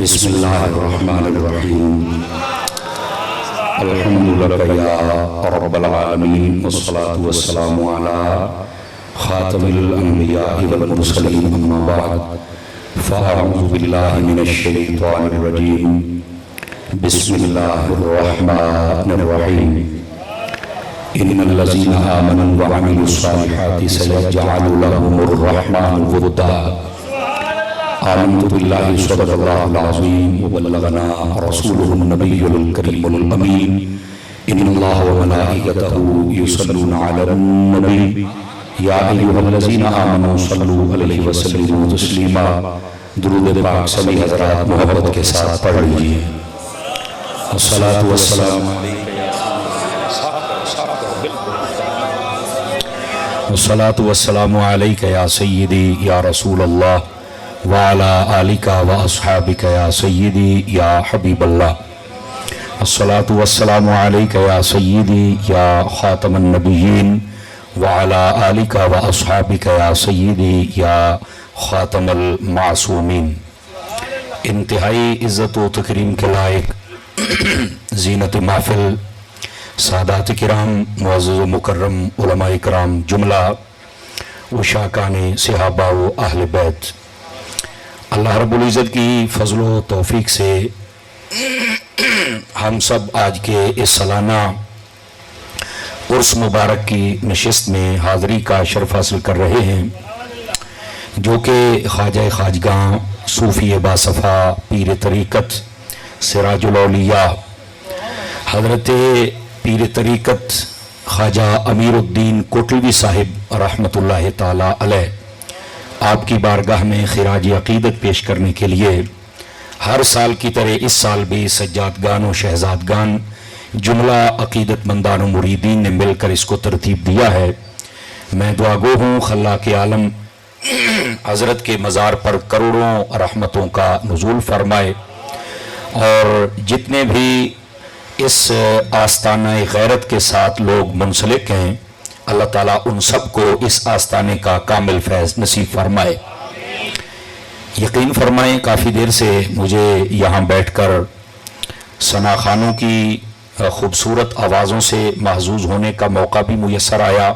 بسم اللہ الرحمن الرحیم الحمد للہ یا رب العالمین والصلاة والسلام علی خاتم الانبیاء والمرسلین اما بعد فاعوذ باللہ من الشیطان الرجیم بسم اللہ الرحمن الرحیم ان الذین آمنوا وعملوا الصالحات سیجعل لهم الرحمن ودا آمنت باللہ صدق اللہ العظیم وبلغنا رسوله النبی الکریم الامین ان اللہ وملائکتہ یصلون علی النبی یا ایہا الذین آمنوا صلوا علیہ وسلم تسلیما۔ درود پاک سبھی حضرات محبت کے ساتھ پڑھ لیجئے۔ الصلاۃ والسلام الصلاۃ والسلام علیک یا سیدی یا رسول اللہ وعلى آلك وأصحابك يا سيدي يا حبيب الله الصلاة والسلام عليك يا سيدي يا خاتم النبيين وعلى آلك وأصحابك يا سيدي يا خاتم المعصومين۔ انتہائی عزت و تکریم کے لائق زینت محفل سادات کرام معزز و مکرم علماء کرام جملہ وشاکان صحابہ و اہل بیت، اللہ رب العزت کی فضل و توفیق سے ہم سب آج کے اس سالانہ عرس مبارک کی نشست میں حاضری کا شرف حاصل کر رہے ہیں، جو کہ خواجہ خواجگاں صوفی باصفا پیر طریقت سراج الاولیاء حضرت پیر طریقت خواجہ امیر الدین کوٹلوی صاحب رحمۃ اللہ تعالی علیہ آپ کی بارگاہ میں خراج عقیدت پیش کرنے کے لیے ہر سال کی طرح اس سال بھی سجادگان و شہزادگان جملہ عقیدت مندان و مریدین نے مل کر اس کو ترتیب دیا ہے۔ میں دعا گو ہوں خلاق عالم حضرت کے مزار پر کروڑوں رحمتوں کا نزول فرمائے، اور جتنے بھی اس آستانہ غیرت کے ساتھ لوگ منسلک ہیں اللہ تعالیٰ ان سب کو اس آستانے کا کامل فیض نصیب فرمائے۔ یقین فرمائیں کافی دیر سے مجھے یہاں بیٹھ کر ثنا خوانوں کی خوبصورت آوازوں سے محظوظ ہونے کا موقع بھی میسر آیا،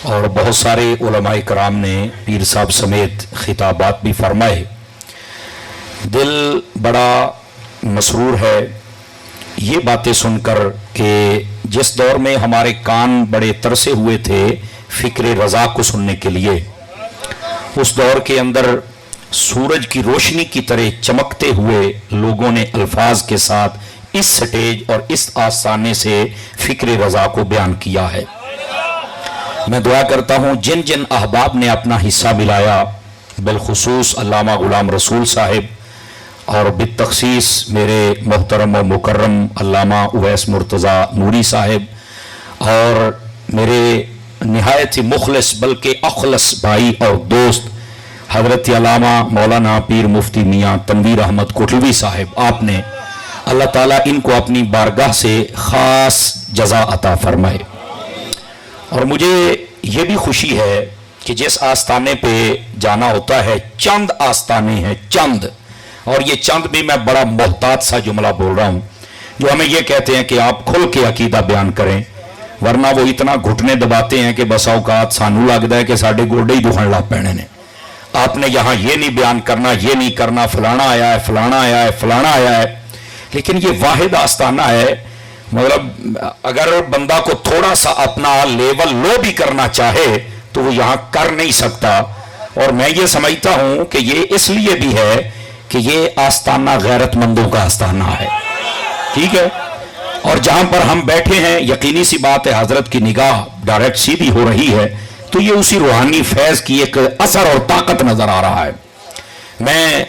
اور بہت سارے علماء کرام نے پیر صاحب سمیت خطابات بھی فرمائے۔ دل بڑا مسرور ہے یہ باتیں سن کر کہ جس دور میں ہمارے کان بڑے ترسے ہوئے تھے فکر رضا کو سننے کے لیے، اس دور کے اندر سورج کی روشنی کی طرح چمکتے ہوئے لوگوں نے الفاظ کے ساتھ اس سٹیج اور اس آستانے سے فکر رضا کو بیان کیا ہے۔ میں دعا کرتا ہوں جن جن احباب نے اپنا حصہ ملایا، بالخصوص علامہ غلام رسول صاحب اور بالتخصیص میرے محترم و مکرم علامہ اویس مرتضیٰ نوری صاحب، اور میرے نہایت ہی مخلص بلکہ اخلص بھائی اور دوست حضرت علامہ مولانا پیر مفتی میاں تنویر احمد کوٹلوی صاحب، آپ نے اللہ تعالیٰ ان کو اپنی بارگاہ سے خاص جزا عطا فرمائے۔ اور مجھے یہ بھی خوشی ہے کہ جس آستانے پہ جانا ہوتا ہے، چند آستانے ہیں، چند، اور یہ چند بھی میں بڑا محتاط سا جملہ بول رہا ہوں، جو ہمیں یہ کہتے ہیں کہ آپ کھل کے عقیدہ بیان کریں، ورنہ وہ اتنا گھٹنے دباتے ہیں کہ بسا اوقات سانو لگتا ہے کہ ساڑھے گوڑے ہی دکھن لگ پینے نے۔ آپ نے یہاں یہ نہیں بیان کرنا، یہ نہیں کرنا، فلانا آیا ہے، فلانا آیا ہے، فلانا آیا ہے، لیکن یہ واحد آستانہ ہے۔ مطلب اگر بندہ کو تھوڑا سا اپنا لیول لو بھی کرنا چاہے تو وہ یہاں کر نہیں سکتا، اور میں یہ سمجھتا ہوں کہ یہ اس لیے بھی ہے کہ یہ آستانہ غیرت مندوں کا آستانہ ہے، ٹھیک ہے؟ اور جہاں پر ہم بیٹھے ہیں یقینی سی بات ہے حضرت کی نگاہ ڈائریکٹ سیدھی ہو رہی ہے، تو یہ اسی روحانی فیض کی ایک اثر اور طاقت نظر آ رہا ہے۔ میں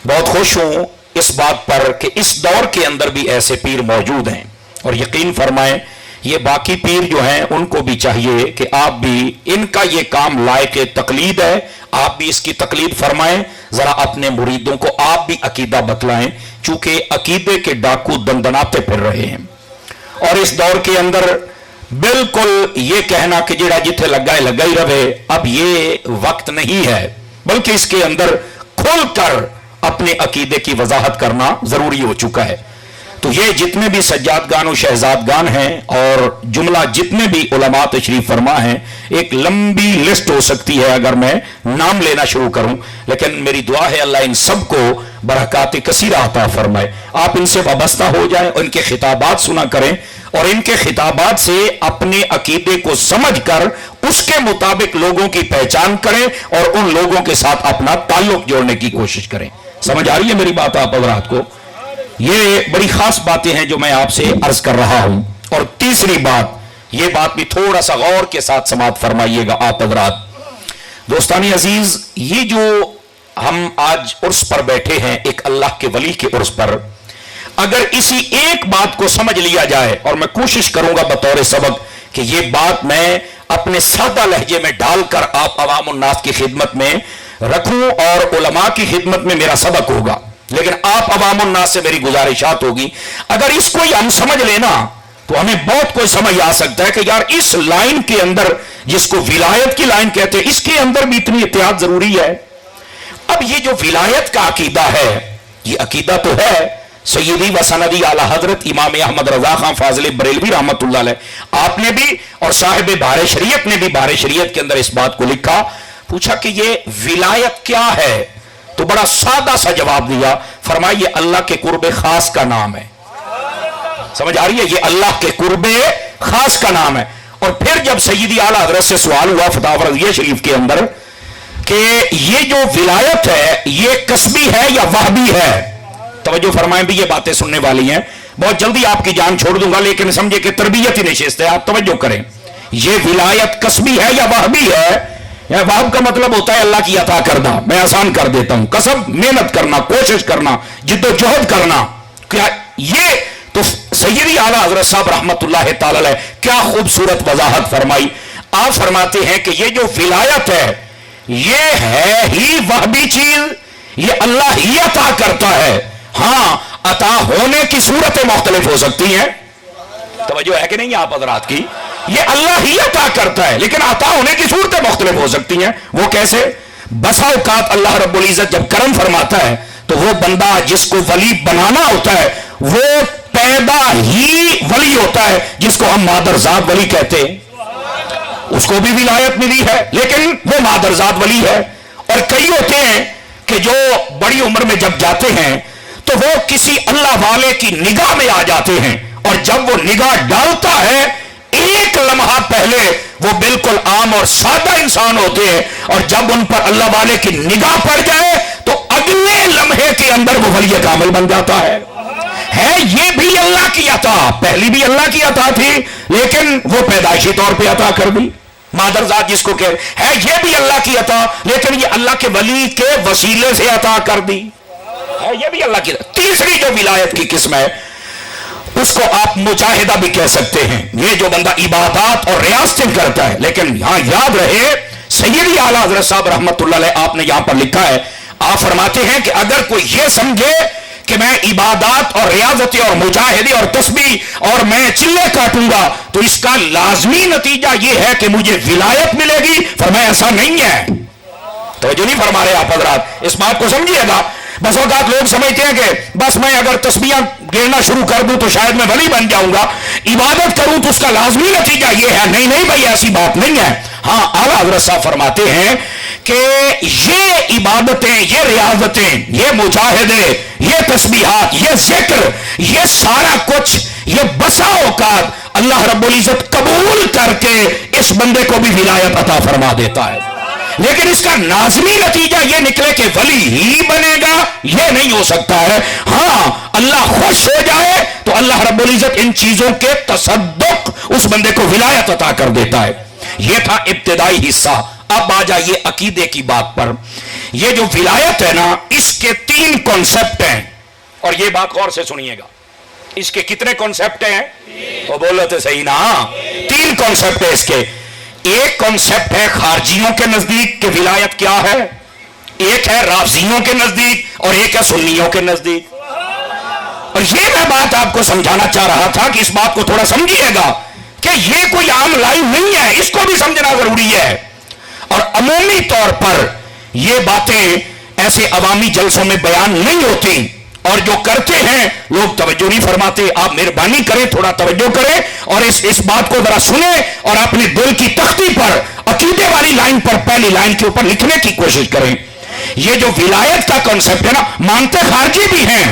بہت خوش ہوں اس بات پر کہ اس دور کے اندر بھی ایسے پیر موجود ہیں، اور یقین فرمائیں یہ باقی پیر جو ہیں ان کو بھی چاہیے کہ آپ بھی ان کا یہ کام لائق تقلید ہے، آپ بھی اس کی تقلید فرمائیں، ذرا اپنے مریدوں کو آپ بھی عقیدہ بتلائیں، چونکہ عقیدے کے ڈاکو دندناتے پھر رہے ہیں، اور اس دور کے اندر بالکل یہ کہنا کہ جڑا جتھے لگا ہی رہے، اب یہ وقت نہیں ہے، بلکہ اس کے اندر کھل کر اپنے عقیدے کی وضاحت کرنا ضروری ہو چکا ہے. تو یہ جتنے بھی سجادگان و شہزادگان ہیں اور جملہ جتنے بھی علماء تشریف فرما ہیں، ایک لمبی لسٹ ہو سکتی ہے اگر میں نام لینا شروع کروں، لیکن میری دعا ہے اللہ ان سب کو برکات کثیرہ عطا فرمائے. آپ ان سے وابستہ ہو جائیں، ان کے خطابات سنا کریں اور ان کے خطابات سے اپنے عقیدے کو سمجھ کر اس کے مطابق لوگوں کی پہچان کریں اور ان لوگوں کے ساتھ اپنا تعلق جوڑنے کی کوشش کریں. سمجھ آ رہی ہے میری بات آپ حضرات کو؟ یہ بڑی خاص باتیں ہیں جو میں آپ سے عرض کر رہا ہوں. اور تیسری بات، یہ بات بھی تھوڑا سا غور کے ساتھ سماعت فرمائیے گا آپ حضرات. دوستانی عزیز، یہ جو ہم آج عرس پر بیٹھے ہیں، ایک اللہ کے ولی کے عرس پر، اگر اسی ایک بات کو سمجھ لیا جائے، اور میں کوشش کروں گا بطور سبق کہ یہ بات میں اپنے سادہ لہجے میں ڈال کر آپ عوام الناس کی خدمت میں رکھوں اور علماء کی خدمت میں میرا سبق ہوگا، لیکن آپ عوام الناس سے میری گزارشات ہوگی. اگر اس کو ہم سمجھ لینا تو ہمیں بہت کوئی سمجھ آ سکتا ہے کہ یار اس لائن کے اندر، جس کو ولایت کی لائن کہتے ہیں، اس کے اندر بھی اتنی احتیاط ضروری ہے. اب یہ جو ولایت کا عقیدہ ہے، یہ عقیدہ تو ہے سیدی و سندی اعلی حضرت امام احمد رضا خان فاضل بریلوی رحمت اللہ علیہ، آپ نے بھی اور صاحب بہار شریعت نے بھی بہار شریعت کے اندر اس بات کو لکھا. پوچھا کہ یہ ولایت کیا ہے، تو بڑا سادہ سا جواب دیا، فرمایا یہ اللہ کے قرب خاص کا نام ہے. سمجھ آ رہی ہے؟ یہ اللہ کے قرب خاص کا نام ہے. اور پھر جب سیدی اعلی حضرت سے سوال ہوا فتاوی رضویہ شریف کے اندر کہ یہ جو ولایت ہے یہ کسبی ہے یا وہبی ہے، توجہ فرمائیں بھی، یہ باتیں سننے والی ہیں، بہت جلدی آپ کی جان چھوڑ دوں گا، لیکن سمجھے کہ تربیتی نشست ہے، آپ توجہ کریں. یہ ولایت کسبی ہے یا وہبی ہے؟ وہب کا مطلب ہوتا ہے اللہ کی عطا کردہ، میں آسان کر دیتا ہوں، کسب محنت کرنا، کوشش کرنا، جد و جہد کرنا. کیا یہ تو سیدی اعلیٰ حضرت صاحب رحمت اللہ تعالی علیہ کیا خوبصورت وضاحت فرمائی. آپ فرماتے ہیں کہ یہ جو ولایت ہے یہ ہے ہی وہبی چیز، یہ اللہ ہی عطا کرتا ہے. ہاں عطا ہونے کی صورتیں مختلف ہو سکتی ہیں، توجہ ہے کہ نہیں آپ حضرات کی؟ یہ اللہ ہی عطا کرتا ہے لیکن عطا ہونے کی صورتیں مختلف ہو سکتی ہیں. وہ کیسے؟ بسا اوقات اللہ رب العزت جب کرم فرماتا ہے تو وہ بندہ جس کو ولی بنانا ہوتا ہے وہ پیدا ہی ولی ہوتا ہے، جس کو ہم مادرزاد ولی کہتے ہیں، اس کو بھی ولایت ملی ہے لیکن وہ مادرزاد ولی ہے. اور کئی ہوتے ہیں کہ جو بڑی عمر میں جب جاتے ہیں تو وہ کسی اللہ والے کی نگاہ میں آ جاتے ہیں، اور جب وہ نگاہ ڈالتا ہے ایک لمحہ پہلے وہ بالکل عام اور سادہ انسان ہوتے ہیں، اور جب ان پر اللہ والے کی نگاہ پڑ جائے تو اگلے لمحے کے اندر وہ ولی کامل بن جاتا ہے. یہ بھی اللہ کی عطا، پہلی بھی اللہ کی عطا تھی لیکن وہ پیدائشی طور پہ عطا کر دی. مادرزاد جس کو کہ ہے یہ بھی اللہ کی عطا لیکن یہ اللہ کے ولی کے وسیلے سے عطا کر دی ہے، یہ بھی اللہ کی. تیسری جو ولایت کی قسم ہے اس کو آپ مجاہدہ بھی کہہ سکتے ہیں، یہ جو بندہ عبادات اور ریاستیں کرتا ہے. لیکن یہاں یاد رہے سیدی اعلیٰ حضرت صاحب رحمت اللہ علیہ آپ نے یہاں پر لکھا ہے، آپ فرماتے ہیں کہ اگر کوئی یہ سمجھے کہ میں عبادات اور ریاضتیں اور مجاہدے اور تسبیح اور میں چلے کاٹوں گا تو اس کا لازمی نتیجہ یہ ہے کہ مجھے ولایت ملے گی، فرمایا ایسا نہیں ہے. توجہ نہیں فرما رہے آپ حضرات، اس بات کو سمجھیے گا. بس اوقات لوگ سمجھتے ہیں کہ بس میں اگر تسبیحاں گرنا شروع کر دوں تو شاید میں ولی بن جاؤں گا، عبادت کروں تو اس کا لازمی نتیجہ یہ ہے. نہیں نہیں بھائی، ایسی بات نہیں ہے. ہاں اعلیٰ حضرت صاحب فرماتے ہیں کہ یہ عبادتیں، یہ ریاضتیں، یہ مجاہدے، یہ تسبیحات، یہ ذکر، یہ سارا کچھ یہ بسا اوقات اللہ رب العزت قبول کر کے اس بندے کو بھی ولایت عطا فرما دیتا ہے، لیکن اس کا لازمی نتیجہ یہ نکلے کہ ولی ہی بنے گا یہ نہیں ہو سکتا ہے. ہاں اللہ خوش ہو جائے تو اللہ رب العزت ان چیزوں کے تصدق اس بندے کو ولایت عطا کر دیتا ہے. یہ تھا ابتدائی حصہ. اب آ جائیے عقیدے کی بات پر. یہ جو ولایت ہے نا، اس کے 3 کانسیپٹ ہیں، اور یہ بات غور سے سنیے گا. اس کے کتنے کانسیپٹ ہیں؟ وہ بول رہے تھے صحیح نا؟ 3 کانسیپٹ ہے اس کے. ایک کانسیپٹ ہے خارجیوں کے نزدیک کہ ولایت کیا ہے، ایک ہے رافضیوں کے نزدیک اور ایک ہے سنیوں کے نزدیک. اور یہ میں بات آپ کو سمجھانا چاہ رہا تھا کہ اس بات کو تھوڑا سمجھیے گا کہ یہ کوئی عام لائن نہیں ہے، اس کو بھی سمجھنا ضروری ہے. اور عمومی طور پر یہ باتیں ایسے عوامی جلسوں میں بیان نہیں ہوتی، اور جو کرتے ہیں لوگ توجہ نہیں فرماتے. آپ مہربانی کریں، تھوڑا توجہ کریں اور اس بات کو ذرا سنیں اور اپنے دل کی تختی پر عقیدے والی لائن پر پہلی لائن کے اوپر لکھنے کی کوشش کریں. یہ جو ولایت کا کنسپٹ ہے نا، مانتے خارجی بھی ہیں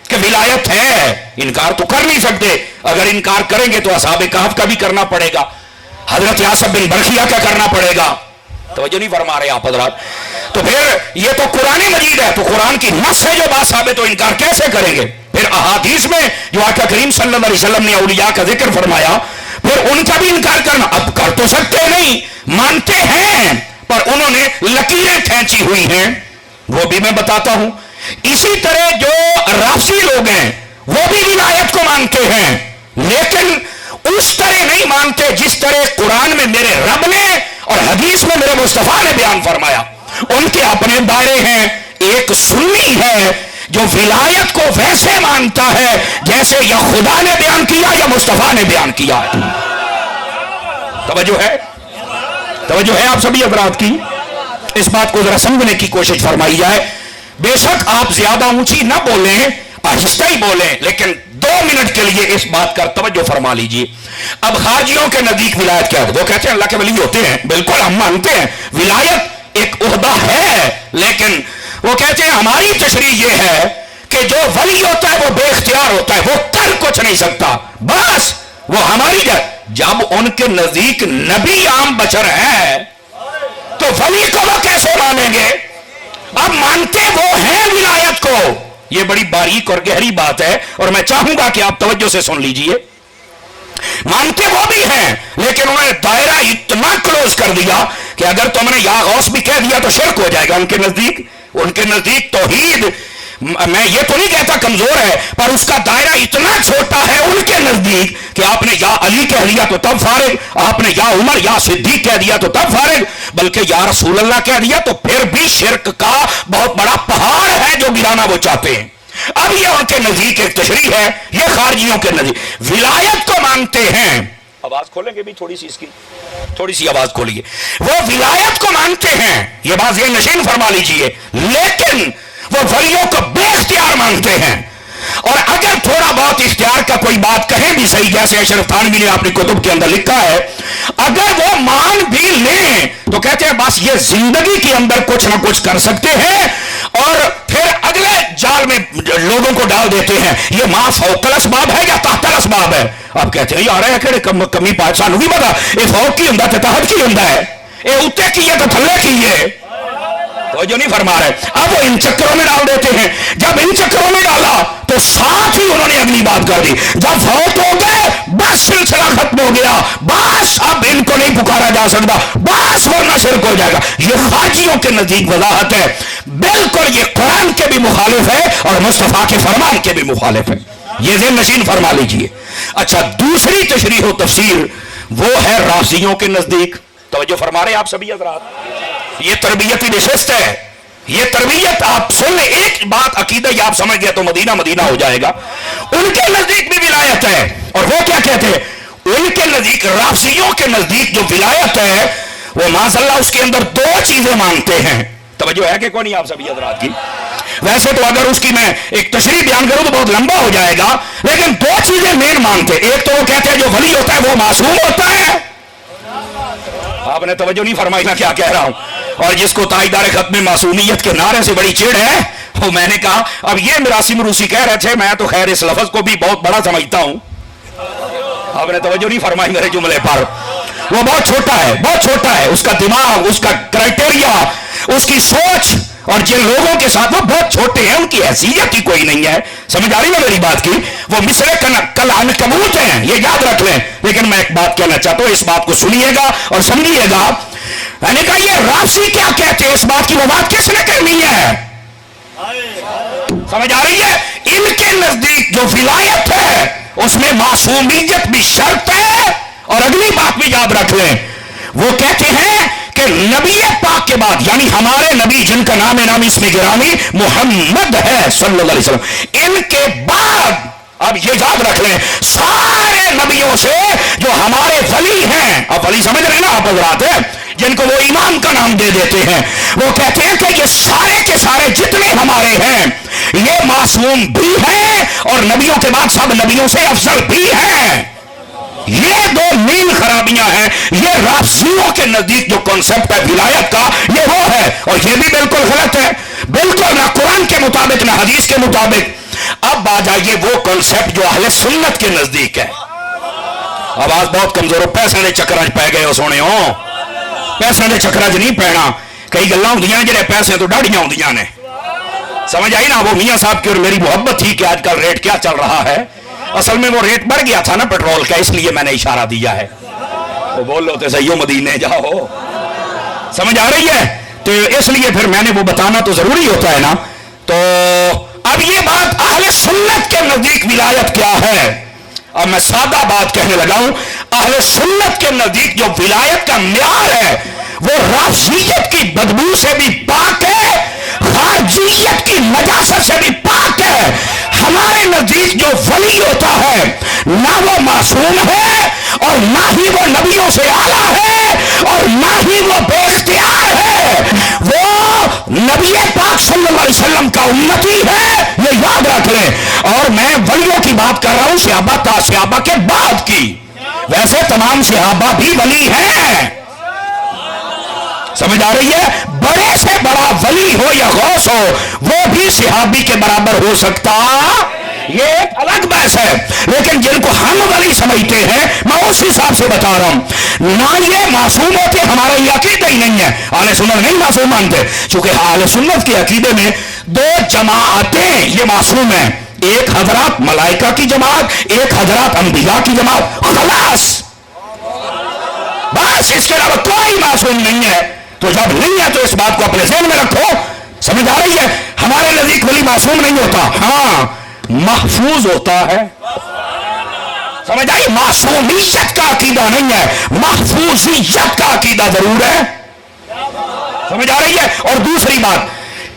کہ ولایت ہے، انکار تو کر نہیں سکتے. اگر انکار کریں گے تو اصحاب کہف کا بھی کرنا پڑے گا، حضرت یاسب بن برخیہ کا کرنا پڑے گا. توجہ نہیں فرما رہے آپ حضرات. تو پھر یہ تو قرآن مجید ہے، تو قرآن کی نص ہے جو بات ثابت، تو انکار کیسے کریں گے؟ پھر احادیث میں جو آقا کریم صلی اللہ علیہ وسلم نے اولیاء کا ذکر فرمایا، پھر ان کا بھی انکار کرنا. اب کر تو سکتے نہیں، مانتے ہیں پر انہوں نے لکیریں کھینچی ہوئی ہیں، وہ بھی میں بتاتا ہوں. اسی طرح جو رافضی لوگ ہیں وہ بھی ولایت کو مانتے ہیں، لیکن اس طرح نہیں مانتے جس طرح قرآن میں میرے رب نے اور حدیث میں میرے مصطفیٰ نے بیان فرمایا. ان کے اپنے دائرے ہیں. ایک سنی ہے جو ولایت کو ویسے مانتا ہے جیسے یا خدا نے بیان کیا یا مصطفیٰ نے بیان کیا. توجہ ہے، توجہ ہے آپ سبھی حضرات کی. اس بات کو ذرا سمجھنے کی کوشش فرمائی جائے. بے شک آپ زیادہ اونچی نہ بولیں، آہستہ ہی بولیں، لیکن 2 منٹ کے لیے اس بات کا توجہ فرما لیجئے. اب خارجیوں کے نزدیک ولایت کیا ہے؟ وہ کہتے ہیں اللہ کے ولی ہوتے ہیں، بالکل ہم مانتے ہیں ولایت ایک عہدہ ہے، لیکن وہ کہتے ہیں ہماری تشریح یہ ہے کہ جو ولی ہوتا ہے وہ بے اختیار ہوتا ہے، وہ کر کچھ نہیں سکتا، بس وہ ہماری جب ان کے نزدیک نبی عام بشر ہے تو ولی کو وہ کیسے مانیں گے؟ اب مانتے وہ ہیں ولایت کو. یہ بڑی باریک اور گہری بات ہے اور میں چاہوں گا کہ آپ توجہ سے سن لیجئے. مانتے وہ بھی ہیں لیکن انہوں نے دائرہ اتنا کلوز کر دیا کہ اگر تم نے یا غوث بھی کہہ دیا تو شرک ہو جائے گا. ان کے نزدیک توحید، میں یہ تو نہیں کہتا کمزور ہے، پر اس کا دائرہ اتنا چھوٹا ہے ان کے نزدیک کہ آپ نے یا علی کہہ دیا تو تب فارغ، آپ نے یا عمر یا صدیق کہہ دیا تو تب فارغ، بلکہ یا رسول اللہ کہہ دیا تو پھر بھی شرک کا بہت بڑا پہاڑ ہے جو گرانا وہ چاہتے ہیں. اب یہ ان کے نزدیک ایک تشریح ہے. یہ خارجیوں کے نزدیک ولایت کو مانتے ہیں. آواز کھولیں گے بھی تھوڑی سی، اس کی تھوڑی سی آواز کھولیے. وہ ولایت کو مانتے ہیں، یہ بات یہ نشین فرما لیجئے، لیکن وہ ولیوں کو بے اختیار مانتے ہیں. اور اگر تھوڑا بہت اختیار کا کوئی بات کہیں بھی صحیح، جیسے اشرف تھانوی نے اپنی کتب کے اندر لکھا ہے، اگر وہ مان بھی لیں تو کہتے ہیں بس یہ زندگی کے اندر کچھ نہ کچھ کر سکتے ہیں، اور پھر اگلے جال میں لوگوں کو ڈال دیتے ہیں یہ ماں فوق الاسباب ہے یا تحت الاسباب ہے. آپ کہتے ہیں یار ہے کہ کمی پاس سانو بھی پتا یہ فوق کی ہوں تحت کی ہوں ہے، یہ اتنے کی ہے تو تھلے کی ہے. جو نہیں فرما رہے. اب وہ ان چکروں میں ڈال دیتے ہیں. جب ان چکروں میں ڈالا تو ساتھ ہی انہوں نے اگلی بات کر دی، جب فوت ہو گئے بس سلسلہ ختم ہو گیا، بس اب ان کو نہیں پکارا جا سکتا، بس ورنہ شرک ہو جائے گا. یہ خارجیوں کے نزدیک وضاحت ہے. بالکل یہ قرآن کے بھی مخالف ہے اور مصطفیٰ کے فرمان کے بھی مخالف ہے. یہ ذہن نشین فرما لیجئے. اچھا، دوسری تشریح و تفسیر وہ ہے رافضیوں کے نزدیک. توجہ فرما رہے آپ سبھی حضرات. یہ تربیتی نشست ہے، یہ تربیت آپ سن لیں. ایک بات عقیدہ یہ آپ سمجھ گیا تو مدینہ مدینہ ہو جائے گا. ان کے نزدیک بھی ولایت ہے، اور وہ کیا کہتے ہیں؟ ان کے نزدیک، رافضیوں کے نزدیک جو ولایت ہے وہ معاذ اللہ اس کے اندر 2 چیزیں مانتے ہیں. توجہ ہے کہ کوئی نہیں آپ سبھی حضرات کی؟ ویسے تو اگر اس کی میں ایک تشریح بیان کروں تو بہت لمبا ہو جائے گا، لیکن 2 چیزیں مین مانتے. ایک تو وہ کہتے ہیں جو ولی ہوتا ہے وہ معصوم ہوتا ہے. آپ نے توجہ نہیں فرمائی نا کیا کہہ رہا ہوں. اور جس کو تاجدار ختم معصومیت کے نعرے سے بڑی چڑ ہے، وہ میں نے کہا اب یہ میراثی مروسی کہہ رہے تھے، میں تو خیر اس لفظ کو بھی بہت بڑا سمجھتا ہوں. آپ نے توجہ نہیں فرمائی میرے جملے پر. وہ بہت چھوٹا ہے، بہت چھوٹا ہے. اس کا دماغ، اس کا کرائٹیریا، اس کی سوچ اور جن لوگوں کے ساتھ وہ بہت چھوٹے ہیں، ان کی حیثیت ہی کوئی نہیں ہے. سمجھ آ رہی ہے میری بات کی؟ وہ مصر کل عنکبوت ہیں، یہ یاد رکھ لیں. لیکن میں ایک بات کہنا چاہتا ہوں، اس بات کو سنیے گا اور سمجھیے گا. میں نے کہا یہ رافضی کیا کہتے ہیں، اس بات کی وہ بات کس نے کرنی ہے؟ سمجھ آ رہی ہے؟ ان کے نزدیک جو ولایت ہے اس میں معصومیت بھی شرط ہے. اور اگلی بات بھی یاد رکھ لیں، وہ کہتے ہیں کہ نبی پاک کے بعد، یعنی ہمارے نبی جن کا نام نامی اس میں گرامی محمد ہے صلی اللہ علیہ وسلم، ان کے بعد اب یہ یاد رکھ لیں سارے नबियों से जो हमारे वली हैं, अब वली समझ रहे हैं ना आप हजरात, है जिनको वो इमाम का नाम दे देते हैं, वो कहते हैं कि ये सारे के सारे जितने हमारे हैं ये मासूम भी हैं और नबियों के बाद सब नबियों से अफजल भी हैं। ये दो मेन खराबियां हैं। ये राफियों के नजदीक जो कॉन्सेप्ट है विलायत का, ये वो है, और ये भी बिल्कुल गलत है, बिल्कुल ना कुरान के मुताबिक ना हदीस के मुताबिक। अब आ जाइए वो कॉन्सेप्ट जो अहले सुन्नत के नजदीक है। आवाज बहुत कमजोर हो, पैसे के चक्कर पै गए हो सोने हो, पैसे के चक्कर नहीं पैना। कई गल्लां होंदियां जिहड़े पैसे तो डाढ़ियां होंदियां ने, समझ आई ना। वो मियां साहब की और मेरी मोहब्बत थी कि आजकल रेट क्या चल रहा है। असल में वो रेट बढ़ गया था ना पेट्रोल का, इसलिए मैंने इशारा दिया है। वो बोल लो तो सही हो मदीने जाओ, समझ आ रही है। तो इसलिए फिर मैंने वो बताना तो जरूरी होता है ना। तो अब ये बात अहले सुन्नत के नजदीक विलायत क्या है। अब मैं सादा बात कहने लगा हूं। अहले सुन्नत के नजदीक जो विलायत का म्यार है वो राफियत की बदबू से भी पाक है, खारजियत की नजासत से भी पाक है। हमारे नजदीक जो वली होता है ना वो मासूम है और ना ही वो नबियों से आला है और ना ही वो बेख्तियार है, वो नबी पाक सल्लल्लाहु अलैहि वसल्लम का उम्मती है, ये याद रख लें। और मैं वलियों की बात कर रहा हूं सहाबा के बाद की। वैसे तमाम सहाबा भी वली हैं, समझ आ रही है। बड़े से बड़ा वली हो या गौस हो वो भी सहाबी के बराबर हो सकता, ये एक अलग बहस है। लेकिन जिनको हम वली समझते हैं मैं उस हिसाब से बता रहा हूं। ना ये मासूम होते, हमारा ये अकीदा ही नहीं है। आले सुन्नत नहीं मासूम मानते, क्योंकि आले सुन्नत के अकीदे में दो जमातें ये मासूम है। एक हजरात मलाइका की जमात, एक हजरात अंबिया की जमात, खलास, बस इसके अलावा कोई मासूम नहीं है। तो जब नहीं है तो इस बात को अपने ज़हन में रखो, समझ आ रही है। हमारे नजदीक वली मासूम नहीं होता, हाँ महफूज होता है, समझ आई। मासूमियत का अकीदा नहीं है, महफूजियत का अकीदा जरूर है, समझ आ रही है। और दूसरी बात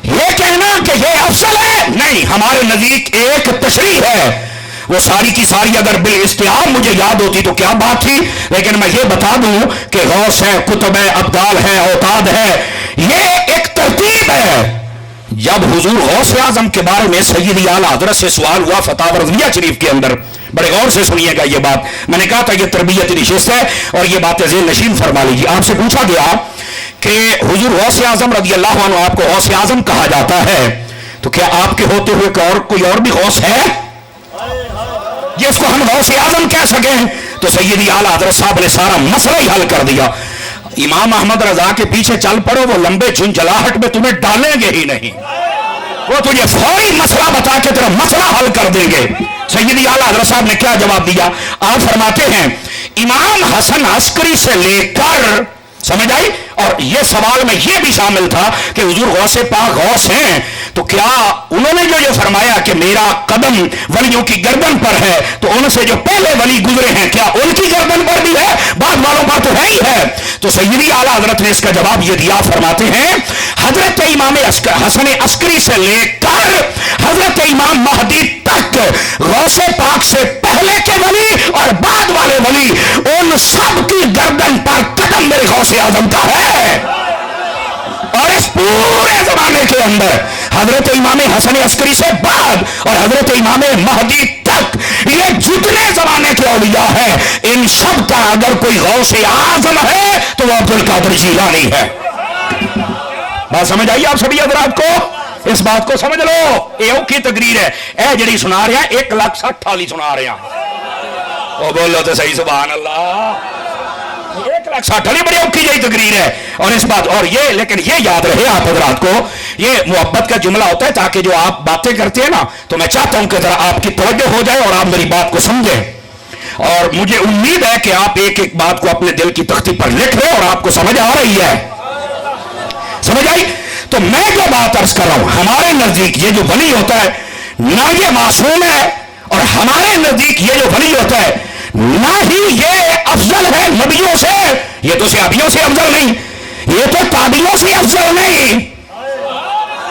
ये कहना कि ये अफसल है, नहीं, हमारे नजदीक एक तशरीह है। वो सारी की सारी अगर बिल इस्तिआब मुझे याद होती तो क्या बात थी, लेकिन मैं ये बता दूं कि गौस है, कुतुब है, अब्दाल है, औताद है, ये एक तरतीब है। जब हुजूर गौस आजम के बारे में सैयदी आला हजरत से सवाल हुआ फतावा रज़विया शरीफ के अंदर, बड़े गौर से सुनिएगा ये बात। मैंने कहा था ये तरबियत निशिस्त है और ये बातें ज़ेहन नशीन फरमा लीजिए। आपसे पूछा गया कि हुजूर गौस आजम रज़ी अल्लाह अन्हु आपको गौस आजम कहा जाता है, तो क्या आपके होते हुए कोई और भी गौस है जिसको हम गौस आजम कह सकें? तो सैयदी आला हजरत साहब ने सारा मसला ही हल कर दिया। इमाम अहमद रजा के पीछे चल पड़ो, वो लंबे झुंझलाहट में तुम्हें डालेंगे ही नहीं, वो तुझे फौरी मसला बता के तेरा मसला हल कर देंगे। सैयदी आला हजरत साहब ने क्या जवाब दिया? आप फरमाते हैं इमाम हसन अस्करी से लेकर, समझ आई। और ये सवाल में ये भी शामिल था कि हुजूर गौसे पाक गौस हैं, तो क्या उन्होंने जो फरमाया कि मेरा कदम वलियों की गर्दन पर है, तो उनसे जो पहले वली गुजरे हैं क्या उनकी गर्दन पर भी है? बाद वालों पर तो है ही है। तो सैयदी आला हजरत ने इसका जवाब ये दिया, फरमाते हैं हजरत इमाम हसन अस्करी से लेकर हजरत इमाम महदी तक गौसे पाक से पहले के वली और बाद वाले वली, उन सब की गर्दन पर कदम मेरे गौसे आजम का है। और इस पूरे जमाने के अंदर हजरत इमाम हसन अस्करी से बाद और हजरत इमाम महदी तक ये जितने जमाने के औलिया है, इन सब का अगर कोई गौसे आजम है तो वह अब्दुल कादिर जीलानी है। बात समझ आई आप सभी हजरात को? इस बात को समझ लो, ये की तकरीर है। ए जड़ी सुना रहे हैं 1,60,000 वाली सुना रहे हैं। ओ बोलो तो सही सुभान अल्लाह। 1,60,000 वाली बड़ी औखी जही तकरीर है। और इस बात और ये, लेकिन ये याद रहे आप हजरात को, ये मोहब्बत का जुमला होता है ताकि जो आप बातें करते हैं ना, तो मैं चाहता हूं कि जरा आपकी तवज्जो हो जाए और आप मेरी बात को समझें। और मुझे उम्मीद है कि आप एक एक बात को अपने दिल की तख्ती पर लिख रहे और आपको समझ आ रही है, समझ आई। तो मैं जो बात अर्ज कर रहा हूं, हमारे नजदीक ये जो वली होता है ना ये मासूम है, और हमारे नजदीक ये जो वली होता है ना ही ये अफजल है नबियों से, ये तो सहाबियों से अफजल नहीं, ये तो ताबियों से अफजल नहीं।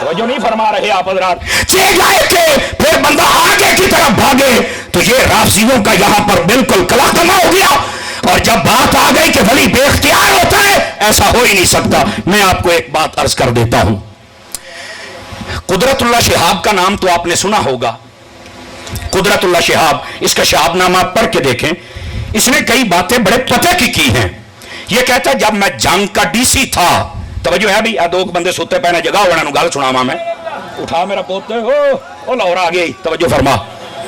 तो जो नहीं फरमा रहे आप हजरात, चेक लाए के फिर बंदा आगे की तरफ भागे तो ये राफजियों का यहां पर बिल्कुल कलाकमा हो गया। और जब बात आ गई कि वली बेख्तियार होता है, ऐसा हो ही नहीं सकता। मैं आपको एक बात अर्ज कर देता हूं, कुदरतुल्लाह शिहाब का नाम तो आपने सुना होगा। कुदरतुल्लाह शिहाब, इसका शहाबनामा पढ़ के देखें। इसने कई बातें बड़े पते की हैं। ये कहता है जब मैं जंग का डीसी था, तवज्जो है भी, दो बंदे सुते पैने जगह उन्होंने गल सुनावा, मैं उठा मेरा पोते ओ लाहौर आ गई, तवज्जो फरमा,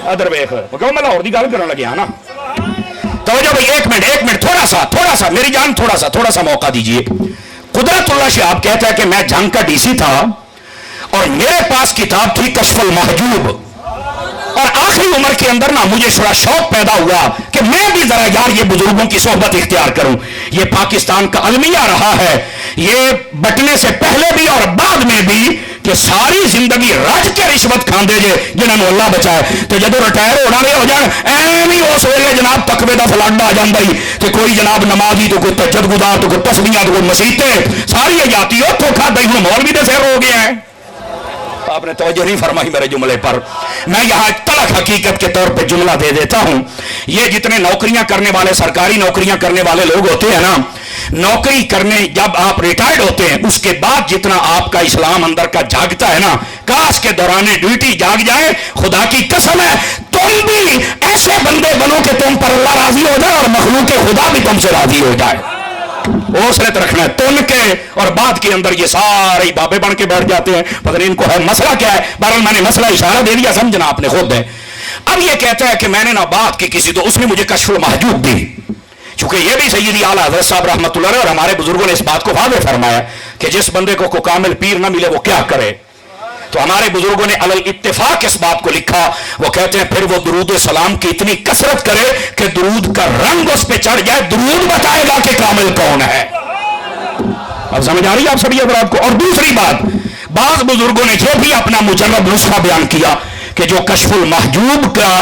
अदर वेख, क्यों मैं लाहौर की गल करने लगे ना। तवज्जो भाई, एक मिनट थोड़ा सा मेरी जान, थोड़ा सा मौका दीजिए। कुदरतुल्लाह शिहाब कहता है कि मैं जंग का डीसी था और मेरे पास किताब थी कश्फुल महजूब, और आखिरी उम्र के अंदर ना मुझे थोड़ा शौक पैदा हुआ कि मैं भी जरा यार ये बुजुर्गों की सोहबत इख्तियार करूं। ये पाकिस्तान का अलमिया रहा है, ये बटने से पहले भी और बाद में भी, कि सारी जिंदगी रज के रिश्वत खांदे जे जिन्होंने अल्लाह बचाए, तो जदों रिटायर होने हो जाए एवं उस वेले जनाब तकवे का फ्लड आ जाता ही, तो कोई जनाब नमाजी तो कोई तहज्जुद गुजार तो कोई तस्बीहां तो कोई मसीते, सारी हयाती उत्थों खादा ही मौलवी दे सिर हो गया है। आपने तवज्जो नहीं फरमाई मेरे जुमले पर। मैं यहां तलख हकीकत के तौर पे जुमला दे देता हूं। ये जितने नौकरियां करने वाले, सरकारी नौकरियां करने वाले लोग होते हैं ना, नौकरी करने जब आप रिटायर्ड होते हैं उसके बाद जितना आपका इस्लाम अंदर का जागता है ना, काश के दौरान ड्यूटी जाग जाए। खुदा की कसम है, तुम भी ऐसे बंदे बनो कि तुम पर अल्लाह राजी हो जाए और मखलूक खुदा भी तुमसे राजी हो जाए। हौसले रखना है तुम के, और बाद के अंदर ये सारे बाबे बन के बैठ जाते हैं, पता नहीं इनको है मसला क्या है। बहरहाल मैंने मसला इशारा दे दिया, समझना आपने खुद है। अब ये कहता है कि मैंने ना बात की किसी, तो उसने मुझे कश्फुल महजूब दी। चूंकि ये भी सैयदी आला हज़रत साहब रहमतुल्लाह अलैह और हमारे बुजुर्गों ने इस बात को वाज़ेह फरमाया कि जिस बंदे को कामिल पीर ना मिले वो क्या करे। तो हमारे बुजुर्गों ने अलल इत्तेफाक इस बात को लिखा। वो कहते हैं फिर वो दुरूद सलाम की इतनी कसरत करे कि दुरूद का रंग उस पर चढ़ जाए, दुरूद बताएगा कि कामिल कौन है। अब समझ आ रही है आप सभी हज़रात को। और दूसरी बात, बाज़ बुजुर्गों ने यह भी अपना मुजर्रब नुस्खा बयान किया कि जो कश्फुल महजूब का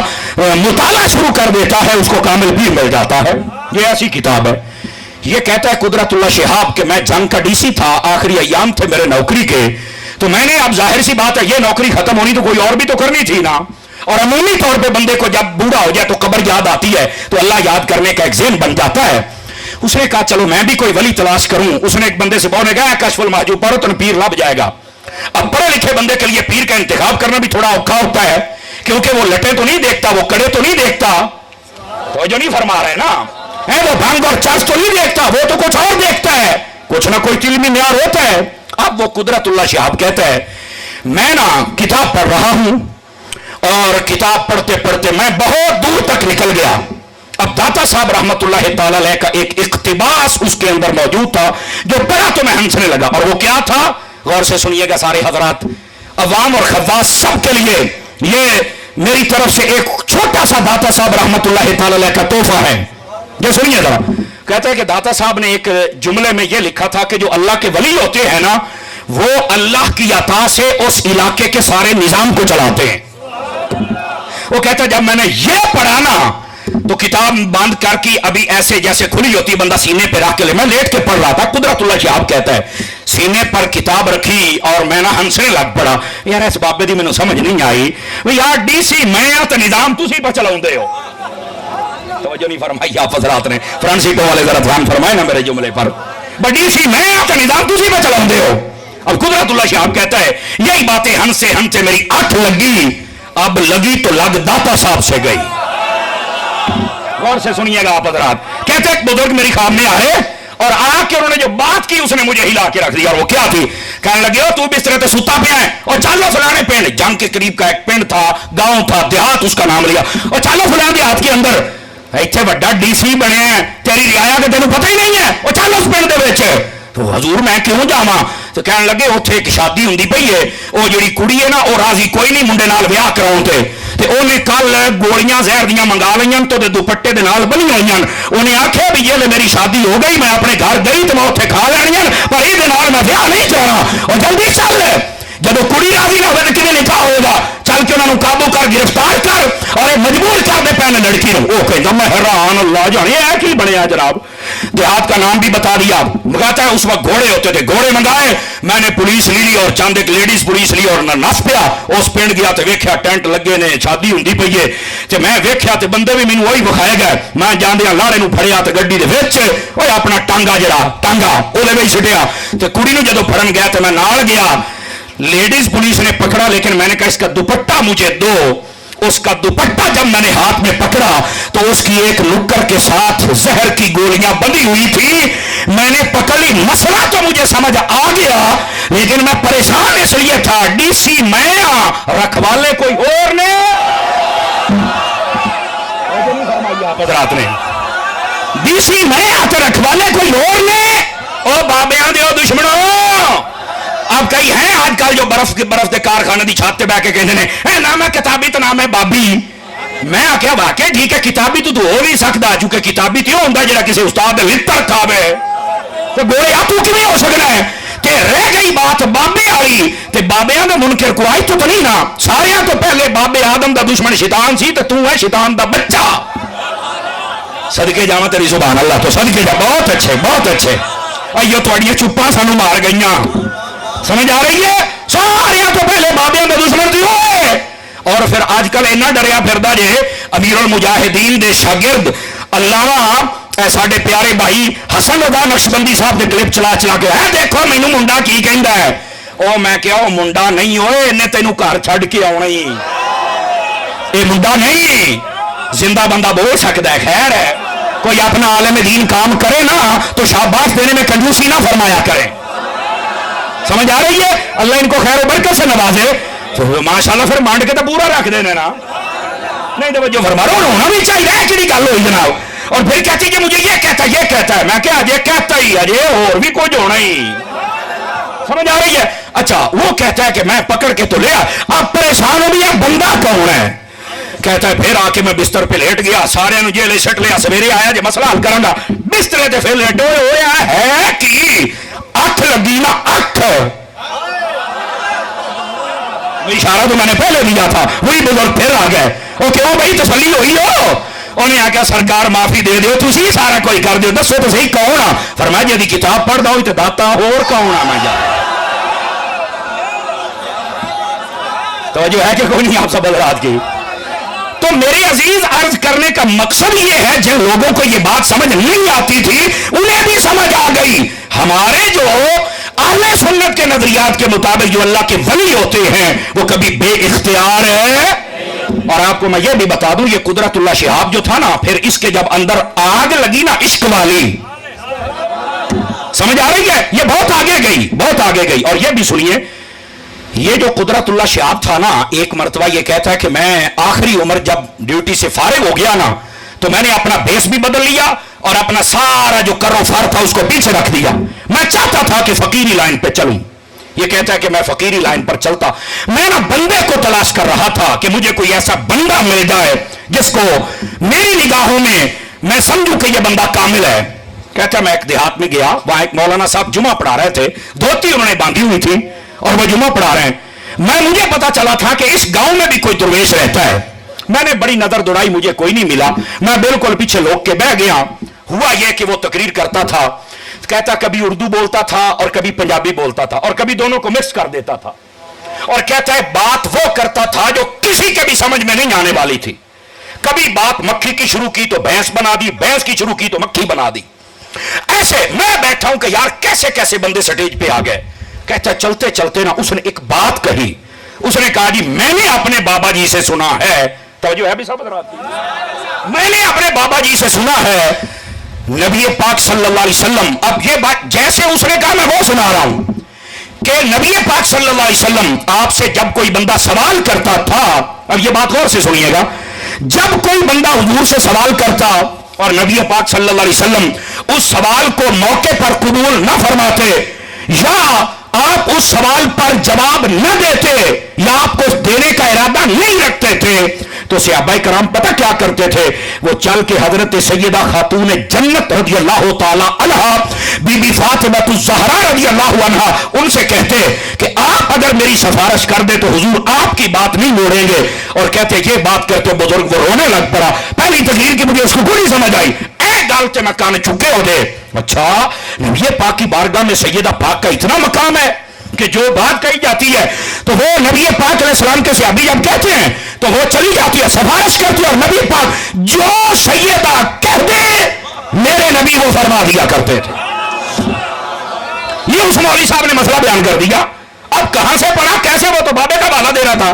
मुताला शुरू कर देता है उसको कामिल भी मिल जाता है। ये ऐसी किताब है। ये कहता है कुदरतुल्लाह शिहाब कि मैं जंग का डीसी था, आखिरी अय्याम थे मेरे नौकरी के, तो मैंने, अब जाहिर सी बात है ये नौकरी खत्म होनी तो कोई और भी तो करनी थी ना। और अमूमी तौर पे बंदे को जब बूढ़ा हो जाए तो कब्र याद आती है, तो अल्लाह याद करने का एक ज़हन बन जाता है। उसने कहा चलो मैं भी कोई वली तलाश करूं। उसने एक बंदे से बोलने गया कश्फुल महजूब पढ़ो तो पीर लभ जाएगा। अब पढ़े लिखे बंदे के लिए पीर का इंतखाब करना भी थोड़ा औखा होता है, क्योंकि वो लटे तो नहीं देखता, वो कड़े तो नहीं देखता, तो जो नहीं फरमा रहे ना है, वो भंग और चर्च तो नहीं देखता, वो तो कुछ और देखता है, कुछ ना कोई इल्मी म्यार होता है। अब वो कुदरतुल्लाह शिहाब कहता है मैं ना किताब पढ़ रहा हूं और किताब पढ़ते पढ़ते मैं बहुत दूर तक निकल गया। अब दाता साहब रहमतुल्लाह तआला अलैह का एक इक्तिबास उसके अंदर मौजूद था, जो पढ़ा तो मैं हंसने लगा। और वो क्या था, गौर से सुनिएगा सारे हजरात, अवाम और खवास सबके लिए ये मेरी तरफ से एक छोटा सा दाता साहब रहमतुल्लाह तआला अलैह का तोहफा है। जो सुनिए जरा, कहते हैं कि दाता साहब ने एक जुमले में यह लिखा था कि जो अल्लाह के वली होते हैं ना, वो अल्लाह की अता से उस इलाके के सारे निजाम को चलाते हैं। वो कहता है जब मैंने ये पढ़ा ना तो किताब बंद करके अभी ऐसे जैसे खुली होती बंदा सीने पे रख के ले, मैं लेट के पढ़ रहा था। कुदरतुल्लाह शिहाब कहता है सीने पर किताब रखी और मैं ना हंसने लग पड़ा। यार इस बाबे दी मैंने समझ नहीं आई, यार डीसी मैं तो निजाम तुसी पर चलाउंदे हो। तवज्जो नहीं फरमाई आप हज़रात ने, फ्रांसिको वाले जरा ध्यान फरमाए ना मेरे जुमले पर। डीसी मैं तो निजाम तुसी पर चलाउंदे हो। अब कुदरतुल्लाह शिहाब कहता है यही बातें हंसते हंसते मेरी आंख लगी, अब लगी तो लग दाता साहब से गई। गौर से सुनिएगा आप हज़रात। कहते एक बुजुर्ग मेरी ख्वाब में आए और आके उन्होंने जो बात की उसने मुझे हिला के रख दिया। और वो क्या थी, कहने लगे तू बिस्तरे पे सुता पिया है और चलो फलाने पिंड, जंग के करीब का एक पिंड था, गांव था, देहात उसका नाम लिया, और चलो फलाने देहात के अंदर इतने बड़ा डीसी बने, तेरी रियाया के तेन पता ही नहीं है, और चल उस पिंड दे विच। तो हजूर मैं क्यों जावा, तो कहने लगे उत्थे एक शादी हुंदी पई है, वो जिहड़ी कुड़ी है ना वो राजी कोई नहीं मुंडे नाल विआह कराउण ते उन्हें कल गोलियां जहर दियां मंगा लईयां तो दुपट्टे दे नाल बनी होईयां। उन्हें आख्या भी ये मेरी शादी हो गई, मैं अपने घर गई तो मैं उत्थे खा लैणियां, पर इहदे नाल मैं विआह नहीं कराना, और जल्दी चल। जदों कुड़ी राजी ना होवे तो किवें निकाह होगा, चल के उन्होंने काबू कर, गिरफ्तार कर और मजबूर कर दे पैने लड़की नूं। वो कहंदा मैं हैरान अल्लाह जाने है की बनिया जनाब। देहात का नाम भी बता दिया। कहता है उस वक्त घोड़े होते थे, घोड़े मंगाए, मैंने पुलिस ली और चंद एक लेडीज पुलिस ली और नस पिया उस पिंड गया तो वेख्या टेंट लगे ने, शादी हुंदी पई है ते मैं वेख्या ते बंदे भी मैनू वही विखाए गए। मैं जांदियां लाड़े नू फड़िया ते गड्डी दे विच ओए अपना टांगा जड़ा टांगा ओदे विच सुटिया ते कुड़ी नू जदों फड़न गया ते मैं नाल गया। लेडीज पुलिस ने पकड़ा, लेकिन मैंने कहा इसका दुपट्टा मुझे दो। उसका दुपट्टा जब मैंने हाथ में पकड़ा तो उसकी एक नुक्कर के साथ जहर की गोलियां बंधी हुई थी। मैंने पकड़ ली, मसला तो मुझे समझ आ गया, लेकिन मैं परेशान इसलिए था, डीसी मैं रखवाले कोई और ने रात ने डीसी मैं आते रखवाले कोई और ने। ओ बाबियां दे दुश्मनों, अब कई हैं आजकल जो बर्फ के कारखाने की छत बह के कहते हैं ना मैं किताबी तो ना मैं बाबी। मैं आख्या वाकई ठीक है, किताबी तो हो नहीं सकता, चूंकि किताबी तो होंगे जो किसी उस्ताद लित्र खावे तो गोले आ तू किवें हो सकना है। ते रह गई बात बाबे वाली, ते बाबियां दे मुनकर को आई तो नहीं ना, सारियां तो पहले बाबे आदम का दुश्मन शैतान सी ते तू है शैतान का बच्चा। सदके जावा तेरी सुभान अल्लाह, तो सदके जा, बहुत अच्छे बहुत अच्छे। अयो तुहाडियां चुप्पां सानू मार गईयां, समझ आ रही है। सारे तो पहले बाबियां के दुश्मन थी और फिर आजकल इन्ना डरिया फिरदा जे अमीरुल मुजाहिदीन दे शागिर्द अल्लामा साडे प्यारे भाई हसन रजा नक्शबंदी साहब के क्लिप चला चला के है देखो मैनू मुंडा की कहंदा है। ओ मैं क्या वो मुंडा नहीं होए, इन्हें तेनू घर छड़ के आउणा ही, ये मुंडा नहीं, जिंदा बंदा बोल सकता है। खैर है, कोई अपना आलम दीन काम करे ना तो शाबाश देने में कंजूसी ना फरमाया करे, समझ आ रही है। अल्लाह इनको खैर बरकत से नवाजे, तो माशाल्लाह फिर मांड के तो पूरा रख देने ना, नहीं तो जो फरमा होना भी चाहिए कि गल हुई जनाब। और फिर कहती है मुझे ये कहता है, मैं क्या अजय कहता ही अजय और भी कुछ होना ही, समझ आ रही है। अच्छा वो कहता है कि मैं पकड़ के तो लिया, अब परेशान हो गया बंदा कौन है। कहता है फिर आके मैं बिस्तर पे लेट गया, सारे जेल सट लिया, सवेरे आया जो मसला हल करूंगा, बिस्तरे ते फिर लेटे होया है कि अख लगी ना अख, इशारा तो मैंने पहले दिया था, वही बुजुर्ग फिर आ गए। वो क्यों भाई तसल्ली हुई हो, उन्हें आख्या सरकार माफी दे दो, तुसी सारा कोई कर दो, दसो तो सही कौन आ। फरमाया जी किताब पढ़ दो तो दाता होर कौन आ। मैं जा तो जो है कि कोई नहीं आप सब रात की। तो मेरे अजीज अर्ज करने का मकसद ये है जिन लोगों को ये बात समझ नहीं आती थी उन्हें भी समझ आ गई। हमारे जो अहले सुन्नत के नजरियात के मुताबिक जो अल्लाह के वली होते हैं वो कभी बेइख्तियार है। और आपको मैं ये भी बता दूं, ये कुदरतुल्लाह शिहाब जो था ना, फिर इसके जब अंदर आग लगी ना इश्क वाली, समझ आ रही है, ये बहुत आगे गई, बहुत आगे गई। और ये भी सुनिए, ये जो कुदरतुल्लाह शिहाब था ना, एक मरतबा ये कहता है कि मैं आखिरी उम्र जब ड्यूटी से फारिग हो गया ना, तो मैंने अपना भेस भी बदल लिया और अपना सारा जो करो फर था उसको पीछे रख दिया। मैं चाहता था कि फकीरी लाइन पे चलूं। ये कहता है कि मैं फकीरी लाइन पर चलता, मैं ना बंदे को तलाश कर रहा था कि मुझे कोई ऐसा बंदा मिल जाए जिसको मेरी निगाहों में मैं समझूं कि ये बंदा कामिल है। कहता मैं एक देहात में गया, वहां एक मौलाना साहब जुमा पढ़ा रहे थे, धोती उन्होंने बांधी हुई थी और वो जुमा पढ़ा रहे हैं। मुझे पता चला था कि इस गांव में भी कोई दुर्वेश रहता है। मैंने बड़ी नजर दौड़ाई, मुझे कोई नहीं मिला। मैं बिल्कुल पीछे लोग के बह गया। हुआ यह कि वो तकरीर करता था, कहता कभी उर्दू बोलता था और कभी पंजाबी बोलता था और कभी दोनों को मिक्स कर देता था। और कहता है बात वो करता था जो किसी के भी समझ में नहीं आने वाली थी। कभी बात मक्खी की शुरू की तो भैंस बना दी, भैंस की शुरू की तो मक्खी बना दी। ऐसे मैं बैठा हूं कि यार कैसे कैसे बंदे स्टेज पे आ गए। कहता चलते चलते ना उसने एक बात कही, उसने कहा जी मैंने अपने बाबा जी से सुना है, तो जो है भी सब मैंने अपने बाबा जी से सुना है नबी पाक सल्लल्लाहु अलैहि वसल्लम। अब ये बात जैसे उसने कहा मैं वो सुना रहा हूं कि नबी पाक सल्लल्लाहु अलैहि वसल्लम आपसे जब कोई बंदा सवाल करता था, अब ये बात गौर से सुनिएगा, जब कोई बंदा हुजूर से सवाल करता और नबी पाक सल्लल्लाहु अलैहि वसल्लम उस सवाल को मौके पर कबूल न फरमाते या आप उस सवाल पर जवाब न देते या आपको देने का इरादा नहीं रखते थे, तो सहाबाए कराम पता क्या करते थे, वो चल के हजरत सैयदा खातून जन्नत रज़ियल्लाहु ताला अन्हा बीबी फातिमा ज़हरा रज़ियल्लाहु अन्हा उनसे कहते कि आप अगर मेरी सिफारिश कर दे तो हुजूर आपकी बात नहीं मोड़ेंगे। और कहते ये बात करके बुजुर्ग वो रोने लग पड़ा। पहली तकरीर की मुझे उसको पूरी समझ आई। नाल ते मैं कान चुके हो दे। अच्छा, नबी पाक की बारगाह में सैयदा पाक का इतना मकाम है कि जो बात कही जाती है तो वो नबी पाक अलैहिस्सलाम के सहाबी जब कहते हैं तो वो चली जाती है, सिफारिश करती है, और नबी पाक जो सैयदा कह दे मेरे नबी वो फरमा दिया करते थे। ये उस मौलवी साहब ने मसला बयान कर दिया। अब कहां से पढ़ा, कैसे, वो तो बाबे का बाला दे रहा था।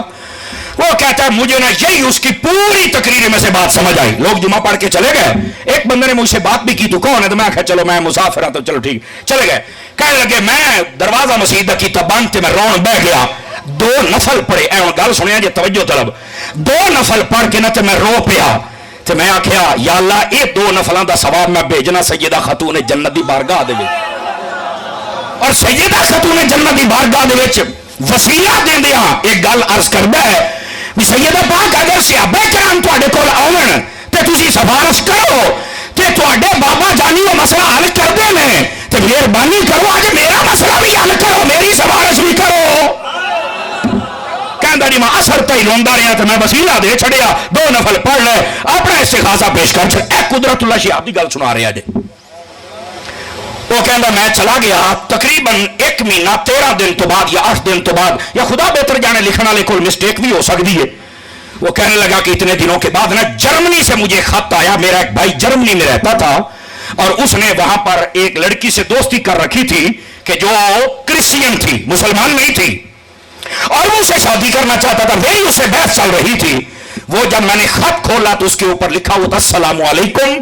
वो कहता है मुझे ना यही उसकी पूरी तकरीर में से बात समझ आई। लोग जुमा पढ़ के चले गए। एक बंदे ने मुझसे बात भी की, तू कौन है? तो मैं कहा चलो मैं मुसाफिर हूं, तो चलो ठीक, चले गए। कहने लगे मैं दरवाजा मसीद का कीता बंद ते मैं रोन बह गया। 2 नफल पढ़े, गल सुनिया जे तवज्जो तलब, 2 नफल पढ़ के ना ते मैं रो पिया। ते मैं आख्या या अल्लाह ये 2 नफलों का सवाब मैं भेजना सैयदा खातून जन्नत की बारगाह दे विच, और सैयदा खातून जन्नत की बारगाह दे विच वसीला देंदिया एक गल अर्ज करदा है भी सैयदा पाक अगर सहाबा कराम तुहाडे कोल आउण ते तुसीं सिफारिश करो ते तुहाडे बाबा जानी वो मसला हल करदे ने ते मेहरबानी करो अज मेरा मसला भी हल करो, मेरी सिफारिश भी करो। कहंदा जी मैं असर तई रोंदा रहा तो मैं वसीला दे छड़िया, 2 नफल पढ़ ले, अपना इस्तिखासा पेश कर छड़। ए कुदरतुल्लाह शिहाब दी गल सुना रहा जे। वो कहता मैं चला गया तकरीबन 1 महीना 13 दिन तो बाद या 8 दिन तो बाद, या खुदा बेहतर जाने लिखने वाले को मिस्टेक भी हो सकती है। वो कहने लगा कि इतने दिनों के बाद ना जर्मनी से मुझे खत आया। मेरा एक भाई जर्मनी में रहता था और उसने वहां पर एक लड़की से दोस्ती कर रखी थी कि जो क्रिश्चियन थी, मुसलमान नहीं थी, और वो उसे शादी करना चाहता था। वही उससे बहस चल रही थी। वो जब मैंने खत खोला तो उसके ऊपर लिखा हुआ था अस्सलामु अलैकुम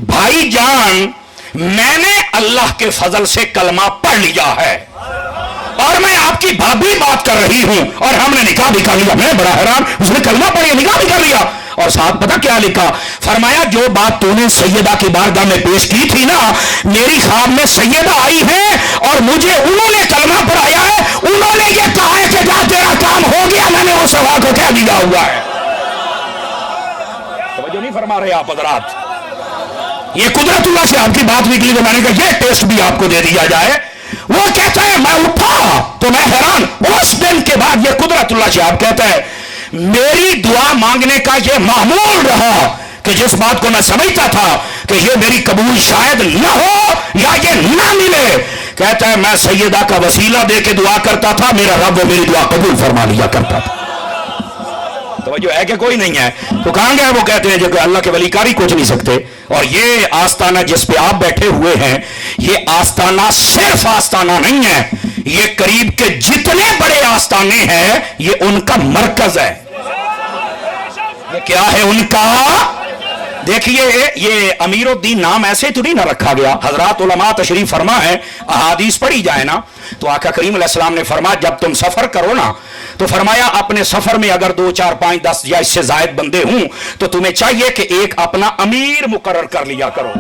भाईजान, मैंने अल्लाह के फजल से कलमा पढ़ लिया है और मैं आपकी भाभी बात कर रही हूं और हमने निकाह भी कर लिया। मैं बड़ा हैरान, उसने कलमा पढ़ निकाह भी कर लिया। और साथ पता क्या लिखा, फरमाया जो बात तूने सैयदा की बारगाह में पेश की थी ना, मेरी ख्वाब में सैयदा आई है और मुझे उन्होंने कलमा पढ़ाया है, उन्होंने ये कहा है कि जा तेरा काम हो गया, मैंने वो सवा को कह दिया हुआ है। तो नहीं फरमा रहे आप हज़रात, ये कुदरतुल्लाह से आपकी बात निकली तो मैंने कहा ये टेस्ट भी आपको दे दिया जाए। वो कहता है मैं उठा तो मैं हैरान। उस दिन के बाद ये कुदरतुल्लाह से आप कहता है मेरी दुआ मांगने का ये मामूल रहा कि जिस बात को मैं समझता था कि ये मेरी कबूल शायद न हो या ये ना मिले, कहता है मैं सैयदा का वसीला दे के दुआ करता था, मेरा रब वो मेरी दुआ कबूल फरमा लिया करता था। तो जो है कि कोई नहीं है तो कहां गए? वो कहते हैं जो अल्लाह के वली कारी कुछ नहीं सकते। और ये आस्ताना जिस पे आप बैठे हुए हैं, ये आस्ताना सिर्फ आस्ताना नहीं है, ये करीब के जितने बड़े आस्ताने हैं ये उनका मरकज है। ये क्या है उनका? देखिए ये अमीरुद्दीन नाम ऐसे तो नहीं ना रखा गया। हजरात उलमा तशरीफ फरमा है, अहादीस पढ़ी जाए ना तो आका करीम अलैहिस्सलाम ने फरमाया जब तुम सफर करो ना तो फरमाया अपने सफर में अगर 2, 4, 5, 10 या इससे जायद बंदे हूं तो तुम्हें चाहिए कि एक अपना अमीर मुकर्रर कर लिया करो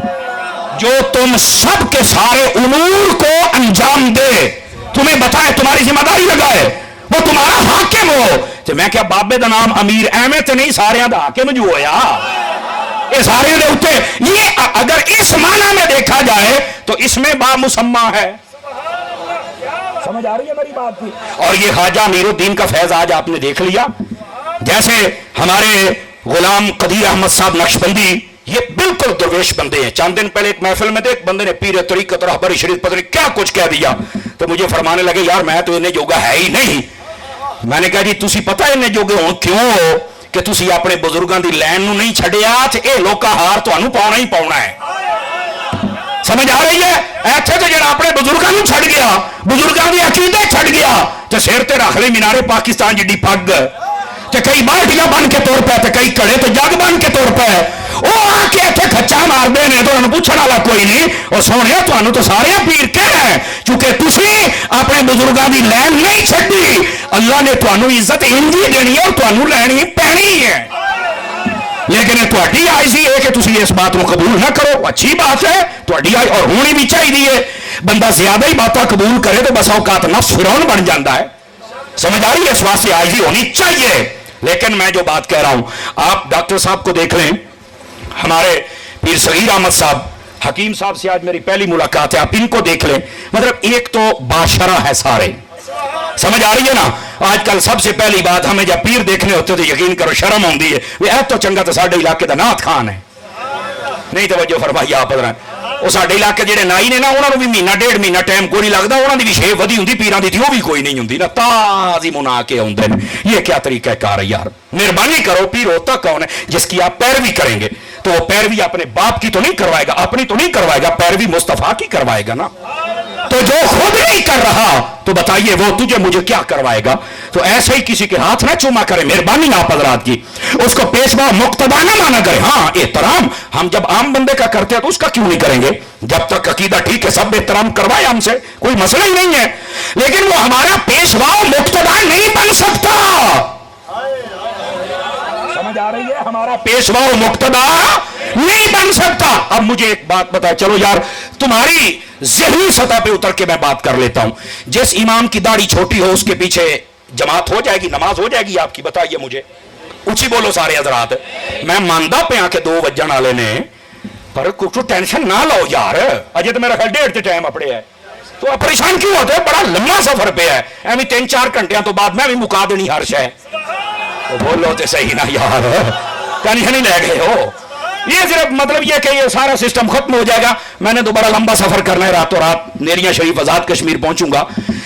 जो तुम सब के सारे उमूर को अंजाम दे, तुम्हें बताए, तुम्हारी जिम्मेदारी लगाए, वो तुम्हारा हाकिम हो। तो मैं क्या बाबे का नाम अमीर एवं तो नहीं, सारे का हाकिम जो होया ये सारे दे उत्ते। ये अगर इस माना में देखा जाए तो इसमें बामुसम्मा है। समझ आ रही है मेरी बात की? और ये ख्वाजा अमीरुद्दीन का फैज आज आपने देख लिया। जैसे हमारे गुलाम कदीर अहमद साहब नक्शबंदी, ये बिल्कुल दरवेश बंदे हैं। चंद दिन पहले एक महफिल में एक बंदे ने पीर तरीक़त रहबरी शरीफ पता नहीं क्या कुछ कह दिया तो मुझे फरमाने लगे यार मैं तो इन्हें जोगा है ही नहीं। मैंने कहा जी तुसी पता इन्हें जोगे हो क्यों हो कि तुसी अपने बुजुर्गों की लैन नूं नहीं छड्डिया ते ये लोका हार तुहानूं पाउणा ही पाउणा है। समझ आ रही है? ऐसे तो जरा अपने बुजुर्गों को छड़ गया, बुजुर्गों के अकीदे छड़ गया तो सिर ते रख ले मीनारे पाकिस्तान जिड्डी पग ते कई बाल्टियां बन के तुर पे ते कई घड़े ते जग बन के तुर पे। वो आके इत्थे खच्चा मारदे ने तो उन्होंने पूछने वाला कोई नहीं। और सोने तुहानूं तो सारे पीर कह है क्योंकि तुसी अपने बुजुर्गों की लैन नहीं छड्डी। अल्लाह ने तुहानूं इज्जत इंजी देनी है और तुहानूं लैनी पैनी है। लेकिन तुहाडी आई सी कि तुसी इस बात को कबूल ना करो, अच्छी बात है तुहाडी आई और होनी भी चाहिए। बंदा ज्यादा ही बातें कबूल करे तो बस औकात नफ्स फिरौन बन जाता है। समझ आ रही है? इस वास्ते आईजी होनी चाहिए। लेकिन मैं जो बात कह रहा हूं आप डॉक्टर साहब को देख लें, हमारे पीर सगीर अहमद साहब, हकीम साहब से आज मेरी पहली मुलाकात है, आप इनको देख लें। मतलब एक तो बादशाह है सारे, समझ आ रही है ना? आजकल सबसे पहली बात हमें जब पीर देखने होते तो यकीन करो शर्म आती है। वह तो चंगा तो साडे इलाके का नाथ खान है। نہیں توجہ فرمائی آپ حضرات. وہ ساڈے علاقے جڑے نائی نے نا انہوں نے بھی مہینہ ڈیڑھ مہینہ ٹائم کوئی نہیں لگتا, انہوں نے بھی شیپ ودی ہوں پیران دی تھی, وہ بھی کوئی نہیں ہوں نا, تازی منا کے آتے ہیں. یہ کیا طریقہ کار ہے یار؟ مہربانی کرو, پیر ہوتا کون ہے جس کی آپ پیروی کریں گے تو وہ پیروی اپنے باپ کی تو نہیں کروائے گا, اپنی تو نہیں کروائے گا, پیروی مصطفیٰ کی کروائے گا نا. تو جو خود نہیں کر رہا تو بتائیے وہ تجھے مجھے کیا کروائے گا؟ تو ایسے ہی کسی کے ہاتھ نہ چوما کرے, مہربانی آپ حضرات کی, اس کو پیشوا مقتدی نہ مانا کرے. ہاں احترام ہم جب عام بندے کا کرتے ہیں تو اس کا کیوں نہیں کریں گے؟ جب تک عقیدہ ٹھیک ہے سب احترام کروائے ہم سے, کوئی مسئلہ ہی نہیں ہے, لیکن وہ ہمارا پیشوا مقتدی نہیں بن سکتا. سمجھ آ رہی ہے؟ ہمارا پیشوا مقتدی نہیں بن سکتا. اب مجھے ایک بات بتائے, چلو یار تمہاری ذہنی سطح پہ اتر کے میں بات کر لیتا ہوں. جس امام کی داڑھی چھوٹی ہو اس کے پیچھے جماعت ہو جائے گی, نماز ہو جائے گی آپ کی؟ بتائیے مجھے, اچھی بولو سارے حضرات. میں ماندا پہ آ کے 2 بجن والے نے, پر کچھ ٹینشن نہ لو یار, اجے تو میرا خیال 1.5 ٹائم اپنے ہے, تو آپ پریشان کیوں ہوتے ہیں؟ بڑا لمبا سفر پہ ہے, ایویں 3-4 گھنٹے تو بعد میں بھی مکا دینی ہر شے. بولو تو صحیح نا یار, ٹینشن ہی لے گئے ہو. یہ صرف مطلب یہ کہ یہ سارا سسٹم ختم ہو جائے گا, میں نے تو بڑا لمبا سفر کرنا ہے, راتوں رات نیریاں شریف آزاد کشمیر پہنچوں گا.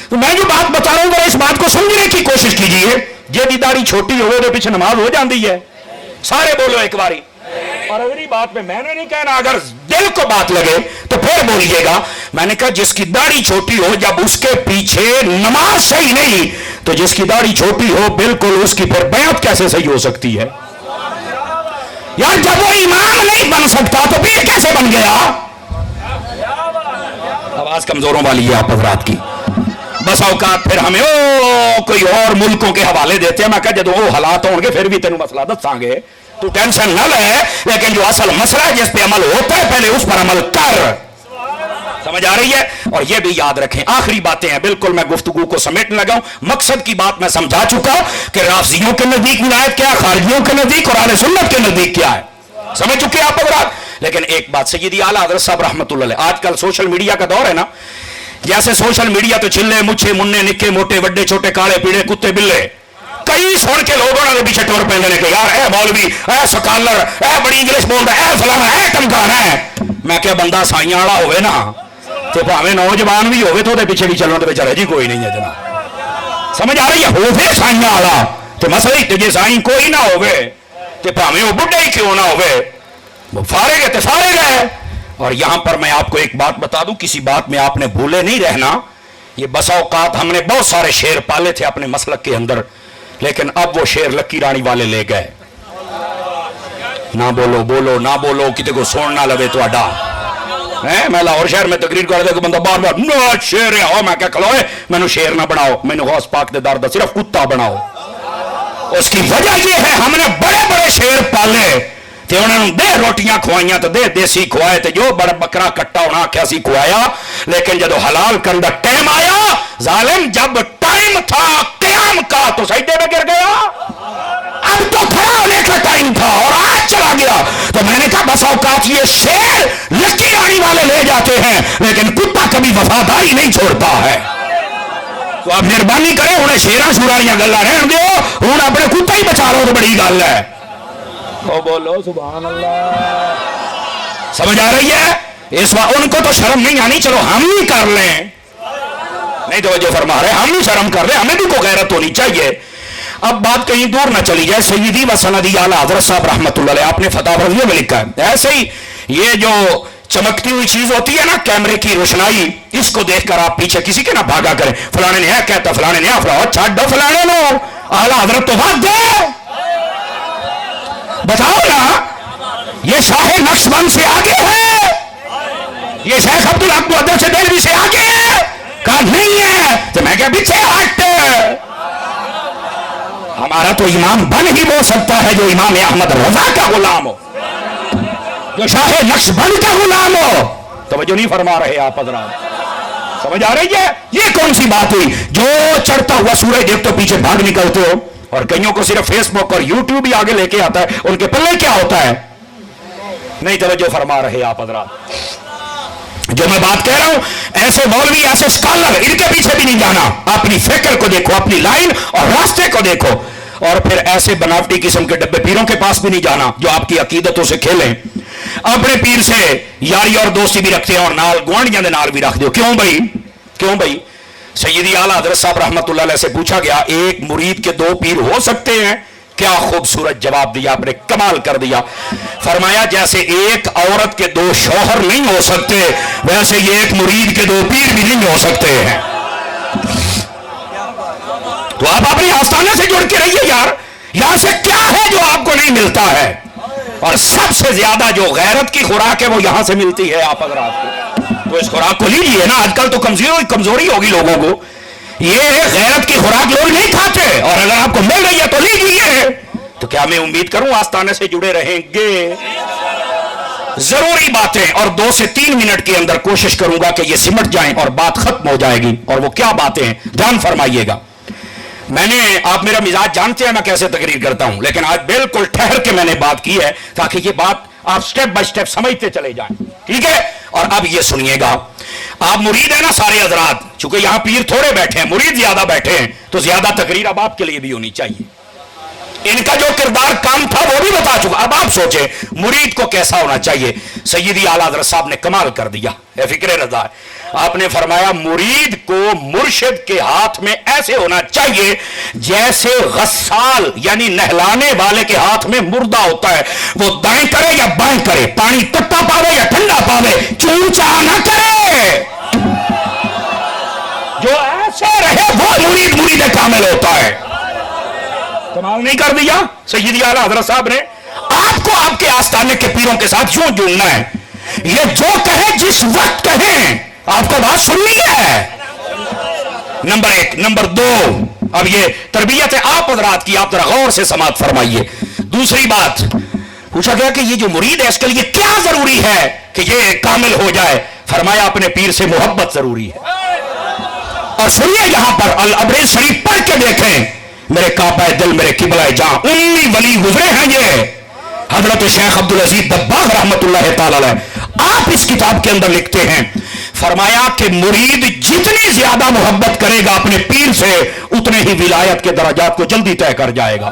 تو میں جو بات بتا رہا ہوں ذرا اس بات کو سمجھنے کی کوشش کیجیے. جی داڑھی چھوٹی ہوئے تو پیچھے نماز ہو جاتی ہے, سارے بولو ایک باری. اور اگلی بات پہ میں نے نہیں کہنا, اگر دل کو بات لگے تو پھر بولیے گا. میں نے کہا جس کی داڑھی چھوٹی ہو جب اس کے پیچھے نماز صحیح نہیں, تو جس کی داڑھی چھوٹی ہو بالکل اس کی پھر بیعت کیسے صحیح ہو سکتی ہے یار؟ جب وہ امام نہیں بن سکتا تو پیر کیسے بن گیا؟ آواز کمزوروں والی ہے آپ حضرات کی. بس اوقات پھر ہمیں کوئی اور ملکوں کے حوالے دیتے ہیں. میں کہا جب وہ حالات ہوں گے پھر بھی تینوں مسئلہ دساں گے, تو ٹینشن نہ لے, لیکن جو اصل مسئلہ ہے جس پہ عمل ہوتا ہے پہلے اس پر عمل کر. سمجھ آ رہی ہے؟ اور یہ بھی یاد رکھیں, آخری باتیں ہیں, بالکل میں گفتگو کو سمیٹنے لگا ہوں. مقصد کی بات میں سمجھا چکا کہ رافضیوں کے نزدیک ولایت کیا ہے, خارجیوں کے نزدیک اور اہل سنت کے نزدیک کیا ہے, سمجھ چکے آپ حضرات. لیکن ایک بات, سیدی اعلیٰ حضرت صاحب رحمۃ اللہ علیہ, آج کل سوشل میڈیا کا دور ہے نا, جیسے سوشل میڈیا تو چلے مچھے مننے نکے موٹے وڈے چھوٹے کالے پیڑے کتے بلے کئی سن کے لوگوں نے پیچھے ٹور پہ لینے کے, یار اے مولوی, اے سکالر, اے بڑی انگلش بول رہا ہے, اے فلانا, اے ٹمکان ہے. میں کہ بندہ سائیاں والا ہوئے نا تو بھاویں نوجوان بھی ہوئے تو دے پیچھے بھی چلنا تو بیچارہ جی کوئی نہیں ہے جناب. سمجھ آ رہی ہے؟ ہوئے سائیاں والا تو مسئلہ ہی تجھے سائیں کوئی نہ ہوئے تو بھاویں وہ بڈھے ہی کیوں نہ ہوئے, وہ فارغ ہے تو فارغ ہے. اور یہاں پر میں آپ کو ایک بات بتا دوں, کسی بات میں آپ نے بھولے نہیں رہنا. یہ بسا اوقات ہم نے بہت سارے شعر پالے تھے اپنے مسلک کے اندر, لیکن اب وہ شعر لکی رانی والے لے گئے. نہ بولو بولو نہ بولو, کتے کو سون نہ لگے تو اڈا. میں لاہور شہر میں تقریر کر دے بندہ بار بار نو شیر ہے, میں کہا کھلوئے مینو شیر نہ بناؤ, مینو غوث پاک دے در دا صرف کتا بناؤ. اس کی وجہ یہ ہے ہم نے بڑے بڑے شیر پالے تے انہوں نے دے روٹیاں کھوائیاں تو دے دیسی کھوائے تے جو بڑا بکرا کٹا ہونا کیا سی کھوایا, لیکن جب حلال کرنے کا ٹائم آیا, ظالم جب ٹائم تھا قیام کا تو سجدے میں گر گیا. اب تو کھڑا ہونے کا ٹائم تھا اور آج چلا گیا. تو میں نے کہا بس اوقات یہ شیر لکی رانی والے لے جاتے ہیں, لیکن کتا کبھی وفاداری نہیں چھوڑتا ہے. تو آپ مہربانی کریں, انہیں شیراں شوراریاں گلاں رہن دیو, ہوں اپنے کتا ہی بچا لو تو بڑی گل ہے. بولو سبحان اللہ. سمجھ آ رہی ہے؟ اس وقت ان کو تو شرم نہیں آنی, چلو ہم ہی کر لیں, نہیں توجہ فرما رہے, ہم ہی شرم کر لیں, ہمیں بھی کوئی غیرت ہونی چاہیے. اب بات کہیں دور نہ چلی جائے, سیدی و سندی اعلیٰ حضرت صاحب رحمۃ اللہ علیہ آپ نے فتح رضویہ میں لکھا ہے, ایسے ہی یہ جو چمکتی ہوئی چیز ہوتی ہے نا کیمرے کی روشنائی, اس کو دیکھ کر آپ پیچھے کسی کے نہ بھاگا کریں, فلانے نے کہتا فلانے نے فلاں چھاڑ فلانے نو اعلیٰ حضرت تو بھاگ گئے. بتاؤ نا, یہ شاہ نقشبند سے آگے ہے, یہ شیخ عبدالحق محدث سے دہلوی سے آگے ہے, کہا نہیں ہے. تو میں کہا پیچھے ہٹ, ہمارا تو امام بن ہی وہ سکتا ہے جو امام احمد رضا کا غلام ہو, جو شاہ نقشبند کا غلام ہو. توجہ نہیں فرما رہے آپ حضرات, سمجھ آ رہی ہے؟ یہ کون سی بات ہوئی جو چڑھتا ہوا سورج دیکھ تو پیچھے بھاگ نکلتے ہو, اور کئیوں کو صرف فیس بک اور یوٹیوب ہی آگے لے کے آتا ہے, ان کے پلے کیا ہوتا ہے؟ نہیں توجہ فرما رہے آپ حضرات. جو میں بات کہہ رہا ہوں, ایسے مولوی ایسے سکالر ان کے پیچھے بھی نہیں جانا, اپنی فکر کو دیکھو, اپنی لائن اور راستے کو دیکھو, اور پھر ایسے بناوٹی قسم کے ڈبے پیروں کے پاس بھی نہیں جانا جو آپ کی عقیدتوں سے کھیلیں. اپنے پیر سے یاری اور دوستی بھی رکھتے ہیں اور نال گوانڈیاں دے نال بھی رکھ دیو. کیوں بھائی؟ کیوں بھائی؟ سیدی اعلیٰ حضرت صاحب رحمت اللہ علیہ سے پوچھا گیا ایک مرید کے دو پیر ہو سکتے ہیں؟ کیا خوبصورت جواب دیا آپ نے, کمال کر دیا. فرمایا جیسے ایک عورت کے دو شوہر نہیں ہو سکتے ویسے یہ ایک مرید کے دو پیر بھی نہیں ہو سکتے ہیں. تو آپ اپنے آستانے سے جڑ کے رہیے یار. یہاں سے کیا ہے جو آپ کو نہیں ملتا ہے؟ اور سب سے زیادہ جو غیرت کی خوراک ہے وہ یہاں سے ملتی ہے. آپ اگر آپ کو تو اس خوراک کو لیجیے نا. آج کل تو کمزوری ہوگی لوگوں کو, یہ غیرت کی خوراک لوگ نہیں کھاتے, اور اگر آپ کو مل رہی ہے تو لیجیے. تو کیا میں امید کروں آستانے سے جڑے رہیں گے؟ ضروری باتیں اور 2 سے 3 منٹ کے اندر کوشش کروں گا کہ یہ سمٹ جائیں اور بات ختم ہو جائے گی. اور وہ کیا باتیں ہیں دھیان فرمائیے گا. آپ میرا مزاج جانتے ہیں میں کیسے تقریر کرتا ہوں, لیکن آج بالکل ٹھہر کے میں نے بات کی ہے تاکہ یہ بات آپ سٹیپ بائی سٹیپ سمجھتے چلے جائیں. ٹھیک ہے؟ اور اب یہ سنیے گا, آپ مرید ہیں نا سارے حضرات, چونکہ یہاں پیر تھوڑے بیٹھے ہیں مرید زیادہ بیٹھے ہیں, تو زیادہ تقریر اب آپ کے لیے بھی ہونی چاہیے. ان کا جو کردار کام تھا وہ بھی بتا چکا. اب آپ سوچیں مرید کو کیسا ہونا چاہیے. سیدی اعلیٰ حضرت صاحب نے کمال کر دیا, اے فکر رضا. آپ نے فرمایا مرید کو مرشد کے ہاتھ میں ایسے ہونا چاہیے جیسے غسال یعنی نہلانے والے کے ہاتھ میں مردہ ہوتا ہے. وہ دائیں کرے یا بائیں کرے, پانی تتا پاوے یا ٹھنڈا پاوے, چونچا نہ کرے. جو ایسے رہے وہ مرید کامل ہوتا ہے. کمال نہیں کر دیا سیدی اعلیٰ حضرت صاحب نے؟ آپ کو آپ کے آستانے کے پیروں کے ساتھ یوں جڑنا ہے. یہ جو کہیں جس وقت کہیں آپ کو بات سننی ہے. نمبر 1. نمبر 2, اب یہ تربیت ہے آپ حضرات کی, آپ ذرا غور سے سماعت فرمائیے. دوسری بات پوچھا گیا کہ یہ جو مرید ہے اس کے لیے کیا ضروری ہے کہ یہ کامل ہو جائے. فرمایا اپنے پیر سے محبت ضروری ہے. اور سنیے یہاں پر الابریز شریف پڑھ کے دیکھیں. میرے کعبہ دل میرے قبلہ جہاں 19 ولی گزرے ہیں یہ حضرت شیخ عبدالعزیز دباغ رحمت اللہ تعالی علیہ. آپ اس کتاب کے اندر لکھتے ہیں, فرمایا کہ مرید جتنی زیادہ محبت کرے گا اپنے پیر سے اتنے ہی ولایت کے درجات کو جلدی طے کر جائے گا.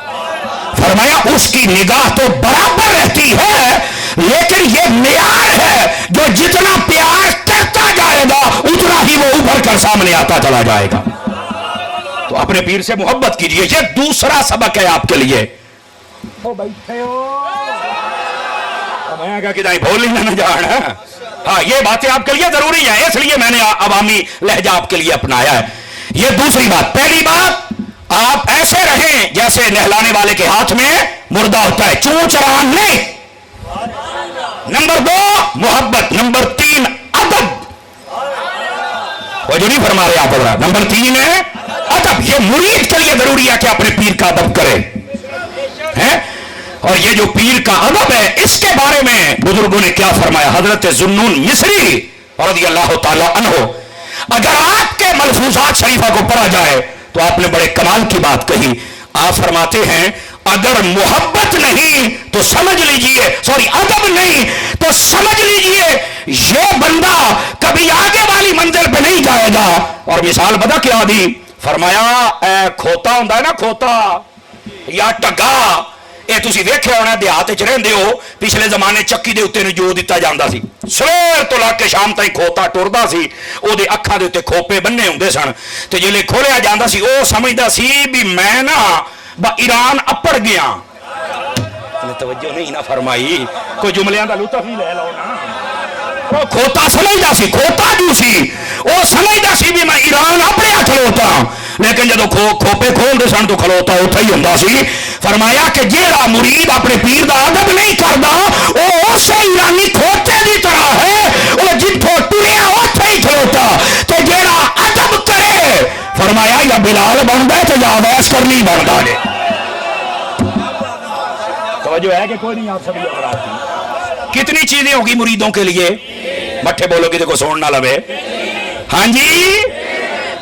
فرمایا اس کی نگاہ تو برابر رہتی ہے لیکن یہ معیار ہے, جو جتنا پیار کرتا جائے گا اتنا ہی وہ ابھر کر سامنے آتا چلا جائے گا. تو اپنے پیر سے محبت کیجئے. یہ دوسرا سبق ہے آپ کے لیے. ہاں یہ باتیں آپ کے لیے ضروری ہیں, اس لیے میں نے عوامی لہجہ آپ کے لیے اپنایا ہے. یہ دوسری بات. پہلی بات, آپ ایسے رہیں جیسے نہلانے والے کے ہاتھ میں مردہ ہوتا ہے, چونچ ران نہیں. نمبر 2 محبت. نمبر 3 ادب. وہ جو نہیں فرما رہے آپ. نمبر 3 ہے ادب. یہ مرید کے لیے ضروری ہے کہ اپنے پیر کا ادب کرے. اور یہ جو پیر کا ادب ہے اس کے بارے میں بزرگوں نے کیا فرمایا. حضرت ذوالنون مصری رضی اللہ تعالی عنہ, اگر آپ کے ملفوظات شریفہ کو پڑھا جائے تو آپ نے بڑے کمال کی بات کہی. آپ فرماتے ہیں اگر محبت نہیں تو سمجھ لیجئے, ادب نہیں تو سمجھ لیجئے یہ بندہ کبھی آگے والی منزل پہ نہیں جائے گا. اور مثال بتا کیا دی. فرمایا اے کھوتا ہوتا ہے نا, کھوتا یا ٹگا, یہ تسی ویکھے ہونا دیہات وچ رہندے ہو, پچھلے زمانے چکی دے اوتے جو دتا جاندا سی, سویر تو لا کے شام تائیں کھوتا ٹردا سی, او دے اکھاں دے اوتے کھوپے بننے ہوندے سن, تے جلے کھولیا جاندا سی او سمجھدا سی بھی میں نا با ایران اپڑ گیا. توجہ نہیں نہ فرمائی, کوئی جملیاں دا لطف ہی لے لو نا. وہ کھوتا سمجھدا سی, کھوتا جو سی او سمجھدا سی بھی میں ایران اپڑیا کھلوتا, لیکن جدو کھوپے کھول دے سن تو کھلوتا اوتھے ہی ہوندا سی. فرمایا کہ جیڑا مرید اپنے پیر دا ادب نہیں کردا او اسے ایرانی کھوتے دی طرح ہے, او جتھوں ٹریا اوتھے ہی کھلوتا. تے جیڑا ادب کرے فرمایا یا بلال بندا تے یا اویس کرنی بندا ہے. توجہ ہے کہ کوئی نہیں آپ سبھی حضرات کی. کتنی چیزیں ہوگی مریدوں کے لیے, مٹھے بولو گے دیکھو سون نہ لوے. ہاں جی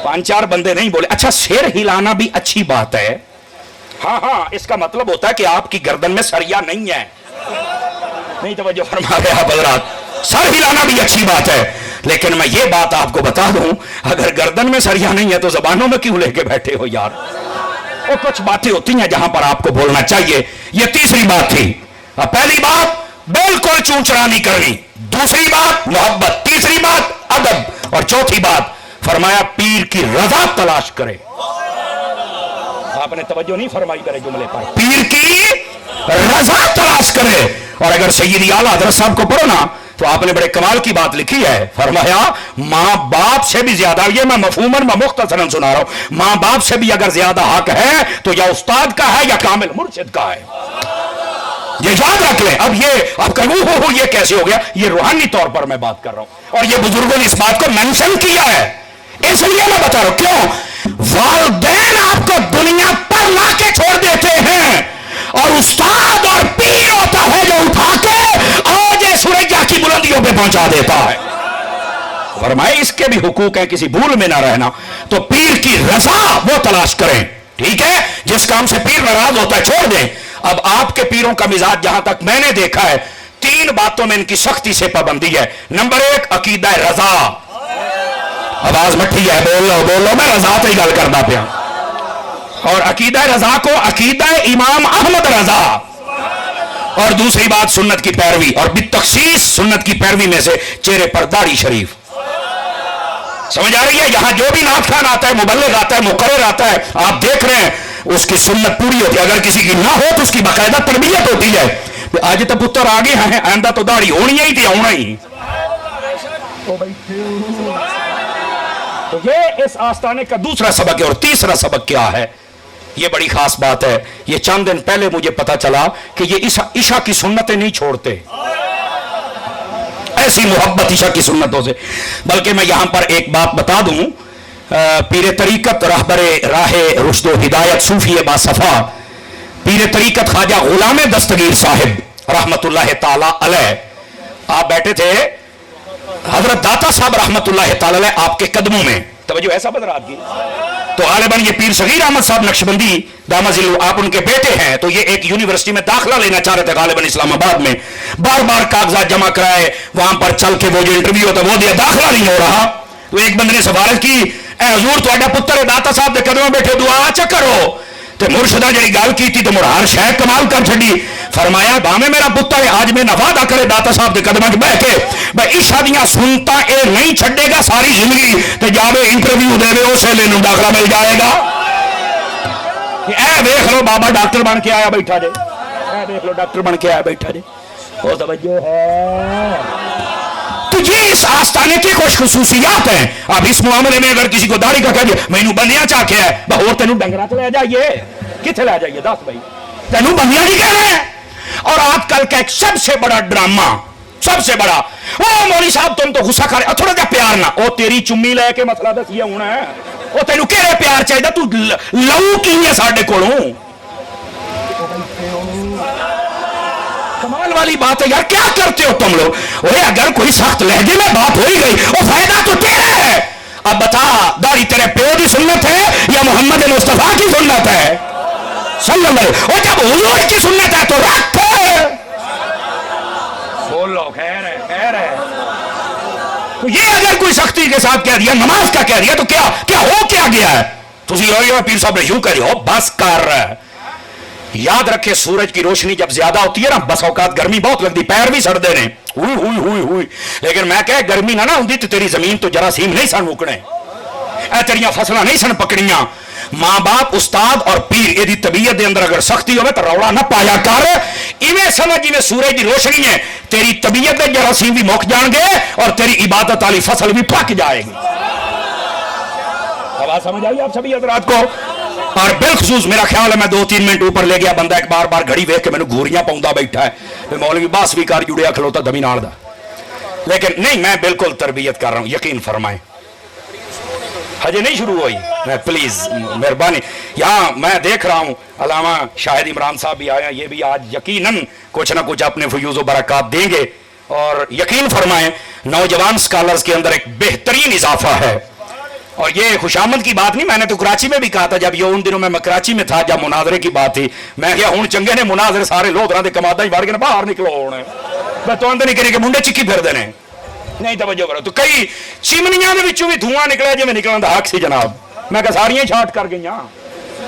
5-4 بندے نہیں بولے. اچھا سر ہلانا بھی اچھی بات ہے. ہاں اس کا مطلب ہوتا ہے کہ آپ کی گردن میں سریا نہیں ہے. نہیں توجہ فرما رہے آپ حضرات, سر ہلانا بھی اچھی بات ہے, لیکن میں یہ بات آپ کو بتا دوں اگر گردن میں سریا نہیں ہے تو زبانوں میں کیوں لے کے بیٹھے ہو یار. وہ کچھ باتیں ہوتی ہیں جہاں پر آپ کو بولنا چاہیے. یہ تیسری بات تھی. پہلی بات बिल्कुल चूंचड़ा नहीं करनी। दूसरी बात मोहब्बत, तीसरी बात अदब, और चौथी बात फरमाया पीर की रजा तलाश करे। आपने तवज्जो नहीं फरमाई मेरे जुमले पर। पीर की रजा तलाश करे। और अगर सैयदी आला हज़रत साहब को पढ़ो ना तो आपने बड़े कमाल की बात लिखी है। फरमाया माँ बाप से भी ज्यादा, ये मैं मफहूमन व मुख्तसरन सुना रहा हूं, माँ बाप से भी अगर ज्यादा हक है तो या उस्ताद का है या कामिल मुर्शिद का है। ये याद रख लें। अब ये आप कहो हो ये कैसे हो गया, ये रूहानी तौर पर मैं बात कर रहा हूं और ये बुजुर्गों ने इस बात को मेंशन किया है, इसलिए मैं बता रहा हूं। क्यों? वालिदैन आपको दुनिया पर लाके छोड़ देते हैं और उस्ताद और पीर होता है जो उठा के आज सूरज की बुलंदियों पे पहुंचा देता है। फरमाए इसके भी हुकूक है, किसी भूल में ना रहना। तो पीर की रजा वो तलाश करें, ठीक है? जिस काम से पीर नाराज होता है छोड़ दें। अब आपके पीरों का मिजाज जहां तक मैंने देखा है, तीन बातों में इनकी सख्ती से पाबंदी है। नंबर एक अकीदा रजा। आवाज मठी है, बोलो मैं रजा तो ही गल करना पिया। और अकीदा रजा को अकीदा इमाम अहमद रजा। और दूसरी बात सुन्नत की पैरवी, और बितखसीस सुन्नत की पैरवी में से चेहरे पर दाढ़ी शरीफ। समझ आ रही है? यहां जो भी नात खान आता है, मुबल्लिग आता है, मुकर्रर आता है, आप देख रहे हैं उसकी सुन्नत पूरी होती है। अगर किसी की ना हो तो उसकी बाकायदा तरबियत होती है। आज तो पुत्र आगे हैं, आंदा तो दाढ़ी होनी ही थी, होना ही। तो ये इस आस्ताने का दूसरा सबक है। और तीसरा सबक क्या है? ये बड़ी खास बात है। ये चंद दिन पहले मुझे पता चला कि ये ईशा की सुन्नतें नहीं छोड़ते, ऐसी मोहब्बत ईशा की सुन्नतों से। बल्कि मैं यहां पर एक बात बता दूं, पीर तरीकत रहबरे राहे रुश्दो हिदायत सूफी बासफा पीर तरीकत ख्वाजा गुलाम दस्तगीर साहिब रहमतुल्लाह ताला अलैह, आप बैठे थे हजरत दाता साहब रहमतुल्लाह ताला अलैह आपके कदमों में। तवज्जो ऐसा बदर आपकी। तो गालिबन ये पीर सगीर अहमद साहब नक्शबंदी दामाजिल, आप उनके बेटे हैं। तो ये एक यूनिवर्सिटी में दाखिला लेना चाह रहे थे गालिबन इस्लामाबाद में। बार बार कागजात जमा कराए, वहां पर चल के वो जो इंटरव्यू होता वो दिया, दाखिला नहीं हो रहा। तो एक बंदे ने सिफारिश की, ए हुजूर तुहाडा पुत्र है दाता साहब के कदमों बैठे, दुआ च करो। तो मुर्शदा जी गल की तो मुरार शह कमाल कर छी। फरमाया भावे मेरा पुत्र है, आज मैं वादा करे दाता साहब के कदम च बह के भाई ईशा दियां सुनता ये नहीं छड़ेगा सारी जिंदगी, तो जावे इंटरव्यू देवे उस वेले नूं दाखला मिल जाएगा। ए देख लो बाबा डॉक्टर बन के आया बैठा जे, ए देख लो डॉक्टर बन के आया बैठा जे। वो तवज्जो है। तो ये इस आस्ताने की कुछ खुसूसियात हैं। अब इस मामले में अगर किसी को दाढ़ी का कह दिया मैनू बंदियां चाह के है, और तेनू डंगरा च ले जाइए, किथे ले जाइए दस भाई, तेनू बंदियां नहीं कहना है। और आजकल का एक सबसे बड़ा ड्रामा, सबसे बड़ा, ओ मौली साहब तुम तो गुस्सा कर, थोड़ा जा प्यार ना, ओ तेरी चुम्मी लेके मसला दसिए होना है, ओ तेनू केड़े प्यार चाहिए, तू लहू की है साडे कोलों। कमाल वाली बात है यार, क्या करते हो तुम लोग? ओए अगर कोई सख्त लहजे में बात हो ही गई, वो फायदा तो तेरा है। अब बता, दाढ़ी तेरे प्यो की सुन्नत है या मोहम्मद मुस्तफा की सुन्नत है? सल्लल्लाहु। और जब हुजूर की सुन्नत है तो रख। बोलो खैर है, खैर है। तो ये अगर कोई सख्ती के साथ कह दिया, नमाज का कह दिया, तो क्या क्या हो क्या गया है? तुम पीर साहब ने यूं कह रही हो, बस कर। याद रखे सूरज की रोशनी जब ज्यादा होती है ना, बस औकात गर्मी बहुत लगती, पैर भी सड़ते ने, हुई हुई हुई हुई। लेकिन मैं कह गर्मी ना होंगी तो तेरी जमीन तो जरासीम नहीं सन मुकने, तेरिया फसला नहीं सन पकड़ियां। मां बाप उस्ताद और पीर एदी तबीयत के अंदर अगर सख्ती हो तो रौला ना पाया कर। इवें समझ जिवें सूरज की रोशनी है, तेरी तबीयत के जरासीम भी मुक जाएंगे और तेरी इबादत वाली फसल भी पक जाएगी। आवाज समझ आई आप सभी हजरात को? और बिलखसूस मेरा ख्याल है मैं 2-3 मिनट ऊपर ले गया, बंदा एक बार बार घड़ी वेख के मैंने घूरियां पाउंदा बैठा है, मौलवी बास भी कर जुड़िया खलोता दमी नाल दा। लेकिन नहीं, मैं बिल्कुल तरबियत कर रहा हूं, यकीन फरमाएं। हजे नहीं शुरू हुई, मैं प्लीज मेहरबानी। यहाँ मैं देख रहा हूं अलामा शाहिद इमरान साहब भी आए हैं, ये भी आज यकीनन कुछ ना कुछ अपने फयूज़ व बरक़ात देंगे। और यकीन फरमाएं नौजवान स्कॉलर्स के अंदर एक बेहतरीन इजाफा है। और ये खुशामद की बात नहीं, मैंने तो कराची में भी कहा था, जब ये उन दिनों में मैं कराची में था जब मुनाजरे की बात थी, मैं क्या हूं चंगे ने मुनाजरे सारे लोधरा के कमादा ही वड़ के बाहर निकलो होने, मैं तो अंदर नहीं करी कि मुंडे चिक्की फिर देने नहीं। तवज्जो करो, तो कई चिमनियां भी धुआं निकला जिवें निकलण दा हक सी जनाब, मैं कहा सारियां छाट कर गई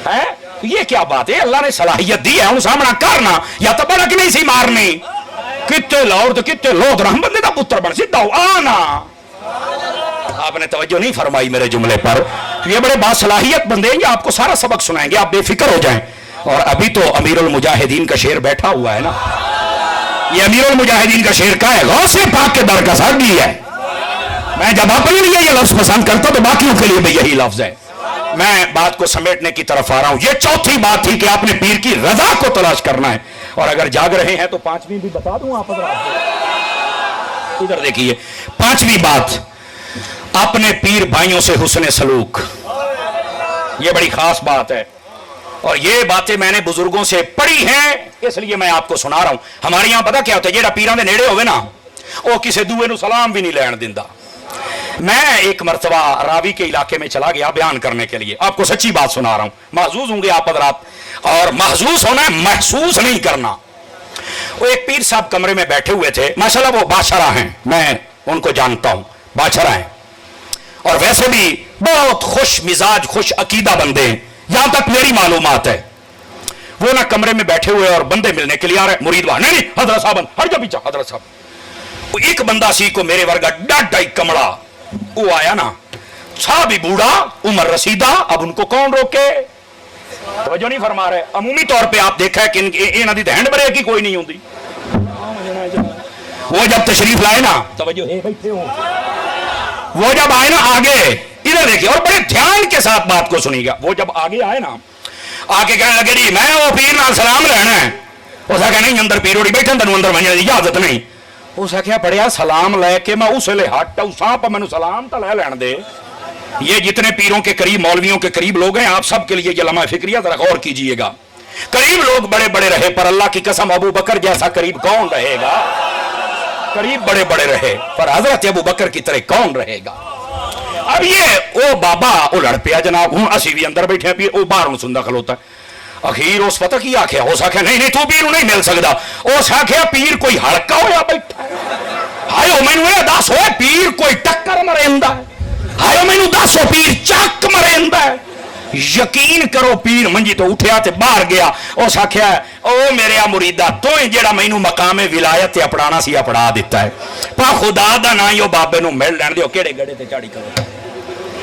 हैं। ये क्या बात है? अल्लाह ने सलाहियत दी है, हूं सामना करना या तो बड़क नहीं सी मारनी। कितने लाहौर तो कितने लोधरा बंदे का पुत्र बन सीधा आना। आपने तवज्जो नहीं फरमाई मेरे जुमले पर। तो ये बड़े बासलाहियत बंदे हैं, ये आपको सारा सबक सुनाएंगे, आप बेफिक्र हो जाएं। और अभी तो अमीरुल मुजाहिदीन का शेर बैठा हुआ है ना, ये अमीरुल मुजाहिदीन का शेर का है, गौसे पाक के दर का सागी है। मैं जब अपने लिए ये लफ्ज पसंद करता तो बाकियों के लिए भी यही लफ्ज है। मैं बात को समेटने की तरफ आ रहा हूं। ये चौथी बात थी कि आपने पीर की रजा को तलाश करना है। और अगर जाग रहे हैं तो पांचवी भी बता दूं आप इधर देखिए। पांचवी बात, अपने पीर भाइयों से हुस्ने सलूक। ये बड़ी खास बात है और ये बातें मैंने बुजुर्गों से पढ़ी हैं, इसलिए मैं आपको सुना रहा हूं। हमारे यहां पता क्या होता है, जेड़ा पीरां दे नेड़े होवे ना वो किसी दूए नु सलाम भी नहीं लैन दिंदा। मैं एक मरतबा रावी के इलाके में चला गया बयान करने के लिए, आपको सच्ची बात सुना रहा हूं। महजूज होंगे आप हज़रात, और महजूस होना है, महसूस नहीं करना। वो एक पीर साहब कमरे में बैठे हुए थे, माशाल्लाह वो बादशाह हैं, मैं उनको जानता हूं, बादशाह हैं और वैसे भी बहुत खुश मिजाज खुश अकीदा बंदे हैं, यहां तक मेरी मालूमात है। वो ना कमरे में बैठे हुए और बंदे मिलने के लिए आ रहे, मुरीद वहां, नहीं हजरत साहब हर जा पीछा, हजरत साहब। वो एक बंदा सी को मेरे वर्गा डाटा कमड़ा, वो आया ना, साहब भी बूढ़ा उम्र रसीदा, अब उनको कौन रोके। तवज्जो नहीं फरमा रहे। अमूमी तौर पे आप देखा है कि इन्होंने हैंड ब्रेक ही कोई नहीं होती। वो जब तशरीफ लाए ना, तवज्जो है बैठे हो, वो जब आए ना आगे, इधर देखिए और बड़े ध्यान के साथ बात को सुनिएगा। वो जब आगे आए ना, आके कहने लगे जी मैं वो पीर नाल सलाम लेना है। उस आख्या नहीं अंदर पीर होड़ी बैठे, तेन अंदर वजने की इजाजत नहीं। उस आख्या पढ़िया सलाम लैके मैं उस वेले हट सांप मैनू सलाम तो लै लैन दे। ये जितने पीरों के करीब मौलवियों के करीब लोग हैं, आप सबके लिए ये लम्हा फिक्रिया जरा गौर कीजिएगा। करीब लोग बड़े बड़े रहे, पर अल्लाह की कसम अबू बकर जैसा करीब कौन रहेगा। करीब बड़े बड़े रहे पर हजरत अबू बकर की तरह कौन रहेगा। अब ये ओ बाबा ओ लड़ पिया जनाब, हूं असी भी अंदर बैठे पीर, ओ बाहरों सुनता खलोता। अखीर उस पता की आख्या, उस आख्या नहीं नहीं तू पीर नहीं मिल सकता। उस आख्या पीर कोई हड़का होया बैठा है, हायो मैनू ये दस हो पीर कोई टक्कर मरेंदा है, हायो मैनू दस हो पीर चक मरेंदा है। यकीन करो पीर मंजी तो उठया ते बाहर गया। उस आख्या ओ मेरे आ मुरीदा तो ही जेड़ा मैनू मकामे विलायत अपनाना सी अपना दिता है, पर खुदा दा ना ही बाबे नू मिल लैन दिओ, केड़े गड़े ते चाड़ी करो।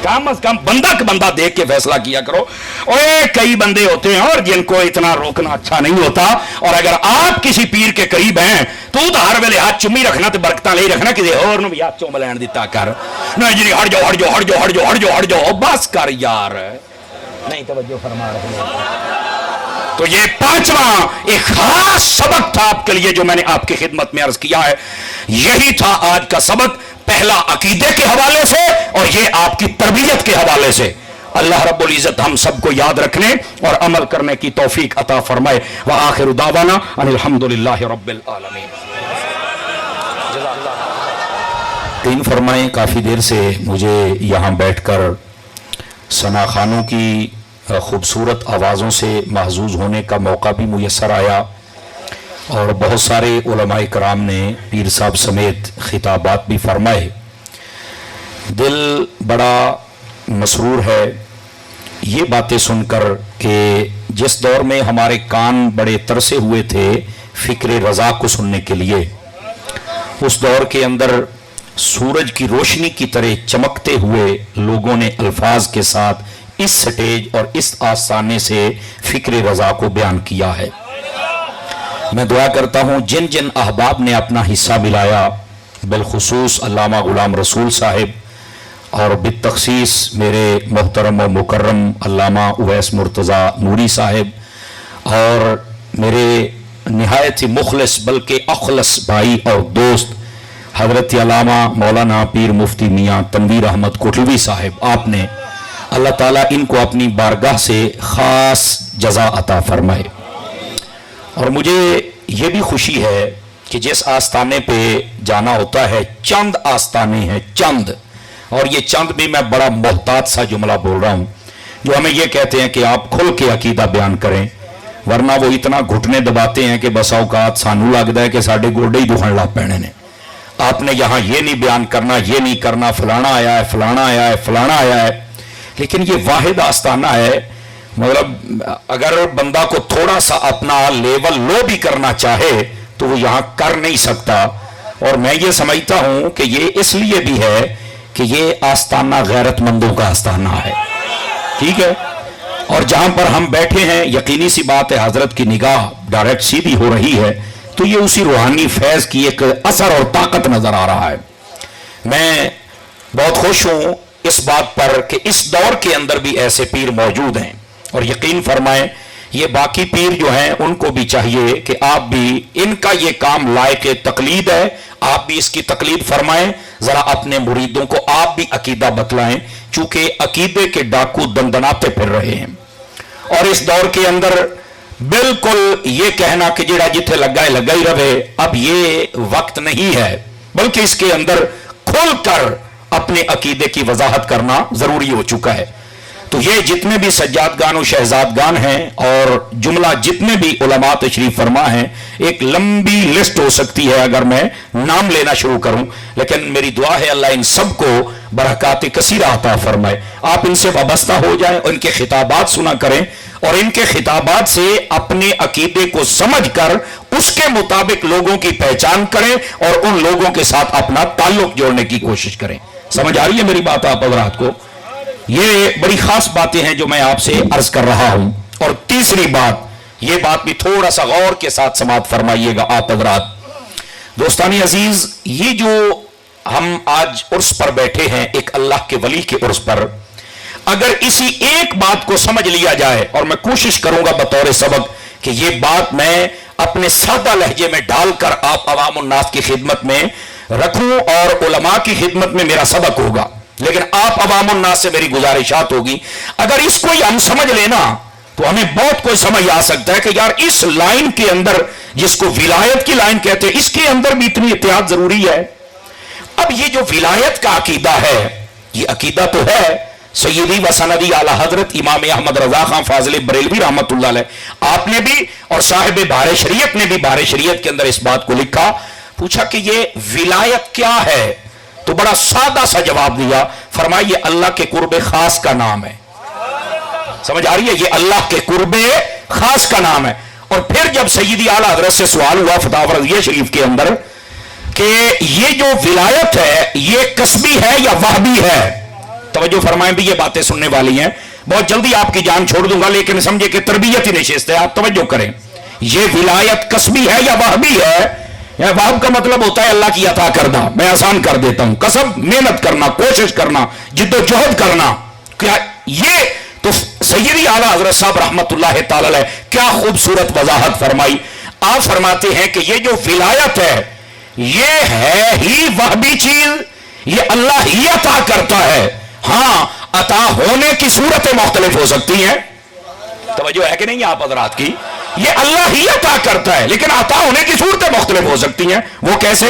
कम अज कम बंदा का बंदा देख के फैसला किया करो। ओए कई बंदे होते हैं और जिनको इतना रोकना अच्छा नहीं होता। और अगर आप किसी पीर के करीब हैं तो हर वेले हाथ चुम्मी रखना तो बरकत नहीं रखना, किसी और भी हाथ चुम लैन दिता कर। नहीं जी हट जाओ हट जाओ हट जाओ हट जाओ हट जाओ हट जाओ, बस कर यार, नहीं तवज्जो फरमा रहे। तो ये पांचवा एक खास सबक था आपके लिए जो मैंने आपकी खिदमत में अर्ज किया है। यही था आज का सबक, पहला अकीदे के हवाले से और ये आपकी तरबियत के हवाले से। अल्लाह रब्बुल इज्जत हम सबको याद रखने और अमल करने की तौफीक अता फरमाए। व आखिरु दावाना अनिल हम्दुलिल्लाहि रब्बिल आलमीन। तीन फरमाएं, काफ़ी देर से मुझे यहाँ बैठकर सना खानों की खूबसूरत आवाज़ों से महजूज होने का मौका भी मुयस्सर आया और बहुत सारे उलमाए कराम ने पीर साहब समेत खिताबात भी फरमाए। दिल बड़ा मसरूर है ये बातें सुनकर कि जिस दौर में हमारे कान बड़े तरसे हुए थे फ़िक्र रज़ा को सुनने के लिए, उस दौर के अंदर सूरज की रोशनी की तरह चमकते हुए लोगों ने अल्फाज के साथ इस स्टेज और इस आस्थाने से फ़िक्र रज़ा को बयान किया है। मैं दुआ करता हूँ जिन जिन अहबाब ने अपना हिस्सा मिलाया, बिलखुसूस अल्लामा गुलाम रसूल साहिब और बितखसीस मेरे मोहतरम व मुकर्रम अल्लामा उवैस मुर्तज़ा नूरी साहिब और मेरे निहायत ही मुखलिस बल्कि अखलस भाई और दोस्त हज़रत अल्लामा मौलाना पीर मुफ्ती मियाँ तनवीर अहमद कोटलवी साहिब, आपने अल्लाह ताला इनको अपनी बारगाह से ख़ास जज़ा अता फरमाए। और मुझे ये भी खुशी है कि जिस आस्थाने पे जाना होता है, चंद आस्थाने हैं चंद, और ये चंद भी मैं बड़ा मोहतात सा जुमला बोल रहा हूँ, जो हमें ये कहते हैं कि आप खुल के अकीदा बयान करें, वरना वो इतना घुटने दबाते हैं कि बस औकात सानू लगता है कि साढ़े गोडे ही दुखन लग पैने ने। आपने यहाँ ये नहीं बयान करना, ये नहीं करना, फलाना आया है फलाना आया है फलाना आया है। लेकिन ये वाहिद आस्थाना है, मतलब अगर बंदा को थोड़ा सा अपना लेवल लो भी करना चाहे तो वो यहां कर नहीं सकता। और मैं ये समझता हूं कि ये इसलिए भी है कि ये आस्ताना गैरतमंदों का आस्ताना है, ठीक है। और जहां पर हम बैठे हैं, यकीनी सी बात है हजरत की निगाह डायरेक्ट सीधी हो रही है, तो ये उसी रूहानी फैज की एक असर और ताकत नजर आ रहा है। मैं बहुत खुश हूं इस बात पर कि इस दौर के अंदर भी ऐसे पीर मौजूद हैं। और यकीन फरमाएं, ये बाकी पीर जो हैं उनको भी चाहिए कि आप भी, इनका ये काम लायक तकलीद है, आप भी इसकी तकलीद फरमाएं। जरा अपने मुरीदों को आप भी अकीदा बतलाएं, चूंकि अकीदे के डाकू दंदनाते फिर रहे हैं। और इस दौर के अंदर बिल्कुल ये कहना कि जेड़ा जिथे लगा ही रहे, अब ये वक्त नहीं है, बल्कि इसके अंदर खुलकर अपने अकीदे की वजाहत करना जरूरी हो चुका है। तो ये जितने भी सज्जादगान और शहजादगान हैं और जुमला जितने भी उलमा तशरीफ फरमा हैं, एक लंबी लिस्ट हो सकती है अगर मैं नाम लेना शुरू करूं, लेकिन मेरी दुआ है अल्लाह इन सबको बरकत कसीरा अता फरमाए। आप इनसे वाबस्ता हो जाएं और इनके खिताबात सुना करें और इनके खिताबात से अपने अकीदे को समझकर उसके मुताबिक लोगों की पहचान करें और उन लोगों के साथ अपना ताल्लुक जोड़ने की कोशिश करें। समझ आ रही है मेरी बात आप हज़रात को? ये बड़ी खास बातें हैं जो मैं आपसे अर्ज कर रहा हूं। और तीसरी बात, ये बात भी थोड़ा सा गौर के साथ समात फरमाइएगा आप हज़रात। दोस्तानी अजीज, ये जो हम आज उर्स पर बैठे हैं, एक अल्लाह के वली के उर्स पर, अगर इसी एक बात को समझ लिया जाए, और मैं कोशिश करूंगा बतौर सबक कि ये बात मैं अपने सादा लहजे में डालकर आप अवाम उन्नास की खिदमत में रखूं और उलमा की खिदमत में मेरा सबक होगा, लेकिन आप अवाम उन्नास से मेरी गुजारिशात होगी। अगर इसको ही हम समझ लेना तो हमें बहुत कुछ समझ आ सकता है कि यार इस लाइन के अंदर, जिसको विलायत की लाइन कहते हैं, इसके अंदर भी इतनी एहतियात जरूरी है। अब ये जो विलायत का अकीदा है, ये अकीदा तो है सैयदी व सनदी आला हजरत इमाम अहमद रजा खान फाजिल बरेलवी रहमतुल्लाह अलैह, आपने भी और साहिब बारे शरीयत ने भी बारे शरीयत के अंदर इस बात को लिखा। पूछा कि ये विलायत क्या है, तो बड़ा सादा सा जवाब दिया, फरमाया ये अल्लाह के कुर्बे खास का नाम है। समझ आ रही है? ये अल्लाह के कुर्बे खास का नाम है। और फिर जब सैयदी आला हजरत से सवाल हुआ फतावा रज़िया शरीफ के अंदर कि ये जो विलायत है ये कसबी है या वाहबी है, तवज्जो फरमाएं भी, ये बातें सुनने वाली हैं, बहुत जल्दी आपकी जान छोड़ दूंगा, लेकिन समझे कि तरबियत ही नशिस्त है, आप तवज्जो करें। ये विलायत कसबी है या वाहबी है? वाहब का मतलब होता है अल्लाह की अता करना, मैं आसान कर देता हूं, कसब मेहनत करना, कोशिश करना, जिद्दोजहद करना। क्या ये तो सैयदी आला हजरत साहब रहमतुल्लाह ताला अलैह क्या खूबसूरत वजाहत फरमाई। आप फरमाते हैं कि ये जो विलायत है ये है ही वहबी चीज, ये अल्लाह ही अता करता है। हां, अता होने की सूरतें मुख्तलिफ हो सकती हैं, तवज्जो है कि नहीं आप हजरात की? ये अल्लाह ही अता करता है, लेकिन अता होने की सूरतें मुख्तलिफ हो सकती हैं। वो कैसे?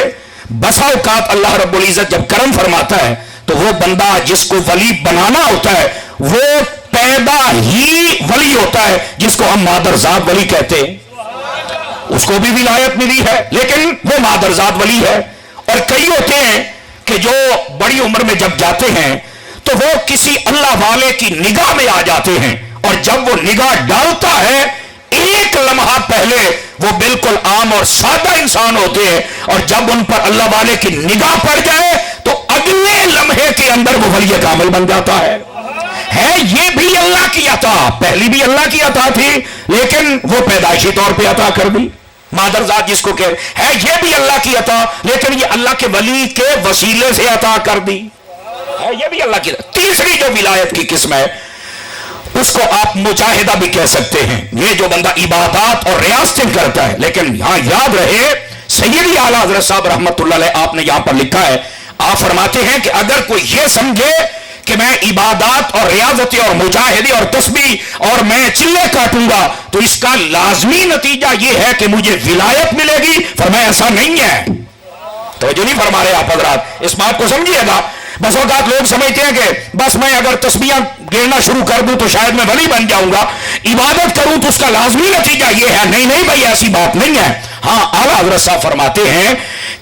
बसा औकात अल्लाह रब्बुल इज्जत जब करम फरमाता है तो वो बंदा जिसको वली बनाना होता है वो पैदा ही वली होता है, जिसको हम मादरजात वली कहते हैं, उसको भी विलायत मिली है, लेकिन वो मादरजात वली है। और कई होते हैं कि जो बड़ी उम्र में जब जाते हैं तो वो किसी अल्लाह वाले की निगाह में आ जाते हैं, और जब वो निगाह डालता है एक लम्हा पहले वो बिल्कुल आम और सादा इंसान होते हैं, और जब उन पर अल्लाह वाले की निगाह पड़ जाए तो अगले लम्हे के अंदर वो वली कामिल बन जाता है। ये भी अल्लाह की अता, पहली भी अल्लाह की अता थी, लेकिन वो पैदाइशी तौर पे अता कर दी। मादरजात जिसको कह है, ये भी अल्लाह की अता, लेकिन ये अल्लाह के वली के वसीले से अता कर दी है, ये भी अल्लाह की। तीसरी जो विलायत की किस्म है उसको आप मुजाहिदा भी कह सकते हैं, ये जो बंदा इबादत और रियासतें करता है। लेकिन यहां याद रहे सैयदी आला हजरत साहब रहमतुल्लाह अलैह आपने यहां पर लिखा है, आप फरमाते हैं कि अगर कोई ये समझे कि मैं इबादत और रियाजती और मुजाहिदी और तस्बीह और मैं चिल्ले काटूंगा तो इसका लाजमी नतीजा यह है कि मुझे विलायत मिलेगी, फरमाया ऐसा नहीं है। तो जो नहीं फरमा रहे आप हजरात, इस बात को समझिएगा। बस औकात लोग समझते हैं कि बस मैं अगर तस्बीहां गिरना शुरू कर दूं तो शायद मैं वली बन जाऊंगा, इबादत करूं तो उसका लाजमी नतीजा यह है। नहीं नहीं भाई, ऐसी बात नहीं है। हां, आला हजरत साहब फरमाते हैं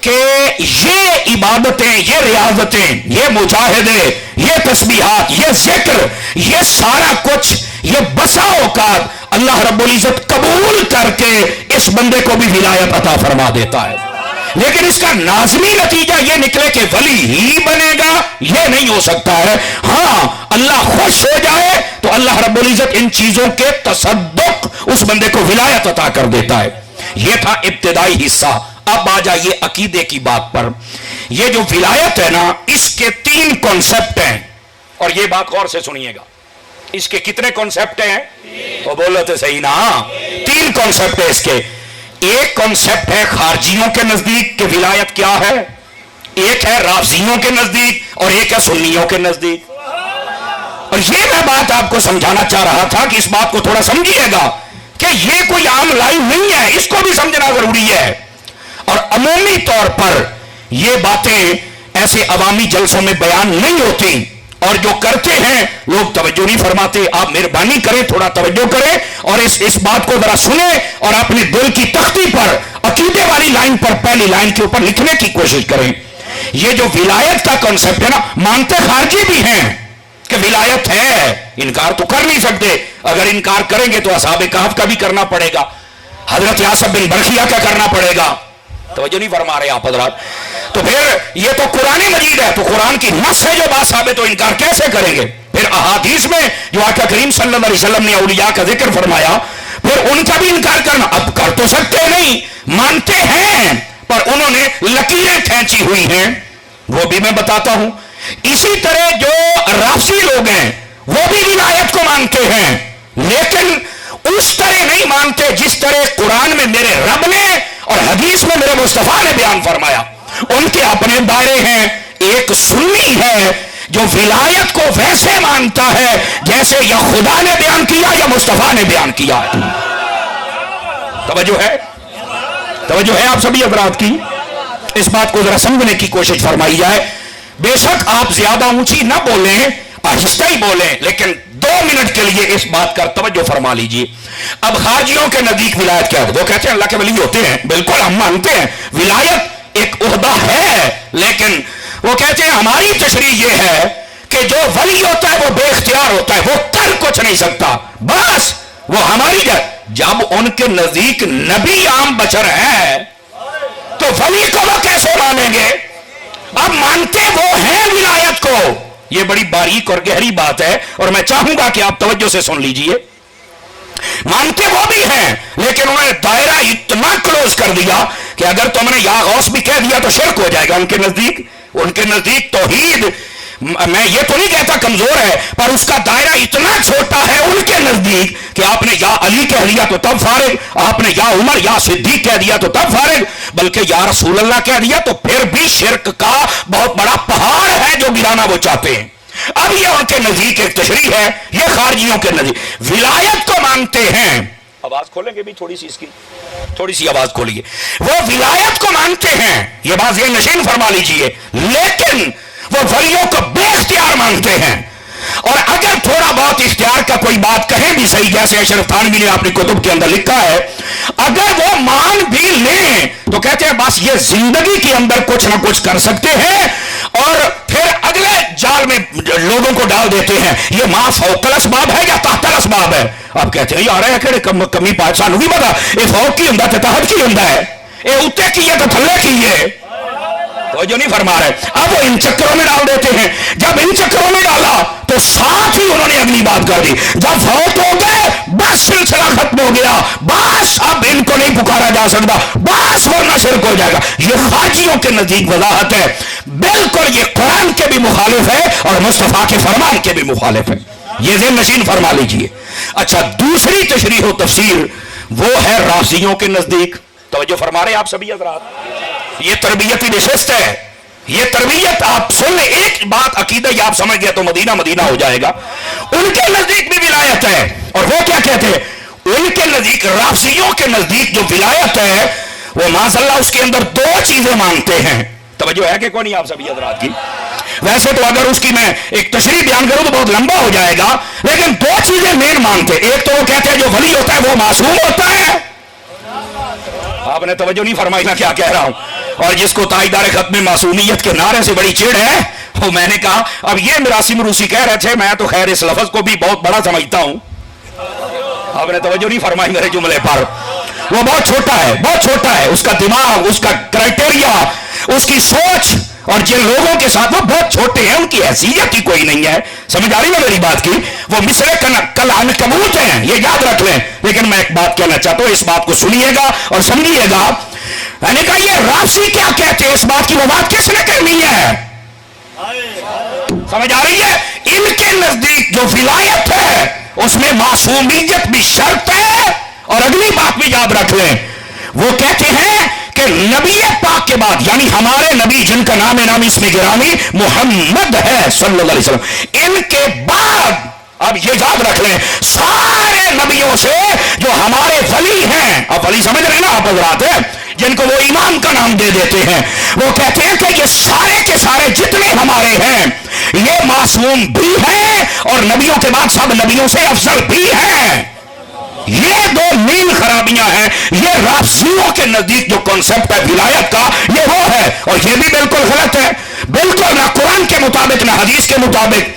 कि ये इबादतें, ये रियाजतें, ये मुजाहिदे, ये तस्बीहात, ये जिक्र, ये सारा कुछ, ये बसा औकात اللہ رب العزت قبول کر کے اس بندے کو بھی ولایت عطا فرما دیتا ہے، لیکن اس کا لازمی نتیجہ یہ نکلے کہ ولی ہی بنے گا یہ نہیں ہو سکتا ہے۔ ہاں اللہ خوش ہو جائے تو اللہ رب العزت ان چیزوں کے تصدق اس بندے کو ولایت عطا کر دیتا ہے۔ یہ تھا ابتدائی حصہ۔ اب آ جائیے عقیدے کی بات پر۔ یہ جو ولایت ہے نا، اس کے 3 کانسیپٹ ہیں، اور یہ بات غور سے سنیے گا۔ اس کے کتنے کانسیپٹ ہیں؟ تو بولو تو صحیح نا، 3 کانسیپٹ ہے اس کے۔ ایک کانسیپٹ ہے خارجیوں کے نزدیک کہ ولایت کیا ہے، ایک ہے رافضیوں کے نزدیک، اور ایک ہے سنیوں کے نزدیک۔ اور یہ میں بات آپ کو سمجھانا چاہ رہا تھا کہ اس بات کو تھوڑا سمجھیے گا کہ یہ کوئی عام لائن نہیں ہے، اس کو بھی سمجھنا ضروری ہے۔ اور عمومی طور پر یہ باتیں ایسے عوامی جلسوں میں بیان نہیں ہوتی، اور جو کرتے ہیں لوگ توجہ نہیں فرماتے۔ آپ مہربانی کریں، تھوڑا توجہ کریں اور اس بات کو ذرا سنیں، اور اپنے دل کی تختی پر عقیدے والی لائن پر پہلی لائن کے اوپر لکھنے کی کوشش کریں۔ یہ جو ولایت کا کانسیپٹ ہے نا، مانتے خارجی بھی ہیں کہ ولایت ہے، انکار تو کر نہیں سکتے۔ اگر انکار کریں گے تو اصحاب کہف کا بھی کرنا پڑے گا، حضرت یاسب بن برخیہ کا کرنا پڑے گا۔ توجہ نہیں فرما رہے آپ حضرات؟ تو پھر یہ تو قرآن مجید ہے، تو قرآن کی نص ہے جو بات ثابت، تو انکار کیسے کریں گے؟ پھر احادیث میں جو آقا کریم صلی اللہ علیہ وسلم نے اولیاء کا ذکر فرمایا، پھر ان کا بھی انکار کرنا، اب کر تو سکتے نہیں، مانتے ہیں، پر انہوں نے لکیریں کھینچی ہوئی ہیں، وہ بھی میں بتاتا ہوں۔ اسی طرح جو رافضی لوگ ہیں وہ بھی ولایت کو مانتے ہیں، لیکن اس طرح نہیں مانتے جس طرح قرآن میں میرے رب نے اور حدیث میں میرے مصطفیٰ نے بیان فرمایا۔ ان کے اپنے دائرے ہیں۔ ایک سنی ہے جو ولایت کو ویسے مانتا ہے جیسے یا خدا نے بیان کیا یا مصطفیٰ نے بیان کیا۔ توجہ ہے؟ توجہ ہے آپ سبھی حضرات کی؟ اس بات کو ذرا سمجھنے کی کوشش فرمائی جائے۔ بے شک آپ زیادہ اونچی نہ بولیں، آہستہ ہی بولیں، لیکن 2 منٹ کے لیے اس بات کا توجہ فرما لیجئے۔ اب خارجیوں کے نزدیک ولایت کیا ہے؟ وہ کہتے ہیں اللہ کے ولی ہوتے ہیں، بالکل ہم مانتے ہیں ولایت ایک عہدہ ہے، لیکن وہ کہتے ہیں ہماری تشریح یہ ہے کہ جو ولی ہوتا ہے وہ بے اختیار ہوتا ہے، وہ کر کچھ نہیں سکتا، بس وہ ہماری جب ان کے نزدیک نبی عام بشر ہے تو ولی کو وہ کیسے مانیں گے؟ اب مانتے وہ ہیں ولایت کو۔ یہ بڑی باریک اور گہری بات ہے، اور میں چاہوں گا کہ آپ توجہ سے سن لیجئے۔ مانتے وہ بھی ہیں، لیکن انہوں نے دائرہ اتنا کلوز کر دیا کہ اگر تم نے یا غوث بھی کہہ دیا تو شرک ہو جائے گا۔ ان کے نزدیک توحید، میں یہ تو نہیں کہتا کمزور ہے، پر اس کا دائرہ اتنا چھوٹا ہے ان کے نزدیک کہ آپ نے یا علی کہہ دیا تو تب فارغ، آپ نے یا عمر یا صدیق کہہ دیا تو تب فارغ، بلکہ یا رسول اللہ کہہ دیا تو پھر بھی شرک کا بہت بڑا پہاڑ ہے جو گرانا وہ چاہتے ہیں۔ اب یہ ان کے نزدیک ایک تشریح ہے، یہ خارجیوں کے نزدیک ولایت کو مانتے ہیں۔ آواز کھولیں گے بھی تھوڑی سی، اس کی تھوڑی سی آواز کھولیے۔ وہ ولایت کو مانتے ہیں، یہ بات ذہن نشین فرما لیجئے، لیکن وہ ولیوں کو بے اختیار مانتے ہیں۔ اور اگر تھوڑا بہت اختیار کا کوئی بات کہیں بھی صحیح، جیسے اشرف تھانوی نے اپنی کتب کے اندر لکھا ہے، اگر وہ مان بھی لیں تو کہتے ہیں بس یہ زندگی کے اندر کچھ نہ کچھ کر سکتے ہیں، اور پھر اگلے جال میں لوگوں کو ڈال دیتے ہیں، یہ ما فوق الاسباب ہے یا تحت الاسباب ہے۔ آپ کہتے ہیں یار ہے کمی پاچھا نہیں پتا، یہ فوق کی ہوں تحت کی ہوں ہے، یہ اتنے کی ہے تو تھلے کی ہے، تو جو نہیں فرما رہے۔ اب وہ ان چکروں میں ڈال دیتے ہیں، جب ان چکروں میں ڈالا تو ساتھ ہی انہوں نے اگلی بات کر دی، جب فوت ہو گئے بس سلسلہ ختم ہو گیا، بس اب ان کو نہیں پکارا جا سکتا، بس ورنہ شرک ہو جائے گا۔ یہ خارجیوں کے نزدیک وضاحت ہے، بالکل یہ قرآن کے بھی مخالف ہے اور مصطفیٰ کے فرمان کے بھی مخالف ہے، یہ ذہن نشین فرما لیجئے۔ اچھا، دوسری تشریح و تفسیر وہ ہے رافضیوں کے نزدیک۔ توجہ فرما رہے آپ سبھی حضرات؟ یہ تربیتی نشست ہے، یہ تربیت آپ سن لیں، ایک بات عقیدہ یہ آپ سمجھ گئے تو مدینہ مدینہ ہو جائے گا۔ ان کے نزدیک بھی ولایت ہے، اور وہ کیا کہتے ہیں؟ ان کے نزدیک، رافضیوں کے نزدیک جو ولایت ہے وہ معاذ اللہ اس کے اندر 2 چیزیں مانتے ہیں۔ توجہ ہے کہ کوئی نہیں آپ سبھی حضرات کی؟ ویسے تو اگر اس کی میں ایک تشریح بیان کروں تو بہت لمبا ہو جائے گا، لیکن 2 چیزیں مین مانتے۔ ایک تو وہ کہتے ہیں جو ولی ہوتا ہے وہ معصوم ہوتا ہے، آپ نے توجہ نہیں فرمائی میں کیا کہہ رہا ہوں، اور جس کو تاجدار ختم معصومیت کے نعرے سے بڑی چڑ ہے، وہ میں نے کہا اب یہ میراثی مروسی کہہ رہے تھے، میں تو خیر اس لفظ کو بھی بہت بڑا سمجھتا ہوں، आपने तवज्जो नहीं फरमाई मेरे जुमले पर। वो बहुत छोटा है, बहुत छोटा है, उसका दिमाग, उसका क्राइटेरिया, उसकी सोच, और जिन लोगों के साथ वो बहुत छोटे हैं उनकी हैसियत ही कोई नहीं है। समझ आ रही है मेरी बात की? वो मिसरे कल अनकबूत हैं, ये याद रख लें। लेकिन मैं एक बात कहना चाहता हूं, इस बात को सुनिएगा और समझिएगा। मैंने कहा ये राफसी क्या कहते हैं, इस बात की वो बात किसने करनी है? समझ आ रही है? इनके नजदीक जो विलायत है उसमें मासूमियत भी शर्त है। और अगली बात भी याद रख लें, वो कहते हैं कि नबी पाक के बाद, यानी हमारे नबी जिनका नाम नामी इसमें गिरामी मोहम्मद है सल्लल्लाहु अलैहि वसल्लम, इनके बाद अब ये याद रख लें सारे नबियों से जो हमारे वली हैं, अब वली समझ रहे हैं ना आप हज़रात हैं, जिनको वो इमाम का नाम दे देते हैं, वो कहते हैं कि ये सारे के सारे जितने हमारे हैं ये मासूम भी हैं और नबियों के बाद सब नबियों से अफजल भी हैं। ये दो मीन खराबियां हैं। ये राफसियों के नजदीक जो कॉन्सेप्ट है विलायत का, ये वो है, और ये भी बिल्कुल गलत है, बिल्कुल ना कुरान के मुताबिक ना हदीस के मुताबिक।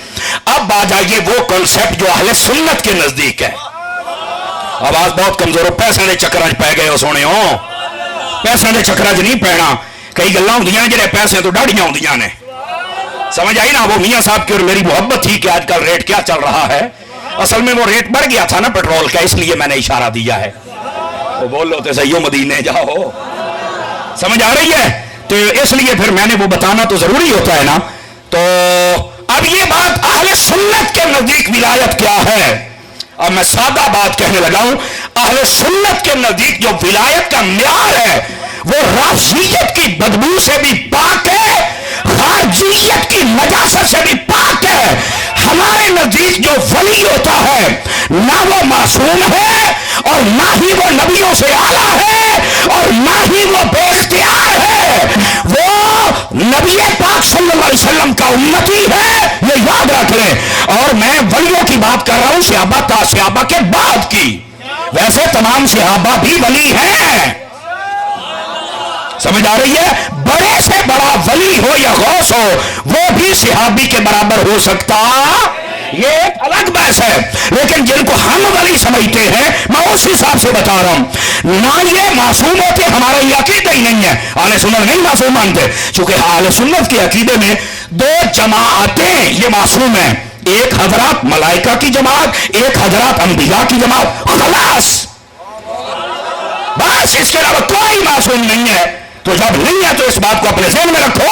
अब आ जाइए वो कॉन्सेप्ट जो अहले सुन्नत के नजदीक है। आवाज बहुत कमजोर हो, पैसे के चक्कर च पै गए हो सोने हो, पैसे के चक्कर च नहीं पैना। कई गल्लां होंदियां जिहड़े पैसे तो दाढ़ियां होंदियां ने, समझ आई ना? वो मियां साहब की और मेरी मोहब्बत थी कि आजकल रेट क्या चल रहा है। असल में वो रेट बढ़ गया था ना पेट्रोल का, इसलिए मैंने इशारा दिया है। वो बोल लो तो सही हो मदीने जाओ, समझ आ रही है? तो इसलिए फिर मैंने वो बताना तो जरूरी होता है ना। तो अब ये बात अहले सुन्नत के नजदीक विलायत क्या है, अब मैं सादा बात कहने लगा हूं। अहले सुन्नत के नजदीक जो विलायत का म्यार है वो राफजियत की बदबू से भी पाक है, खारजियत की नजासत से भी पाक है। हमारे नजदीक जो वली होता है ना वो मासूम है और ना ही वो नबियों से आला है और ना ही वो बेख्तियार है, वो नबी पाक सल्लल्लाहु अलैहि वसल्लम का उम्मती है, ये याद रख लें। और मैं वलियों की बात कर रहा हूं सहाबा के बाद की। वैसे तमाम सहाबा भी वली हैं, समझ आ रही है? बड़े से बड़ा वली हो या गौस हो वो भी सहाबी के बराबर हो सकता, ये एक अलग बहस है। लेकिन जिनको हम वली समझते हैं मैं उस हिसाब से बता रहा हूं, ना ये मासूम होते, हमारा ये अकीदा ही नहीं है। आले सुन्नत नहीं मासूम मानते, क्योंकि आले सुन्नत के अकीदे में दो जमातें ये मासूम है, एक हजरात मलाइका की जमात, एक हजरात अंबिया की जमात, खलास, बस इसके अलावा कोई मासूम नहीं है। तो जब नहीं है तो इस बात को अपने ज़हन में रखो,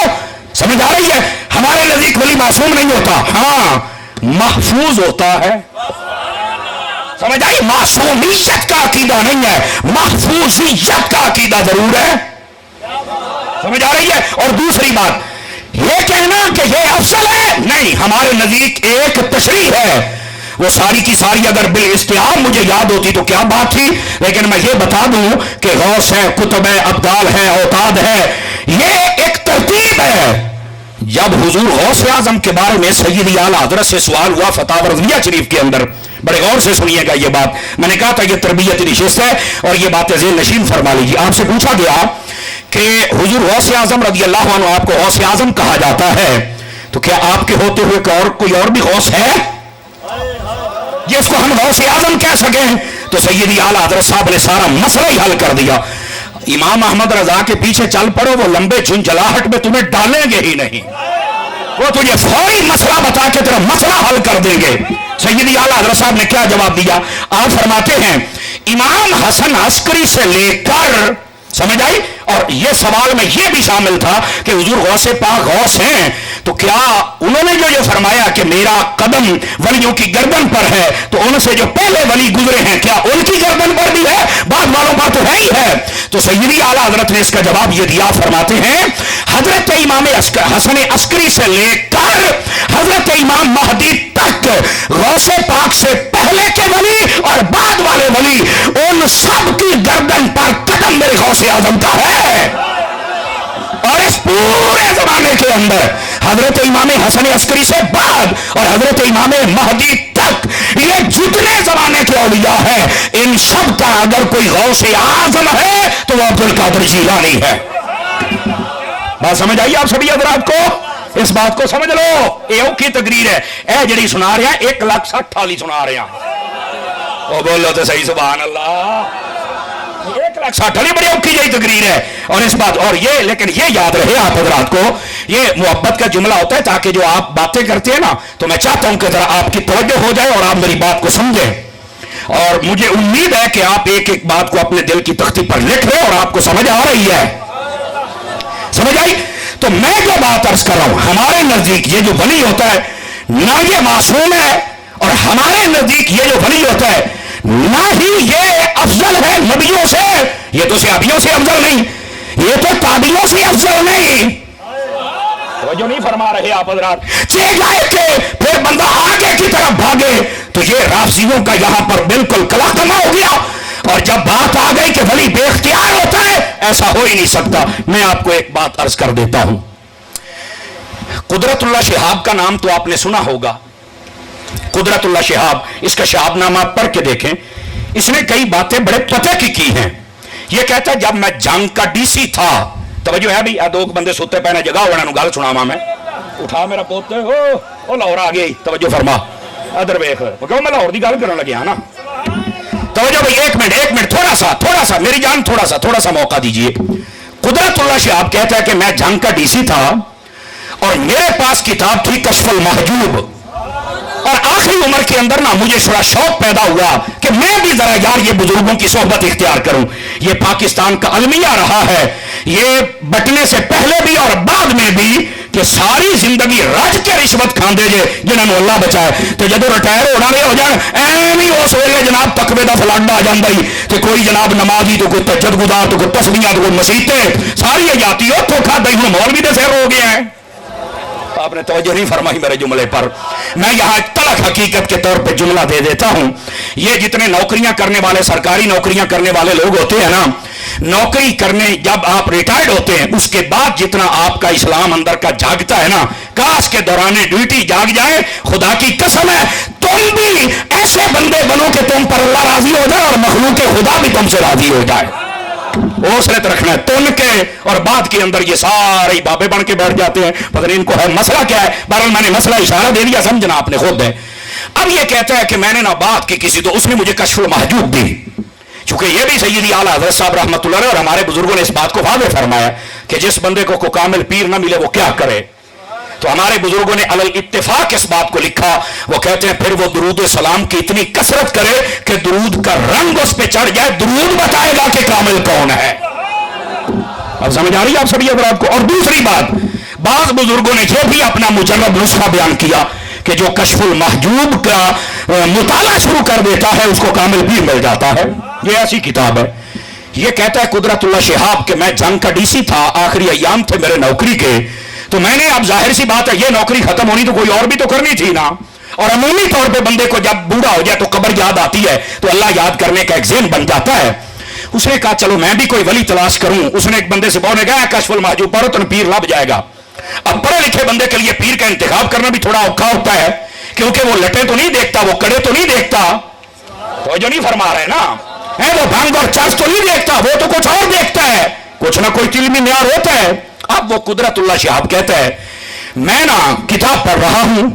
समझ आ रही है? हमारे नजदीक वली मासूम नहीं होता, हाँ महफूज होता है, समझ आई? मासूमियत का अकीदा नहीं है, महफूजियत का अकीदा जरूर है, समझ आ रही है? और दूसरी बात ये कहना कि ये अफसल है, नहीं, हमारे नजदीक एक तशरीह है, वो सारी की सारी अगर बिल इस्तिहाम मुझे याद होती तो क्या बात थी। लेकिन मैं ये बता दूं कि गौस है, कुतुब है, अब्दाल है, औताद है, ये एक तरतीब है। जब हुजूर गौस आजम के बारे में सैयदी आला हज़रत से सवाल हुआ फतावा रज़विया शरीफ के अंदर, बड़े गौर से सुनिएगा ये बात, मैंने कहा था ये तरबियती नशिस्त है और ये बातें ज़ेन नशीन फरमा लीजिए। आपसे पूछा गया कि हुजूर गौस आजम रज़ी अल्लाह अन्हु आपको गौस आजम कहा जाता है, तो क्या आपके होते हुए कोई और भी गौस है जिसको हम गौस आजम कह सकें? तो सैयदी आला हज़रत साहब ने सारा मसला ही हल कर दिया। इमाम अहमद रजा के पीछे चल पड़ो, वो लंबे झुंझलाहट में तुम्हें डालेंगे ही नहीं, वो तुझे फौरी मसला बता के तेरा मसला हल कर देंगे। सैयदी आला हज़रत साहब ने क्या जवाब दिया? आप फरमाते हैं इमाम हसन अस्करी से लेकर, समझ आई? और ये सवाल में ये भी शामिल था कि हुजूर गौसे पाक गौस हैं, तो क्या उन्होंने जो ये फरमाया कि मेरा कदम वलियों की गर्दन पर है, तो उनसे जो पहले वली गुजरे हैं क्या उनकी गर्दन पर भी है? बाद वालों पर तो है ही है। तो सैयदी आला हजरत ने इसका जवाब ये दिया, फरमाते हैं हजरत इमाम हसन अस्करी से लेकर हजरत इमाम महदी तक गौसे पाक से पहले के वली और बाद वाले वली, उन सब की गर्दन पर कदम मेरे गौसे आजम का है। और इस पूरे जमाने के अंदर हजरत इमाम हसन अस्करी से बाद और हजरत इमाम महदी तक ये जितने जमाने के औलिया हैं, इन सब का अगर कोई गौसे आजम है तो वो अब्दुल कादिर जीलानी है। बात समझ आई आप सभी हजरात को? इस बात को समझ लो, ये की तकरीर है, ए जड़ी सुना रहे हैं 1,60,000 सुना रहे हैं, وہ بولو تو صحیح سبحان اللہ. 1,60,000 والی بڑی اوکھی جائی تقریر ہے. اور اس بات اور یہ لیکن یہ یاد رہے آپ حضرات کو, یہ محبت کا جملہ ہوتا ہے تاکہ جو آپ باتیں کرتے ہیں نا تو میں چاہتا ہوں کہ ذرا آپ کی توجہ ہو جائے اور آپ میری بات کو سمجھیں. اور مجھے امید ہے کہ آپ ایک ایک بات کو اپنے دل کی تختی پر لکھ لیں اور آپ کو سمجھ آ رہی ہے. سمجھ آئی؟ تو میں جو بات عرض کر رہا ہوں, ہمارے نزدیک یہ جو ولی ہوتا ہے نہ یہ معصوم ہے, اور ہمارے نزدیک یہ جو ولی ہوتا ہے نہ ہی یہ افضل ہے نبیوں سے. یہ تو صحابیوں سے افضل نہیں, یہ تو تابعیوں سے افضل نہیں. جو نہیں فرما رہے آپ حضرات. جائے کہ پھر بندہ آگے کی طرف بھاگے تو یہ رافضیوں کا یہاں پر بالکل کلاکما ہو گیا. اور جب بات آ گئی کہ ولی بے اختیار ہوتا ہے, ایسا ہو ہی نہیں سکتا. میں آپ کو ایک بات عرض کر دیتا ہوں. قدرت اللہ شہاب کا نام تو آپ نے سنا ہوگا. قدرت اللہ شہاب, اس کا شہاب نامہ آپ پڑھ کے دیکھیں. اس نے کئی باتیں بڑے پتہ کی ہیں. یہ کہتا ہے جب میں جنگ کا ڈی سی تھا, توجہ ہے بھی, دو بندے سوتے پہنے جگہ ہونا گل سنا میں اٹھا میرا پوتے او لاہور آ گئی. توجہ فرما ادھر ویکھ, میں لاہور کی گل کرنے لگیا نا. توجہ بھائی, ایک منٹ تھوڑا سا میری جان تھوڑا سا موقع دیجئے. قدرت اللہ شہاب کہتا ہے کہ میں جنگ کا ڈی سی تھا اور میرے پاس کتاب تھی کشف المحجوب, اور آخری عمر کے اندر نا مجھے تھوڑا شوق پیدا ہوا کہ میں بھی ذرا یار یہ بزرگوں کی صحبت اختیار کروں. یہ پاکستان کا المیہ رہا ہے, یہ بٹنے سے پہلے بھی اور بعد میں بھی, کہ ساری زندگی رج کے رشوت کھاندے جے جنہوں نے اللہ بچائے. تو جدو ریٹائر ہونا نہیں ہو جان ایویں اس ویلے جناب تقوی دا فلنڈ آ جاندا ہی, کہ کوئی جناب نمازی تو کوئی تہجد گزار تو کوئی تسبیحات تو کوئی مسیتیں ساری جاتی ہو تو کھا دئی. ہوں مولوی دے سر ہو گیا ہے. آپ نے توجہ نہیں فرمائی میرے جملے پر. میں یہاں تلخ حقیقت کے طور پہ جملہ دے دیتا ہوں. یہ جتنے نوکریاں کرنے والے, سرکاری نوکریاں کرنے والے لوگ ہوتے ہیں نا, نوکری کرنے جب آپ ریٹائرڈ ہوتے ہیں اس کے بعد جتنا آپ کا اسلام اندر کا جاگتا ہے نا, کاش کے دوران ڈیوٹی جاگ جائے. خدا کی قسم ہے تم بھی ایسے بندے بنو کہ تم پر اللہ راضی ہو جائے اور مخلوق خدا بھی تم سے راضی ہو جائے. حوصلت رکھنا ہے تن کے, اور بعد کے اندر یہ سارے بابے بن کے بیٹھ جاتے ہیں. پتہ نہیں ان کو ہے مسئلہ کیا ہے. بہرحال میں نے مسئلہ اشارہ دے دیا, سمجھنا آپ نے خود ہے. اب یہ کہتا ہے کہ میں نے نہ بات کی کسی, تو اس نے مجھے کشف المحجوب دی. چونکہ یہ بھی سیدی اعلیٰ حضرت صاحب رحمۃ اللہ علیہ اور ہمارے بزرگوں نے اس بات کو واضح فرمایا کہ جس بندے کو کامل پیر نہ ملے وہ کیا کرے. تو ہمارے بزرگوں نے علی اتفاق اس بات کو لکھا. وہ کہتے ہیں پھر وہ درود سلام کی اتنی کثرت کرے کہ درود کا رنگ اس پہ چڑھ جائے, درود بتائے گا کہ کامل کون ہے. اب سمجھ آ رہی ہے آپ سبھی حضرات کو. اور دوسری بات, بعض بزرگوں نے یہ بھی اپنا مجرب نسخہ بیان کیا کہ جو کشف المحجوب کا مطالعہ شروع کر دیتا ہے اس کو کامل بھی مل جاتا ہے. یہ ایسی کتاب ہے. یہ کہتا ہے قدرت اللہ شہاب کہ میں جنگ کا ڈی سی تھا, آخری ایام تھے میرے نوکری کے. تو میں نے, اب ظاہر سی بات ہے یہ نوکری ختم ہونی تو کوئی اور بھی تو کرنی تھی نا. اور عمومی طور پہ بندے کو جب بوڑھا ہو جائے تو قبر یاد آتی ہے, تو اللہ یاد کرنے کا ایک ذہن بن جاتا ہے. اس نے کہا چلو میں بھی کوئی ولی تلاش کروں. اس نے ایک بندے سے بولنے گیا کشف المحجوب پڑھو تو پیر لب جائے گا. اب پڑھے لکھے بندے کے لیے پیر کا انتخاب کرنا بھی تھوڑا اوکھا ہوتا ہے, کیونکہ وہ لٹے تو نہیں دیکھتا, وہ کڑے تو نہیں دیکھتا, تو جو نہیں فرما رہے نا, وہ بھنگ اور چرس تو نہیں دیکھتا, وہ تو کچھ اور دیکھتا ہے, کچھ نہ کوئی علمی معیار ہوتا ہے. اب وہ قدرت اللہ شہاب کہتا ہے میں نا کتاب پڑھ رہا ہوں,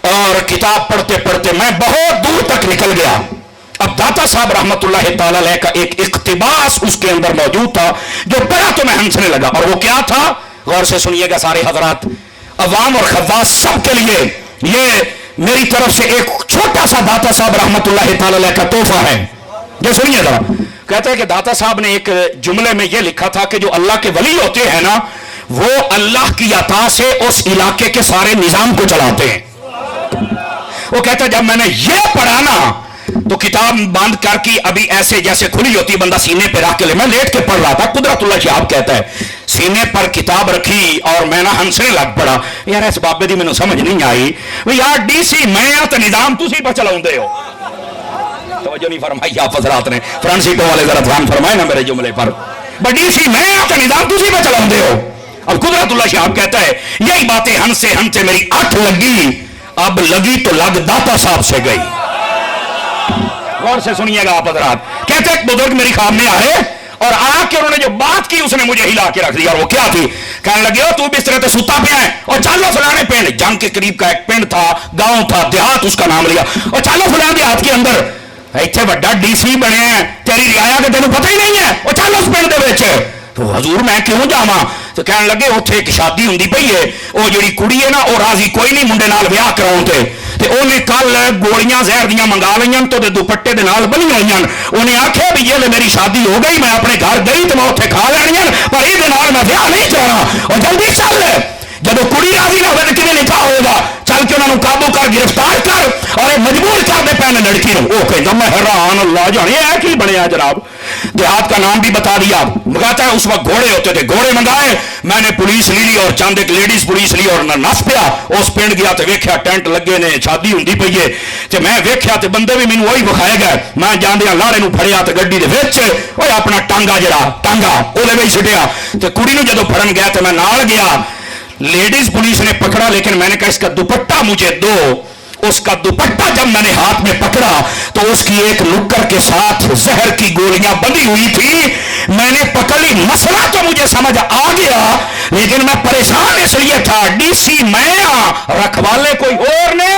اور کتاب پڑھتے پڑھتے میں بہت دور تک نکل گیا. اب داتا صاحب رحمت اللہ تعالی علیہ کا ایک اقتباس اس کے اندر موجود تھا جو پڑھا تو میں ہنسنے لگا. اور وہ کیا تھا, غور سے سنیے گا سارے حضرات, عوام اور خواص سب کے لیے یہ میری طرف سے ایک چھوٹا سا داتا صاحب رحمت اللہ تعالی علیہ کا تحفہ ہے. یہ سنیے ذرا. کہتا ہے کہ داتا صاحب نے ایک جملے میں یہ لکھا تھا کہ جو اللہ کے ولی ہوتے ہیں نا, وہ اللہ کی عطا سے اس علاقے کے سارے نظام کو چلاتے ہیں. وہ کہتا ہے جب میں نے یہ پڑھا نا تو کتاب بند کر کے ابھی ایسے جیسے کھلی ہوتی بندہ سینے پہ رکھ کے لے, میں لیٹ کے پڑھ رہا تھا. قدرت اللہ شہاب کہتا ہے سینے پر کتاب رکھی اور میں نہ ہنسنے لگ پڑا. یار اس بابے دی مینوں سمجھ نہیں آئی, یار ڈی سی میں تو نظام تسی پہ چلاؤندے ہو. توجہ نہیں فرمائی آپ حضرات نے, فرانسیٹو والے ذرا دھیان فرمائے نا میرے جملے پر. ڈی سی میں تو نظام تسی پہ چلاؤندے ہو. اب قدرت اللہ شہاب کہتا ہے یہی باتیں ہنسے ہنسے میری اٹھ لگی, اب لگی تو لگ داتا صاحب سے گئی. غور سے سنیے گا آپ حضرات. کہتے ایک بزرگ میری خواب میں آئے اور آ کے انہوں نے جو بات کی اس نے مجھے ہلا کے رکھ دیا. اور وہ کیا تھی, کہنے لگے ہو تو بسترے تے سوتا پیا ہے, اور چالو فلانے پنڈ, جنگ کے قریب کا ایک پنڈ تھا, گاؤں تھا, دیہات اس کا نام لیا, اور چالو فلانے دیہات کے اندر ਇੱਥੇ ਵੱਡਾ ਡੀਸੀ ਬਣਿਆ, ਤੇਰੀ ਰਿਆਇਆ ਤੇ ਤੈਨੂੰ ਪਤਾ ਹੀ ਨਹੀਂ ਹੈ। ਉਹ ਚੱਲ ਉਸ ਪਿੰਡ ਦੇ ਵਿੱਚ। تو حضور میں کیوں جاواں؟ تو کہنے لگے اوتھے ایک شادی ہوندی پئی ہے، وہ جڑی کڑی ہے نا وہ راضی کوئی نہیں منڈے نال ویاہ کراؤن تے انہیں کل گولیاں زہر دیاں منگا لئیاں تو دوپٹے دے نال بنی ہوئیاں، انہیں آکھیا بھی یہ میری شادی ہو گئی، میں اپنے گھر گئی تو میں اوتھے کھا لینیاں، پر یہ نال میں ویاہ نہیں کرانا، اور جلدی چل جب کڑی راضی نہ ہوئے تو کیویں نکاح ہوگا؟ چل کے انہوں قابو کر، گرفتار کر اور مجبور کر دے پہنے لڑکی نو۔ وہ کہتا میں حیران اللہ جانے یہ کی بنیا جناب۔ دیہات کا نام بھی بتا دیا، کہتا ہے اس وقت گھوڑے ہوتے تھے، گھوڑے منگائے، میں نے پولیس لی اور چند ایک لیڈیز پولیس لی اور نس پیا اس پنڈ گیا تو ویکھیا ٹینٹ لگے نے، شادی ہوندی پئی ہے تے میں ویکھیا تے بندے بھی مینوں وہی وکھائے گئے، میں جاندیاں لاڑے نو پھڑیا تے گڈی دے وچ اوے اپنا ٹانگا جڑا ٹانگا اودے وچ سٹیا تے کڑی نو جدوں پھڑن گیا تے میں نال گیا، لیڈیز پولیس نے پکڑا لیکن میں نے کہا اس کا دوپٹہ مجھے دو۔ اس کا دوپٹہ جب میں نے ہاتھ میں پکڑا تو اس کی ایک نکر کے ساتھ زہر کی گولیاں بندھی ہوئی تھی، میں نے پکڑ لی، مسئلہ تو مجھے سمجھ آ گیا لیکن میں پریشان اس لیے تھا، ڈی سی میں رکھوالے کوئی اور نے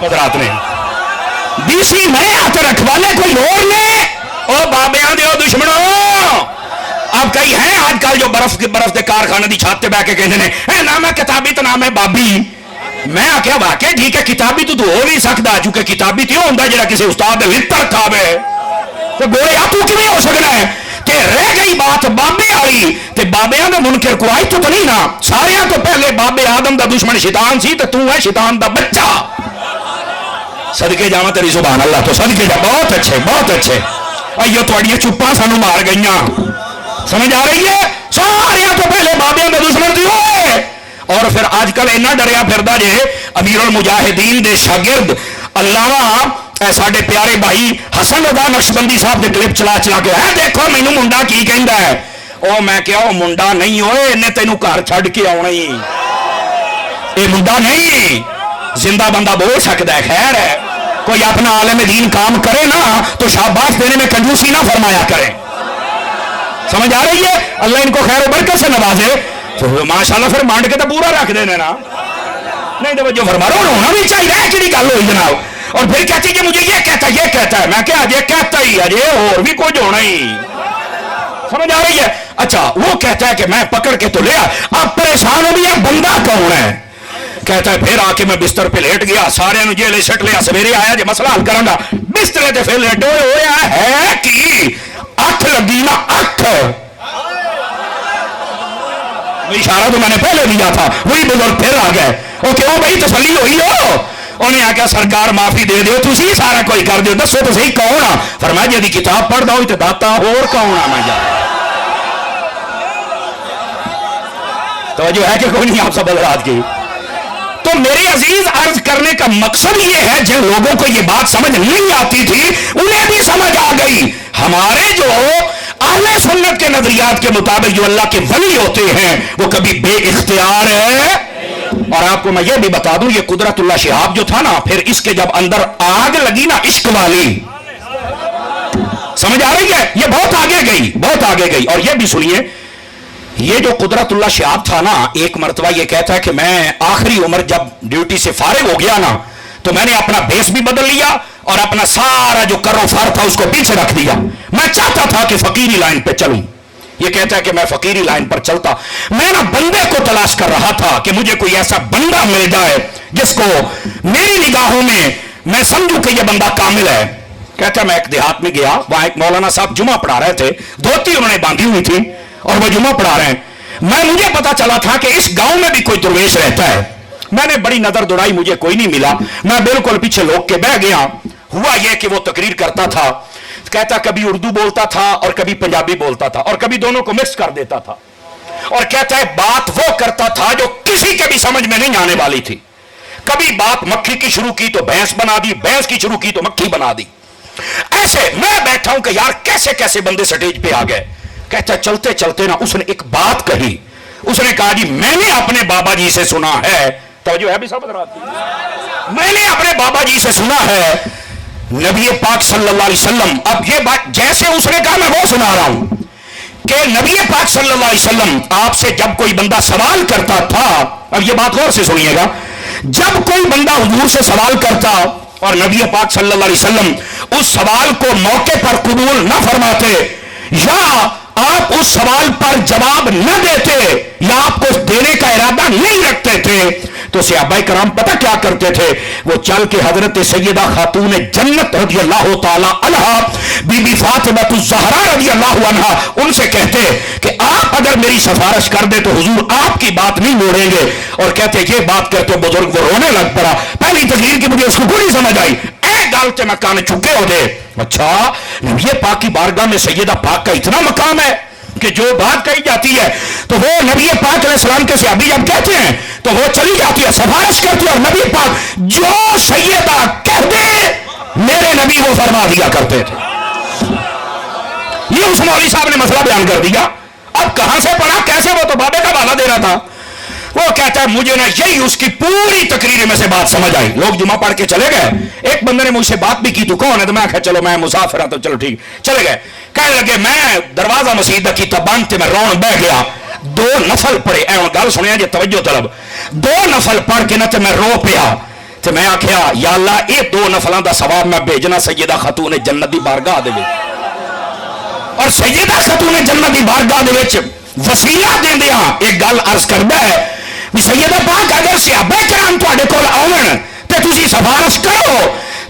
حضرات نے ڈی سی میں آتے رکھوالے کوئی اور نے۔ او بابیاں دیو دشمنوں، اب کئی ہیں آج کل جو برف دے کارخانے دی چھت تے بیٹھ کے کہندے نے اے نام ہے کتابی تو نام ہے بابی۔ میں آخیا واقعی ٹھیک ہے کتابی تو ہو نہیں سکتا، چونکہ کتابی تو ہوندا جڑا کسی استاد دے لتر کھاوے، تے گویا تو کیویں ہو سکنا ہے؟ تے رہ گئی بات بابے والی، تے بابیاں دا منکر کوئی تو نہیں نا، ساریاں تو پہلے بابے آدم دا دشمن شیطان سی تے تو ہے شیطان دا بچہ۔ صدقے جاواں تیری سبحان اللہ، تو صدقے جا، بہت اچھے بہت اچھے۔ ایو تہاڈیاں چپاں سانو مار گئیاں، سمجھ آ رہی ہے؟ سارے تو پہلے بابیاں دے دشمن تھی ہوئے، اور پھر آج کل اینا ڈریا پھردا جے امیر المجاہدین دے شاگرد علامہ ساڈے پیارے بھائی حسن رضا نقشبندی صاحب دے کلپ چلا چلا کے ہے دیکھو مینوں منڈا کی کہندا ہے۔ او میں کہیا او منڈا نہیں ہوئے، انہیں تینوں گھر چھڈ کے آਉنا ہی، اے منڈا نہیں، زندہ بندہ بول سکتا ہے۔ خیر ہے کوئی اپنا عالم دین کام کرے نا تو شاباش دینے میں کنجوسی نہ فرمایا کرے، سمجھ آ رہی ہے؟ اللہ ان کو خیر و برکت سے نوازے، تو ماشاءاللہ پھر مانڈ کے تو پورا رکھ دینے نا، نہیں توجہ فرما رہا ہونا بھی چاہیے کہ گل ہوئی جناب۔ اور پھر کہتی کہ مجھے یہ کہتا ہے، میں کہا اجے کہتا ہی اجے اور بھی کچھ ہونا ہی، سمجھ آ رہی ہے؟ اچھا وہ کہتا ہے کہ میں پکڑ کے تو لیا، اب پریشان ہو گیا بندہ کون ہے؟ کہتا ہے پھر آ کے میں بستر پہ لیٹ گیا، سارے نو جیلے سٹ لیا، سویرے آیا جی مسئلہ حل کروں گا، بسترے تے پھر لیٹو ہویا ہے کہ اکھ لگی نا اکھ، اشارہ تو میں نے پہلے دیا تھا، وہی بزرگ پھر آ گئے، وہ کیوں بھائی تسلی ہوئی ہو؟ انہیں آکھیا سرکار معافی دے دیو، تسی سارا کوئی کر دیو، دسو تو صحیح کون آ؟ فرمایا جی کتاب پڑھ دو تے داتا اور کون آ؟ میں جا توجہ ہے کہ کوئی نہیں آپ سب حضرات کی؟ تو میرے عزیز عرض کرنے کا مقصد یہ ہے جن لوگوں کو یہ بات سمجھ نہیں آتی تھی انہیں بھی سمجھ آ گئی۔ ہمارے جو اہل سنت کے نظریات کے مطابق جو اللہ کے ولی ہوتے ہیں وہ کبھی بے اختیار ہے، اور آپ کو میں یہ بھی بتا دوں یہ قدرت اللہ شہاب جو تھا نا، پھر اس کے جب اندر آگ لگی نا عشق والی، سمجھ آ رہی ہے؟ یہ بہت آگے گئی، بہت آگے گئی۔ اور یہ بھی سنیے، یہ جو قدرت اللہ شہاب تھا نا، ایک مرتبہ یہ کہتا ہے کہ میں آخری عمر جب ڈیوٹی سے فارغ ہو گیا نا تو میں نے اپنا بیس بھی بدل لیا اور اپنا سارا جو کرو فار تھا اس کو پیچھے رکھ دیا، میں چاہتا تھا کہ فقیری لائن پہ چلوں۔ یہ کہتا ہے کہ میں فقیری لائن پر چلتا، میں نا بندے کو تلاش کر رہا تھا کہ مجھے کوئی ایسا بندہ مل جائے جس کو میری نگاہوں میں سمجھوں کہ یہ بندہ کامل ہے۔ کہتا ہے میں ایک دیہات میں گیا، وہاں ایک مولانا صاحب جمعہ پڑھا رہے تھے، دھوتی انہوں نے باندھی ہوئی تھی اور وہ جمعہ پڑھا رہے ہیں، مجھے پتا چلا تھا کہ اس گاؤں میں بھی کوئی درویش رہتا ہے، میں نے بڑی نظر دوڑائی، مجھے کوئی نہیں ملا، میں بالکل پیچھے لوگ کے بہ گیا۔ ہوا یہ کہ وہ تقریر کرتا تھا، کہتا کبھی اردو بولتا تھا اور کبھی پنجابی بولتا تھا اور کبھی دونوں کو مکس کر دیتا تھا، اور کہتا ہے بات وہ کرتا تھا جو کسی کے بھی سمجھ میں نہیں آنے والی تھی، کبھی بات مکھی کی شروع کی تو بھینس بنا دی، بھینس کی شروع کی تو مکھی بنا دی، ایسے میں بیٹھا ہوں کہ یار کیسے کیسے بندے سٹیج پہ آ گئے۔ کہتا ہے چلتے چلتے نا اس نے ایک بات کہی، اس نے کہا جی میں نے اپنے بابا جی سے سنا ہے، توجہ ہے بھی سب حضرات، میں نے اپنے بابا جی سے سنا ہے نبی پاک صلی اللہ علیہ وسلم، اب یہ بات جیسے اس نے کہا میں وہ سنا رہا ہوں کہ نبی پاک صلی اللہ علیہ وسلم آپ سے جب کوئی بندہ سوال کرتا تھا، اب یہ بات غور سے سنیے گا، जब कोई बंदा हुजूर से सवाल करता और नबी पाक सल्लल्लाहु अलैहि वसल्लम उस सवाल को मौके पर कबूल न फरमाते या आप उस सवाल पर जवाब न देते या आपको देने का इरादा नहीं रखते थे, तो सहाबाए कराम पता क्या करते थे? वो चल के हजरत सैयदा खातून जन्नत रज़ी अल्लाह ताला अन्हा बीबी फातिमा ज़हरा रज़ी अल्लाह अन्हा उनसे कहते कि आप अगर मेरी सिफारिश कर दे तो हुजूर आपकी बात नहीं मोड़ेंगे। और कहते ये बात करते बुजुर्ग वो रोने लग पड़ा। पहली तकरीर की मुझे उसको पूरी समझ आई, गाल के मकान चुके हो दे। अच्छा, नबी पाक की बारगाह में सैयदा पाक का इतना मकाम है कि जो बात कही जाती है तो वो नबी पाक अलैहिस्सलाम के सहाबी जब कहते हैं तो वो चली जाती है, सिफारिश करती है, और नबी पाक जो सैयदा कह दे मेरे नबी वो फरमा दिया करते थे। ये उस मौलवी साहब ने मसला बयान कर दिया। अब कहां से पढ़ा, कैसे? वो तो बाबे का बाला दे रहा था। वो कहता है मुझे ना यही उसकी पूरी तकरीर में से बात समझ आई। लोग जुमा पढ़ के चले गए। एक बंदे ने मुझसे बात भी की, तू कौन है? तो मैं कहा चलो मैं मुसाफिर हूं, तो चलो ठीक। चले गए। कहने लगे मैं दरवाजा मसीद की बंद थे, मैं रोन बह गया। 2 नफल पढ़े, गल सुनिया जी तवज्जो तलब। 2 नफल पढ़ के ना तो मैं रो पिया। तो मैं आख्या या अल्लाह ये 2 नफलों का सवाब मैं भेजना सैयदा खातून जन्नत की बारगाह दे विच। और सैयदा खातून जन्नत की बारगाह दे विच वसीला देंदियां एक गल अर्ज करदा है भी सैयदा पाक अगर सहाबा कराम तुहाडे कोल आउण ते तुसीं सिफारिश करो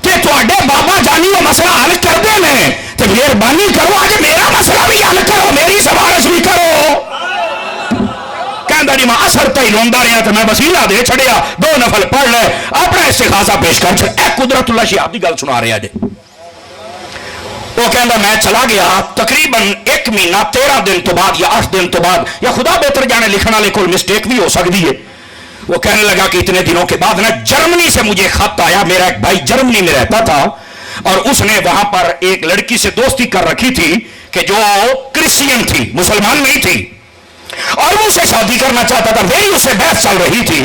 ते तुहाडे बाबा जानी वो मसला हल करदे ने ते मेहरबानी करो अज मेरा मसला भी हल करो, मेरी सिफारिश भी करो। कहंदा जी मैं असर तई रोंदा रहा तो मैं वसीला दे छड़िया, 2 नफल पढ़ ले, अपना इस्तिखासा पेश कर छड़। ए कुदरतुल्लाह शहाब की गल सुना रहा जे। वो कहता मैं चला गया तकरीबन 1 महीना 13 दिन तो बाद या 8 दिन तो बाद, या खुदा बेहतर जाने लिखने वाले को मिस्टेक भी हो सकती है। वो कहने लगा कि इतने दिनों के बाद ना जर्मनी से मुझे खत आया। मेरा एक भाई जर्मनी में रहता था और उसने वहां पर एक लड़की से दोस्ती कर रखी थी कि जो क्रिश्चियन थी, मुसलमान नहीं थी, और वो उसे शादी करना चाहता था। वही उससे बहस चल रही थी।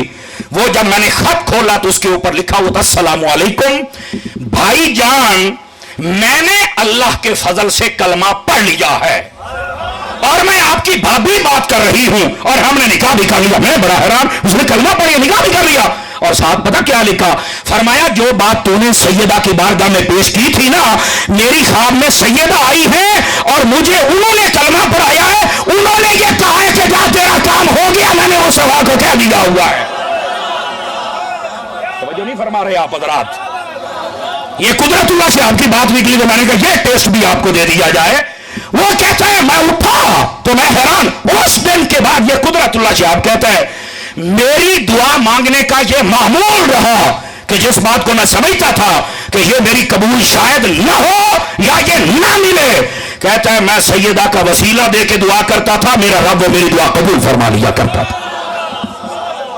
वो जब मैंने खत खोला तो उसके ऊपर लिखा हुआ था अस्सलामु अलैकुम भाईजान, मैंने अल्लाह के फजल से कलमा पढ़ लिया है और मैं आपकी भाभी बात कर रही हूं और हमने निकाह भी कर लिया। मैं बड़ा हैरान, उसने कलमा पढ़ लिया, निकाह भी कर लिया। और साथ पता क्या लिखा? फरमाया जो बात तूने सैयदा की बारगाह में पेश की थी ना, मेरी ख्वाब में सैयदा आई है और मुझे उन्होंने कलमा पढ़ाया है। उन्होंने ये कहा है कि जा तेरा काम हो गया, मैंने उस सवाल को कह दिया हुआ है। तो नहीं फरमा रहे आप हज़रात, ये कुदरतुल्लाह से आपकी बात निकली तो मैंने कहा ये टेस्ट भी आपको दे दिया जाए। वो कहता है मैं उठा तो मैं हैरान। उस दिन के बाद ये कुदरतुल्लाह से आप कहता है मेरी दुआ मांगने का ये मामूल रहा कि जिस बात को मैं समझता था कि ये मेरी कबूल शायद न हो या ये ना मिले, कहता है मैं सैयदा का वसीला दे के दुआ करता था, मेरा रब मेरी दुआ कबूल फरमा लिया करता था।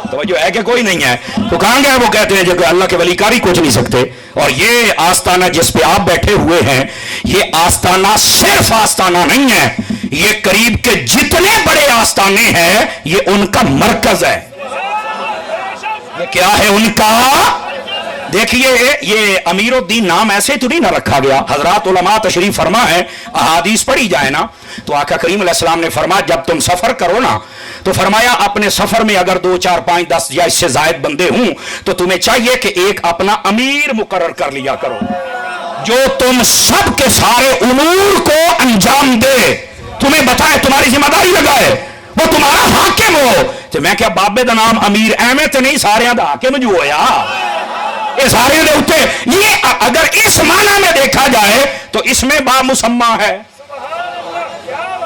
तो जो है कि कोई नहीं है तो कहां गया? वो कहते हैं जो अल्लाह के वलीकारी कुछ नहीं सकते। और ये आस्ताना जिस पे आप बैठे हुए हैं, ये आस्ताना सिर्फ आस्ताना नहीं है, ये करीब के जितने बड़े आस्ताने हैं ये उनका मरकज है। ये क्या है उनका? देखिए ये अमीरुद्दीन नाम ऐसे तो नहीं ना रखा गया। हजरात उलमा तशरीफ फरमा है, अहादीस पढ़ी जाए ना तो आका करीम अलैहिस्सलाम ने फरमाया जब तुम सफर करो ना तो फरमाया अपने सफर में अगर 2, 4, 5, 10 या इससे जायद बंदे हूं तो तुम्हें चाहिए कि एक अपना अमीर मुकर्रर कर लिया करो जो तुम सब के सारे उमूर को अंजाम दे, तुम्हें बताए, तुम्हारी जिम्मेदारी लगाए, वो तुम्हारा हाकिम हो। तो मैं क्या बाबे का नाम अमीर एवं तो नहीं सारे का हाकिम जो होया ये सारे दे उत्ते। ये अगर इस माना में देखा जाए तो इसमें बामुसम्मा है।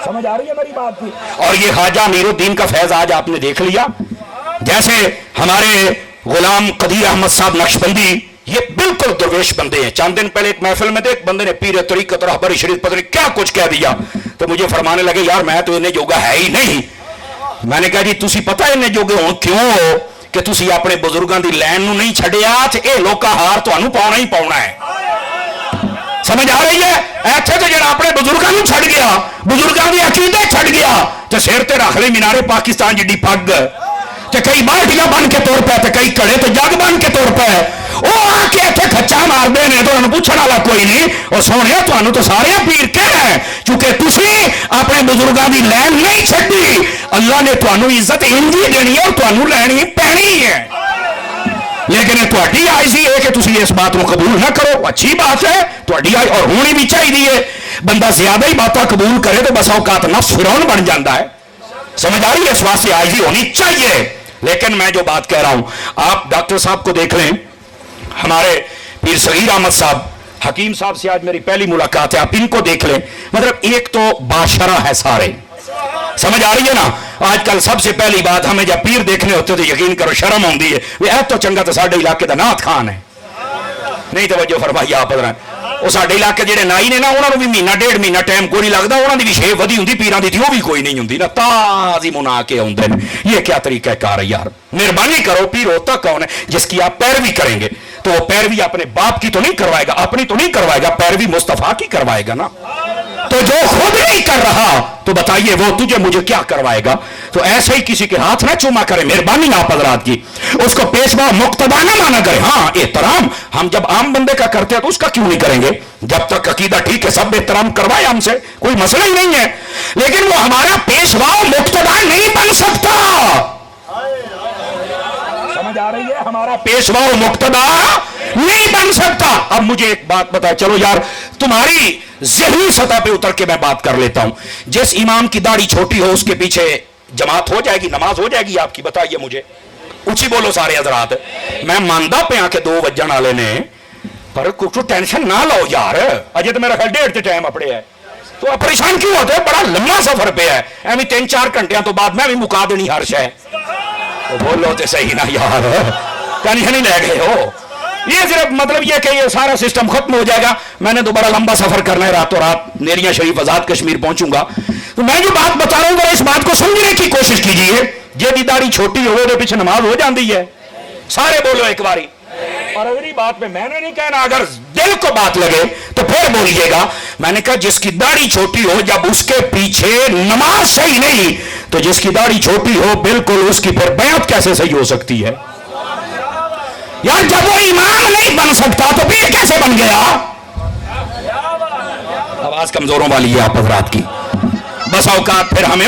समझ आ रही है मेरी बात की? और ये ख्वाजा अमीरुद्दीन का फैज आज आपने देख लिया। जैसे हमारे गुलाम कदीर अहमद साहब नक्शबंदी, ये बिल्कुल दरवेश बंदे हैं। चंद दिन पहले एक महफिल में थे, एक बंदे ने पीर तरीकत रहबरी शरीफ पता नहीं क्या कुछ कह दिया तो मुझे फरमाने लगे यार मैं तो इन्हें जोगा है ही नहीं। मैंने कहा जी तुसी पता इन्हें जोगे हो क्यों कि तुसी अपने बुजुर्गों की लैन नूं नहीं छड्डिया ते ये लोका हार तुहानूं पाउणा ही पाउणा है। समझ आ रही है? इत्थे तो जिहड़ा अपने बुजुर्गों नूं छड्ड गया, बुजुर्गों के अकीदे छड्ड गया ते सिर ते रख ले मीनारे पाकिस्तान जिड्डी पग ते कई बाल्टियां बन के तुर पे ते कई घड़े ते जग बन के तुर पे। वो आके इत्थे खच्चा मारदे ने तो उन्होंने पूछण वाला कोई नहीं। और सोहणिया तुहानूं तो सारे पीर कहना है क्योंकि तुसी अपने बुजुर्गों की लैन नहीं छड्डी। अल्लाह ने तुहानूं इज्जत इंज ही देनी है और तुहानूं लैनी पैनी है। لیکن تھوڑی آئزی ہے کہ تسی اس بات کو قبول نہ کرو، اچھی بات ہے تھوڑی آئی، اور ہونی بھی چاہیے. بندہ زیادہ ہی باتیں قبول کرے تو بس اوقات نفس فرعون بن جاتا ہے. سمجھ آ رہی ہے؟ اس واسطے آئزی ہونی چاہیے. لیکن میں جو بات کہہ رہا ہوں، آپ ڈاکٹر صاحب کو دیکھ لیں، ہمارے پیر صغیر احمد صاحب، حکیم صاحب سے آج میری پہلی ملاقات ہے، آپ ان کو دیکھ لیں. مطلب ایک تو باشرہ ہے سارے، سمجھ آ رہی ہے نا؟ آج کل سب سے پہلی بات ہمیں جب پیر دیکھنے ہوتے تو یقین کرو شرم ہوندی ہے. وہ تو چنگا تو ساڈے علاقے دا نعت خان ہے. نہیں توجہ فرمائی آپ حضرات. وہ ساڈے علاقے جڑے نائی نے نا، انہوں نے بھی مہینہ ڈیڑھ مہینہ ٹائم کوئی نہیں لگتا، انہوں نے بھی شیپ ودی ہوندی، پیران دی تھی وہ بھی کوئی نہیں ہوندی نا، تازی منا کے ہوندے. یہ کیا طریقہ کار ہے یار؟ مہربانی کرو، پیر ہوتا کون ہے؟ جس کی آپ پیروی کریں گے تو وہ پیروی اپنے باپ کی تو نہیں کروائے گا، اپنی تو نہیں کروائے گا، پیروی مصطفیٰ کی کروائے گا نا. تو جو خود نہیں کر رہا تو بتائیے وہ تجھے مجھے کیا کروائے گا؟ تو ایسے ہی کسی کے ہاتھ نہ چوما کرے، مہربانی آپ حضرات کی. اس کو پیشوا مقتدا نہ مانا کرے. ہاں احترام ہم جب عام بندے کا کرتے ہیں تو اس کا کیوں نہیں کریں گے؟ جب تک عقیدہ ٹھیک ہے سب احترام کروائے ہم سے، کوئی مسئلہ ہی نہیں ہے. لیکن وہ ہمارا پیشوا مقتدا نہیں بن سکتا. سمجھ آ رہی ہے؟ ہمارا پیشوا مقتدا نہیں بن سکتا. اب مجھے ایک بات بتائے، چلو یار تمہاری ذہنی سطح پہ اتر کے میں بات کر لیتا ہوں. جس امام کی داڑھی چھوٹی ہو اس کے پیچھے جماعت ہو جائے گی، نماز ہو جائے گی آپ کی؟ بتائیے مجھے. اونچی بولو سارے حضرات. میں ماندا پہ آ کے 2 بجن والے نے، پر کچھ ٹینشن نہ لو یار. اجے تو میرا خیال 1:30 ٹائم اپڑے ہے تو آپ پریشان کیوں ہوتے ہیں؟ بڑا لمبا سفر پہ ہے، ایویں 3-4 گھنٹے تو بعد میں بھی مکا دینی ہر شے. بولو تو صحیح نا یار، ٹینشن ہی لے گئے ہو. یہ صرف مطلب یہ کہ یہ سارا سسٹم ختم ہو جائے گا، میں نے تو بڑا لمبا سفر کرنا ہے، راتوں رات نیریاں شریف آزاد کشمیر پہنچوں گا. تو میں جو بات بتا رہا ہوں ذرا اس بات کو سمجھنے کی کوشش کیجیے. جی داڑھی چھوٹی ہو تو پیچھے نماز ہو جاتی ہے. سارے بولو ایک باری. اور اگلی بات پہ میں نے نہیں کہنا، اگر دل کو بات لگے تو پھر بولیے گا. میں نے کہا جس کی داڑھی چھوٹی ہو جب اس کے پیچھے نماز صحیح نہیں تو جس کی داڑھی چھوٹی ہو بالکل اس کی پھر بیعت کیسے صحیح ہو سکتی ہے یار؟ جب وہ امام نہیں بن سکتا تو پیر کیسے بن گیا؟ آواز کمزوروں والی ہے آپ حضرات کی. بس اوقات پھر ہمیں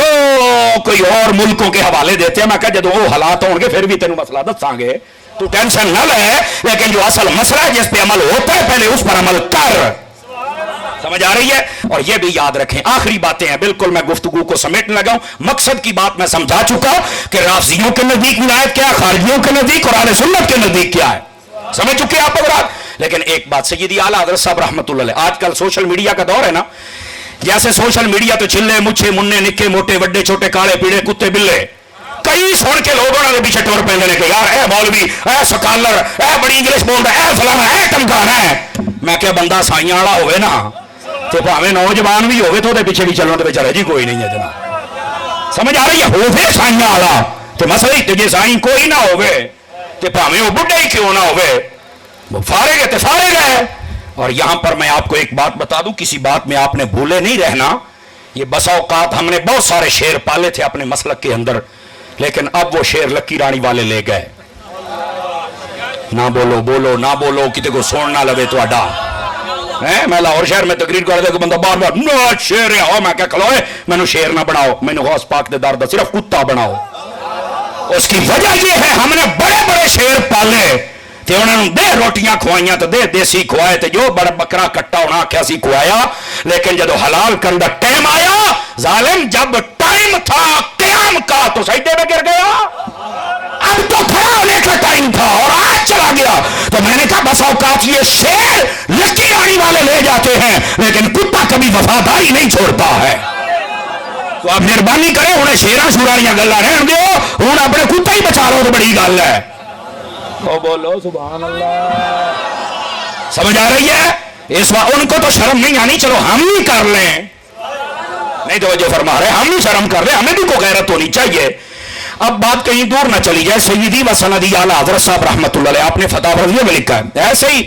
کوئی اور ملکوں کے حوالے دیتے ہیں. میں کہا جب وہ حالات ہوں گے پھر بھی تینوں مسئلہ دساں گے، تو ٹینشن نہ لے. لیکن جو اصل مسئلہ ہے جس پہ عمل ہوتا ہے پہلے اس پر عمل کر. سمجھ آ رہی ہے؟ اور یہ بھی یاد رکھیں، آخری باتیں ہیں، بالکل میں گفتگو کو سمیٹنے لگا ہوں. مقصد کی بات میں سمجھا چکا کہ رافضیوں کے نزدیک ولایت کیا ہے، خارجیوں کے نزدیک اور اہل سنت کے نزدیک کیا ہے. سمجھ چکے آپ حضرات. لیکن ایک بات، سیدی اعلیٰ حضرت صاحب رحمۃ اللہ علیہ، آج کل سوشل میڈیا کا دور ہے نا، جیسے سوشل میڈیا تو چلے مچھے منے نکے موٹے وڈے چھوٹے کالے پیڑے کتے بلے کئی سن کے لوگوں نے پیچھے ٹور پہ کہ یار اے مولوی اے سکالر اے بڑی انگلش بول رہا ہے، اے فلانا اے ٹمکانا ہے. میں کہ بندہ سائیاں والا ہوئے نا تو بھاویں نوجوان بھی ہوئے تو پیچھے بھی چلو تو بیچارے جی کوئی نہیں ہے جناب. سمجھ آ رہی ہے؟ ہوئے سائیاں والا تو مسئلہ ہی جی سائیں کوئی نہ ہوئے تو بھاویں وہ بڈھے ہی کیوں نہ ہوئے، وہ فارغ ہے تو فارغ ہے. اور یہاں پر میں آپ کو ایک بات بتا دوں، کسی بات میں آپ نے بھولے نہیں رہنا. یہ بسا اوقات ہم نے بہت سارے شیر پالے تھے اپنے مسلک کے اندر، لیکن اب وہ شیر لکی رانی والے لے گئے. نہ بولو بولو نہ بولو کتے کو سون نہ لگے تو اڈا. میں لاہور شہر میں تقریر کر دے کہ بندہ بار بار نو شیر ہے، میں کہا کھلوئے مینو شیر نہ بناؤ، مینو غوث پاک دے در دا صرف کتا بناؤ. اس کی وجہ یہ ہے ہم نے بڑے بڑے شیر پالے تے انہوں نے دے روٹیاں کھوائیاں تو دے دیسی کھوائے تے جو بڑا بکرا کٹا ہونا کیا سی کھوایا. لیکن جب حلال کرنے کا ٹائم آیا، ظالم جب ٹائم تھا قیام کا تو سجدے میں گر گیا. اب تو کھڑا ہونے کا ٹائم تھا اور آج چلا گیا. تو میں نے کہا بس اوقات یہ شیر لکی رانی والے لے جاتے ہیں لیکن کتا کبھی وفاداری نہیں چھوڑتا ہے. تو آپ مہربانی کریں انہیں شیراں شورانیاں گلاں رہن دیو، ہوں اپنے کتا ہی بچا لو تو بڑی گل ہے. بولو سبحان اللہ. سمجھ آ رہی ہے؟ اس وقت ان کو تو شرم نہیں آنی، چلو ہم ہی کر لیں. نہیں توجہ فرما رہے، ہم ہی شرم کر رہے، ہمیں بھی کوئی غیرت ہونی چاہیے. اب بات کہیں دور نہ چلی جائے. سیدی و سندی اعلیٰ حضرت صاحب رحمۃ اللہ علیہ آپ نے فتح رضویہ میں لکھا ہے، ایسے ہی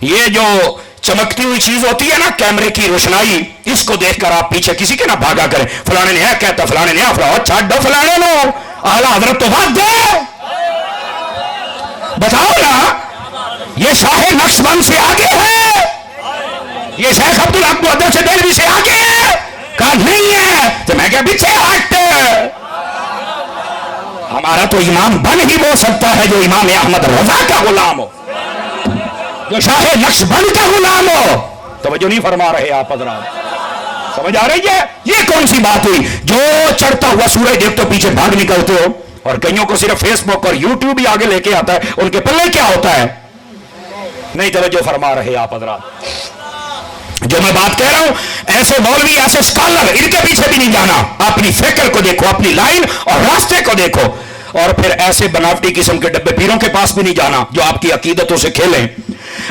یہ جو چمکتی ہوئی چیز ہوتی ہے نا کیمرے کی روشنائی، اس کو دیکھ کر آپ پیچھے کسی کے نہ بھاگا کریں. فلانے نے کہتا فلانے نے چھڈو فلانے نو، اعلیٰ حضرت تو بات دے بتاؤ نا. یہ شاہ نقشبند سے آگے ہے، یہ شیخ عبدالحق محدث دہلوی سے آگے ہے. کہا نہیں ہے تو میں کہا پیچھے ہٹ. हमारा तो इमाम बन ही वो सकता है जो इमाम अहमद रजा का गुलाम हो, जो शाह नक्शबंद का गुलाम हो। तवज्जो नहीं फरमा रहे आप हज़रात, समझ आ रही है? ये कौन सी बात हुई? जो चढ़ता हुआ सूरज देख तो पीछे भाग निकलते हो, और कईयों को सिर्फ फेसबुक और यूट्यूब ही आगे लेके आता है, उनके पल्ले क्या होता है? नहीं तवज्जो फरमा रहे आप हज़रात। जो मैं बात कह रहा हूं, ऐसे मौलवी, ऐसे स्कॉलर, इनके पीछे भी नहीं जाना। अपनी फिक्र को देखो, अपनी लाइन और रास्ते को देखो, और फिर ऐसे बनावटी किस्म के डब्बे पीरों के पास भी नहीं जाना जो आपकी अकीदतों से खेलें।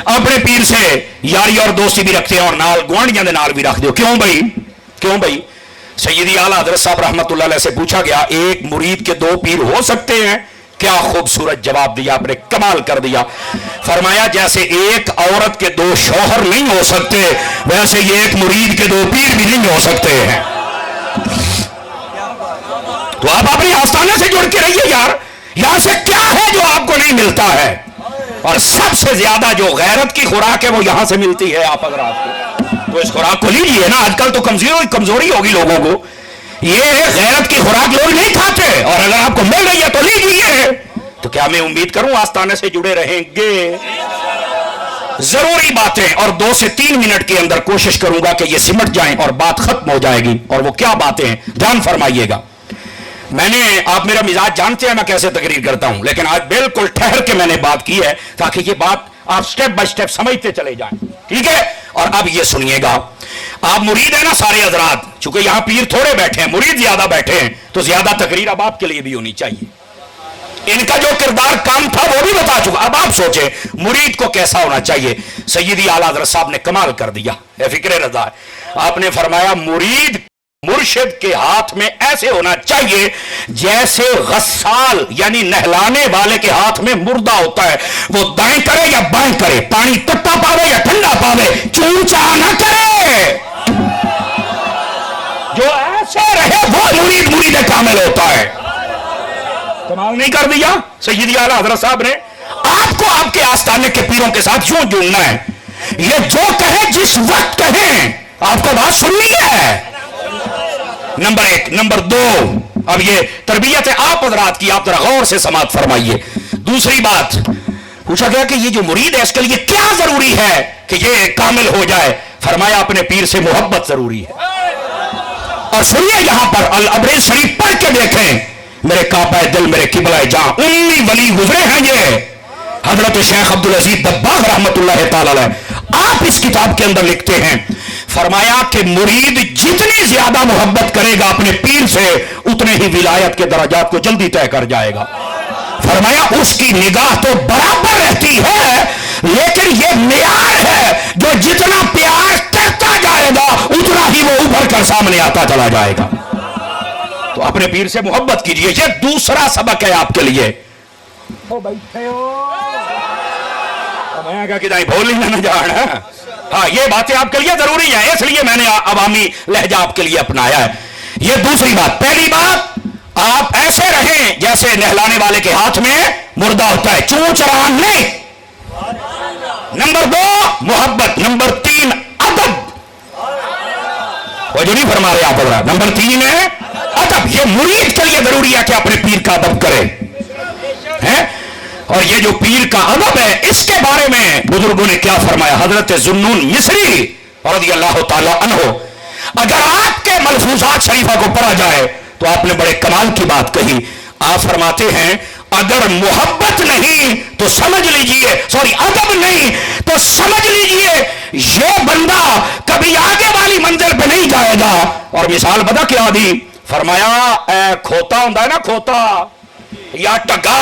अपने पीर से यारी और दोस्ती भी रखते हैं, और नाल गुआंढियां दे नाल भी रख दो। क्यों भाई? क्यों भाई? सैयदी आला हज़रत साहब रहमतुल्लाह अलैह से पूछा गया, एक मुरीद के दो पीर हो सकते हैं? क्या खूबसूरत जवाब दिया आपने, कमाल कर दिया। फरमाया जैसे एक औरत के दो शौहर नहीं हो सकते, वैसे ये एक मुरीद के दो पीर भी नहीं हो सकते हैं। तो आप अपने आस्थाने से जुड़ के रहिए यार, यहां से क्या है जो आपको नहीं मिलता है? और सबसे ज्यादा जो गैरत की खुराक है वो यहां से मिलती है आप अगर आपको, तो इस खुराक को लीजिए ना। आजकल तो कमजोरी होगी लोगों को, ये गैरत की खुराक लोग नहीं खाते, और अगर आपको मिल रही है तो लीजिए। तो क्या मैं उम्मीद करूं आस्थाने से जुड़े रहेंगे? जरूरी बातें, और 2 से 3 मिनट के अंदर कोशिश करूंगा कि ये सिमट जाएं और बात खत्म हो जाएगी। और वो क्या बातें हैं, ध्यान फरमाइएगा। आप मेरा मिजाज जानते हैं मैं कैसे तकरीर करता हूं, लेकिन आज बिल्कुल ठहर के मैंने बात की है ताकि ये बात आप स्टेप बाय स्टेप समझते चले जाएं, ठीक है? और अब ये सुनिएगा, आप मुरीद है ना सारे हजरात, चूंकि यहां पीर थोड़े बैठे हैं, मुरीद ज्यादा बैठे हैं, तो ज्यादा तकरीर अब आपके लिए भी होनी चाहिए। इनका जो किरदार काम था वो भी बता चुका, अब आप सोचें मुरीद को कैसा होना चाहिए। सैयदी आला हज़रत साहब ने कमाल कर दिया, फिक्र रज़ा। आपने फरमाया मुरीद मुर्शिद के हाथ में ऐसे होना चाहिए जैसे गस्साल यानी नहलाने वाले के हाथ में मुर्दा होता है। वो दाएं करे या बाएं करे, पानी तत्ता पावे या ठंडा पावे, चूचा ना करे। जो ऐसे रहे वो मुरीद कामिल होता है। कमाल नहीं कर दिया सैयदी आला हज़रत साहब ने? आपको आपके आस्थाने के पीरों के साथ यूं जुड़ना है। ये जो कहे जिस वक्त कहें, आपको बात सुननी है। नंबर 1। नंबर 2, अब ये तरबियत है आप हज़रात की, आप जरा गौर से समाअत फरमाइए। दूसरी बात पूछा गया कि ये जो मुरीद है इसके लिए क्या जरूरी है कि ये कामिल हो जाए? फरमाया अपने पीर से मोहब्बत जरूरी है। और सुनिए यहां पर अल अबरेज शरीफ पढ़ के देखें, मेरे काबा दिल मेरे किबला जहां 19 वली गुजरे हैं ये हजरत शेख अब्दुल अजीज दब्बाग रहमतुल्लाह तआला अलैह। आप इस किताब के अंदर लिखते हैं, फरमाया कि मुरीद जितनी ज्यादा मोहब्बत करेगा अपने पीर से, उतने ही विलायत के दर्जात को जल्दी तय कर जाएगा। फरमाया उसकी निगाह तो बराबर रहती है, लेकिन यह मियार है, जो जितना प्यार करता जाएगा उतना ही वो उभर कर सामने आता चला जाएगा। तो अपने पीर से मोहब्बत कीजिए, यह दूसरा सबक है आपके लिए। ओ बैठे हो, मैं क्या कि भूल ही ना जाना। हाँ, ये बातें आपके लिए जरूरी है, इसलिए मैंने अवामी लहजा आपके लिए अपनाया है। ये दूसरी बात। पहली बात, आप ऐसे रहें जैसे नहलाने वाले के हाथ में मुर्दा होता है, चूं चरान नहीं। नंबर 2 मोहब्बत। नंबर 3 अदब। वो जो नहीं फरमा रहे आप। नंबर 3 है अदब। ये मुरीद के लिए जरूरी है कि अपने पीर का अदब करे हैं। और ये जो पीर का अदब है, इसके बारे में बुजुर्गों ने क्या फरमाया। हजरत जुन्नून मिस्री रज़ियल्लाहु ताला अन्हु, अगर आपके मलफूजात शरीफा को पढ़ा जाए तो आपने बड़े कमाल की बात कही। आप फरमाते हैं अगर मोहब्बत नहीं तो समझ लीजिए, सॉरी अदब नहीं तो समझ लीजिए ये बंदा कभी आगे वाली मंजिल पे नहीं जाएगा। और मिसाल पता क्या दी? फरमाया खोता होता है ना, खोता या टगा,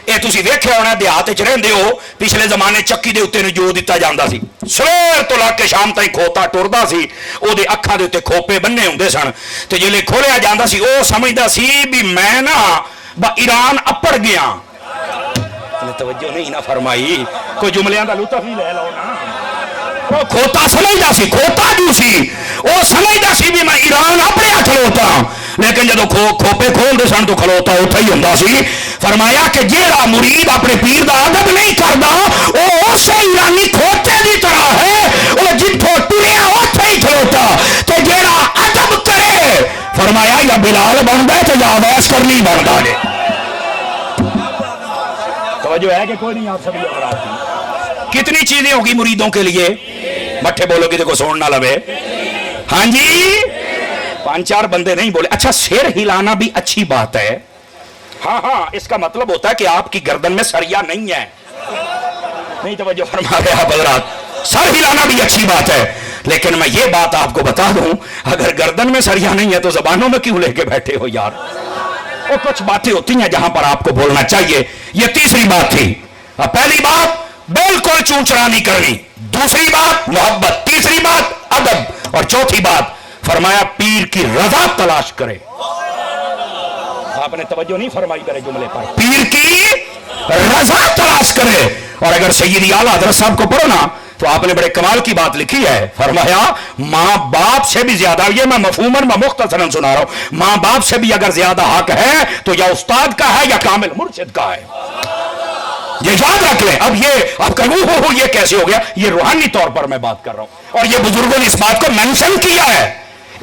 ਇਹ ਤੁਸੀਂ ਵੇਖਿਆ ਹੋਣਾ ਦਿਹਾਤ ਵਿੱਚ ਰਹਿੰਦੇ ਹੋ, ਪਿਛਲੇ ਜ਼ਮਾਨੇ ਚੱਕੀ ਦੇ ਉੱਤੇ ਨੂੰ ਜੋ ਦਿੱਤਾ ਜਾਂਦਾ ਸੀ, ਸਵੇਰ ਤੋਂ ਲਾ ਕੇ ਸ਼ਾਮ ਤਾਈਂ ਖੋਤਾ ਟੁਰਦਾ ਸੀ, ਉਹਦੇ ਅੱਖਾਂ ਦੇ ਉੱਤੇ ਖੋਪੇ ਬੰਨੇ ਹੁੰਦੇ ਸਨ, ਤੇ ਜਿਹੜੇ ਖੋਲਿਆ ਜਾਂਦਾ ਸੀ ਉਹ ਸਮਝਦਾ ਸੀ ਵੀ ਮੈਂ ਨਾ ईरान अपड़ गया। तवज्जो नहीं ना फरमाई, कोई जुमलियां दा लुत्फ ही ले लो ना। वो खोता समझदा सी, खोता जू सी, वो समझदा सी भी मैं ईरान अपने खलोता, लेकिन जदों खोपे खोलते सन तो खलोता उत्थे ही हुंदा सी। फरमाया कि जेड़ा मुरीद अपने पीर दा अदब नहीं करदा वो उसे ईरानी खोते की तरह है, वो जिथों टुरिया उत्थे ही खलोता। ते जेड़ा अदब करे, फरमाया या बिलाल बनता है तो या अवैस करनी बनता है। توجہ ہے کہ کوئی نہیں آپ سبھی حضرات کی؟ کتنی چیزیں ہوگی مریدوں کے لیے؟ مٹھے بولو کہ دیکھو سون نہ لوے. ہاں جی 5-4 بندے نہیں بولے. اچھا سر ہلانا بھی اچھی بات ہے. ہاں ہاں اس کا مطلب ہوتا ہے کہ آپ کی گردن میں سریا نہیں ہے. نہیں توجہ فرما رہے آپ حضرات. سر ہلانا بھی اچھی بات ہے لیکن میں یہ بات آپ کو بتا دوں اگر گردن میں سریا نہیں ہے تو زبانوں میں کیوں لے کے بیٹھے ہو یار؟ اور کچھ باتیں ہوتی ہیں جہاں پر آپ کو بولنا چاہیے. یہ تیسری بات تھی. پہلی بات بالکل چونچرا نہیں کرنی. دوسری بات محبت. تیسری بات ادب. اور چوتھی بات فرمایا پیر کی رضا تلاش کرے. آپ نے توجہ نہیں فرمائی میرے جملے پر. پیر کی رضا تلاش کرے. اور اگر سیدی اعلیٰ حضرت صاحب کو پڑھو نا تو آپ نے بڑے کمال کی بات لکھی ہے. فرمایا ماں باپ سے بھی زیادہ, یہ میں مفہوماً میں مختصراً سنا رہا ہوں, ماں باپ سے بھی اگر زیادہ حق ہے تو یا استاد کا ہے یا کامل مرشد کا ہے. یہ یاد رکھ لیں. اب یہ آپ کہو یہ کیسے ہو گیا؟ یہ روحانی طور پر میں بات کر رہا ہوں اور یہ بزرگوں نے اس بات کو مینشن کیا ہے.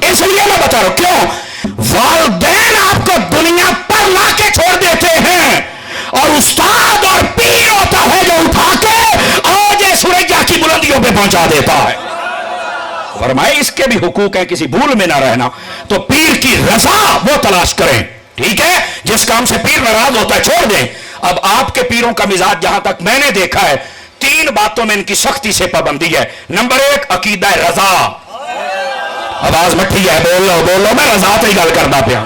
اس لیے میں بتا رہا ہوں. کیوں؟ والدین آپ کو دنیا پر لا کے چھوڑ دیتے ہیں اور استاد اور پیر ہوتا ہے جو اٹھا کے آج سورجا کی بلندیوں پہ پہنچا دیتا ہے. فرمائے اس کے بھی حقوق ہیں, کسی بھول میں نہ رہنا. تو پیر کی رضا وہ تلاش کریں. ٹھیک ہے, جس کام سے پیر ناراض ہوتا ہے چھوڑ دیں. اب آپ کے پیروں کا مزاج جہاں تک میں نے دیکھا ہے 3 باتوں میں ان کی سختی سے پابندی ہے. نمبر 1 عقیدہ رضا. آواز مٹھی ہے, بولو میں رضا تو ہی گل کرنا پیا.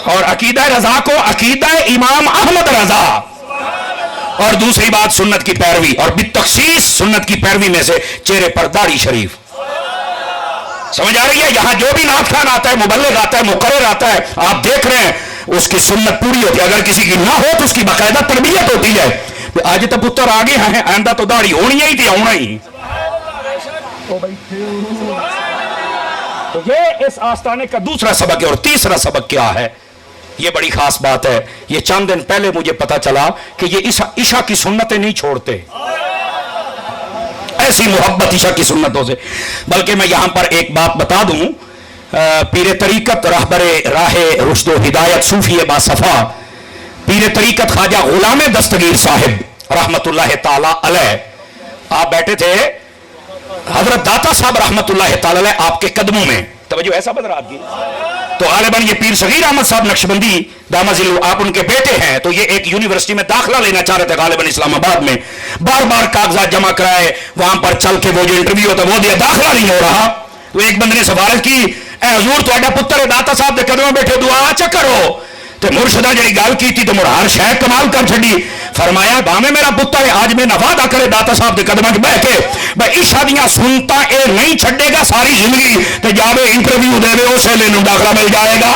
اور عقیدہ رضا کو عقیدہ امام احمد رضا. اور دوسری بات سنت کی پیروی, اور بالتخصیص سنت کی پیروی میں سے چہرے پر داڑھی شریف. سمجھ آ رہی ہے؟ یہاں جو بھی نعت خوان آتا ہے, مبلغ آتا ہے, مقرر آتا ہے, آپ دیکھ رہے ہیں اس کی سنت پوری ہوتی ہے. اگر کسی کی نہ ہو تو اس کی باقاعدہ تربیت ہوتی ہے. آج تو پتر آگے ہیں, آئندہ تو داڑھی ہونی ہی تھی, ہونا ہی. تو یہ اس آستانے کا دوسرا سبق ہے. اور تیسرا سبق کیا ہے؟ یہ بڑی خاص بات ہے. یہ چند دن پہلے مجھے پتا چلا کہ یہ عشاء کی سنتیں نہیں چھوڑتے. ایسی محبت عشاء کی سنتوں سے. بلکہ میں یہاں پر ایک بات بتا دوں, پیر طریقت رہبر راہ رشد و ہدایت صوفی باصفا پیر طریقت خواجہ غلام دستگیر صاحب رحمت اللہ تعالی علیہ, آپ بیٹھے تھے حضرت داتا صاحب رحمت اللہ تعالی علیہ آپ کے قدموں میں. توجہ ایسا بدر آپ کی. تو غالباً یہ پیر صغیر احمد صاحب نقشبندی دامت ذلہ آپ ان کے بیٹے ہیں. تو یہ ایک یونیورسٹی میں داخلہ لینا چاہ رہے تھے غالباً اسلام آباد میں. بار بار کاغذات جمع کرائے, وہاں پر چل کے وہ جو انٹرویو ہوتا وہ دیا, داخلہ نہیں ہو رہا. تو ایک بندے نے سفارش کی, اے حضور تہاڈا پتر داتا صاحب دے قدموں بیٹھے دعا چا کرو. تے مرشدہ جڑی گل کی تھی تو مڑ ہر شے کمال کر چھڈی. فرمایا بھاویں میرا پتر ہے آج میں وعدہ کرے داتا صاحب دے قدماں وچ بیٹھ کے بھئی عشاء دیاں سنتاں اے نہیں چھڈے گا ساری زندگی, تے جاوے انٹرویو دے اس ویلے نوں داخلہ مل جائے گا.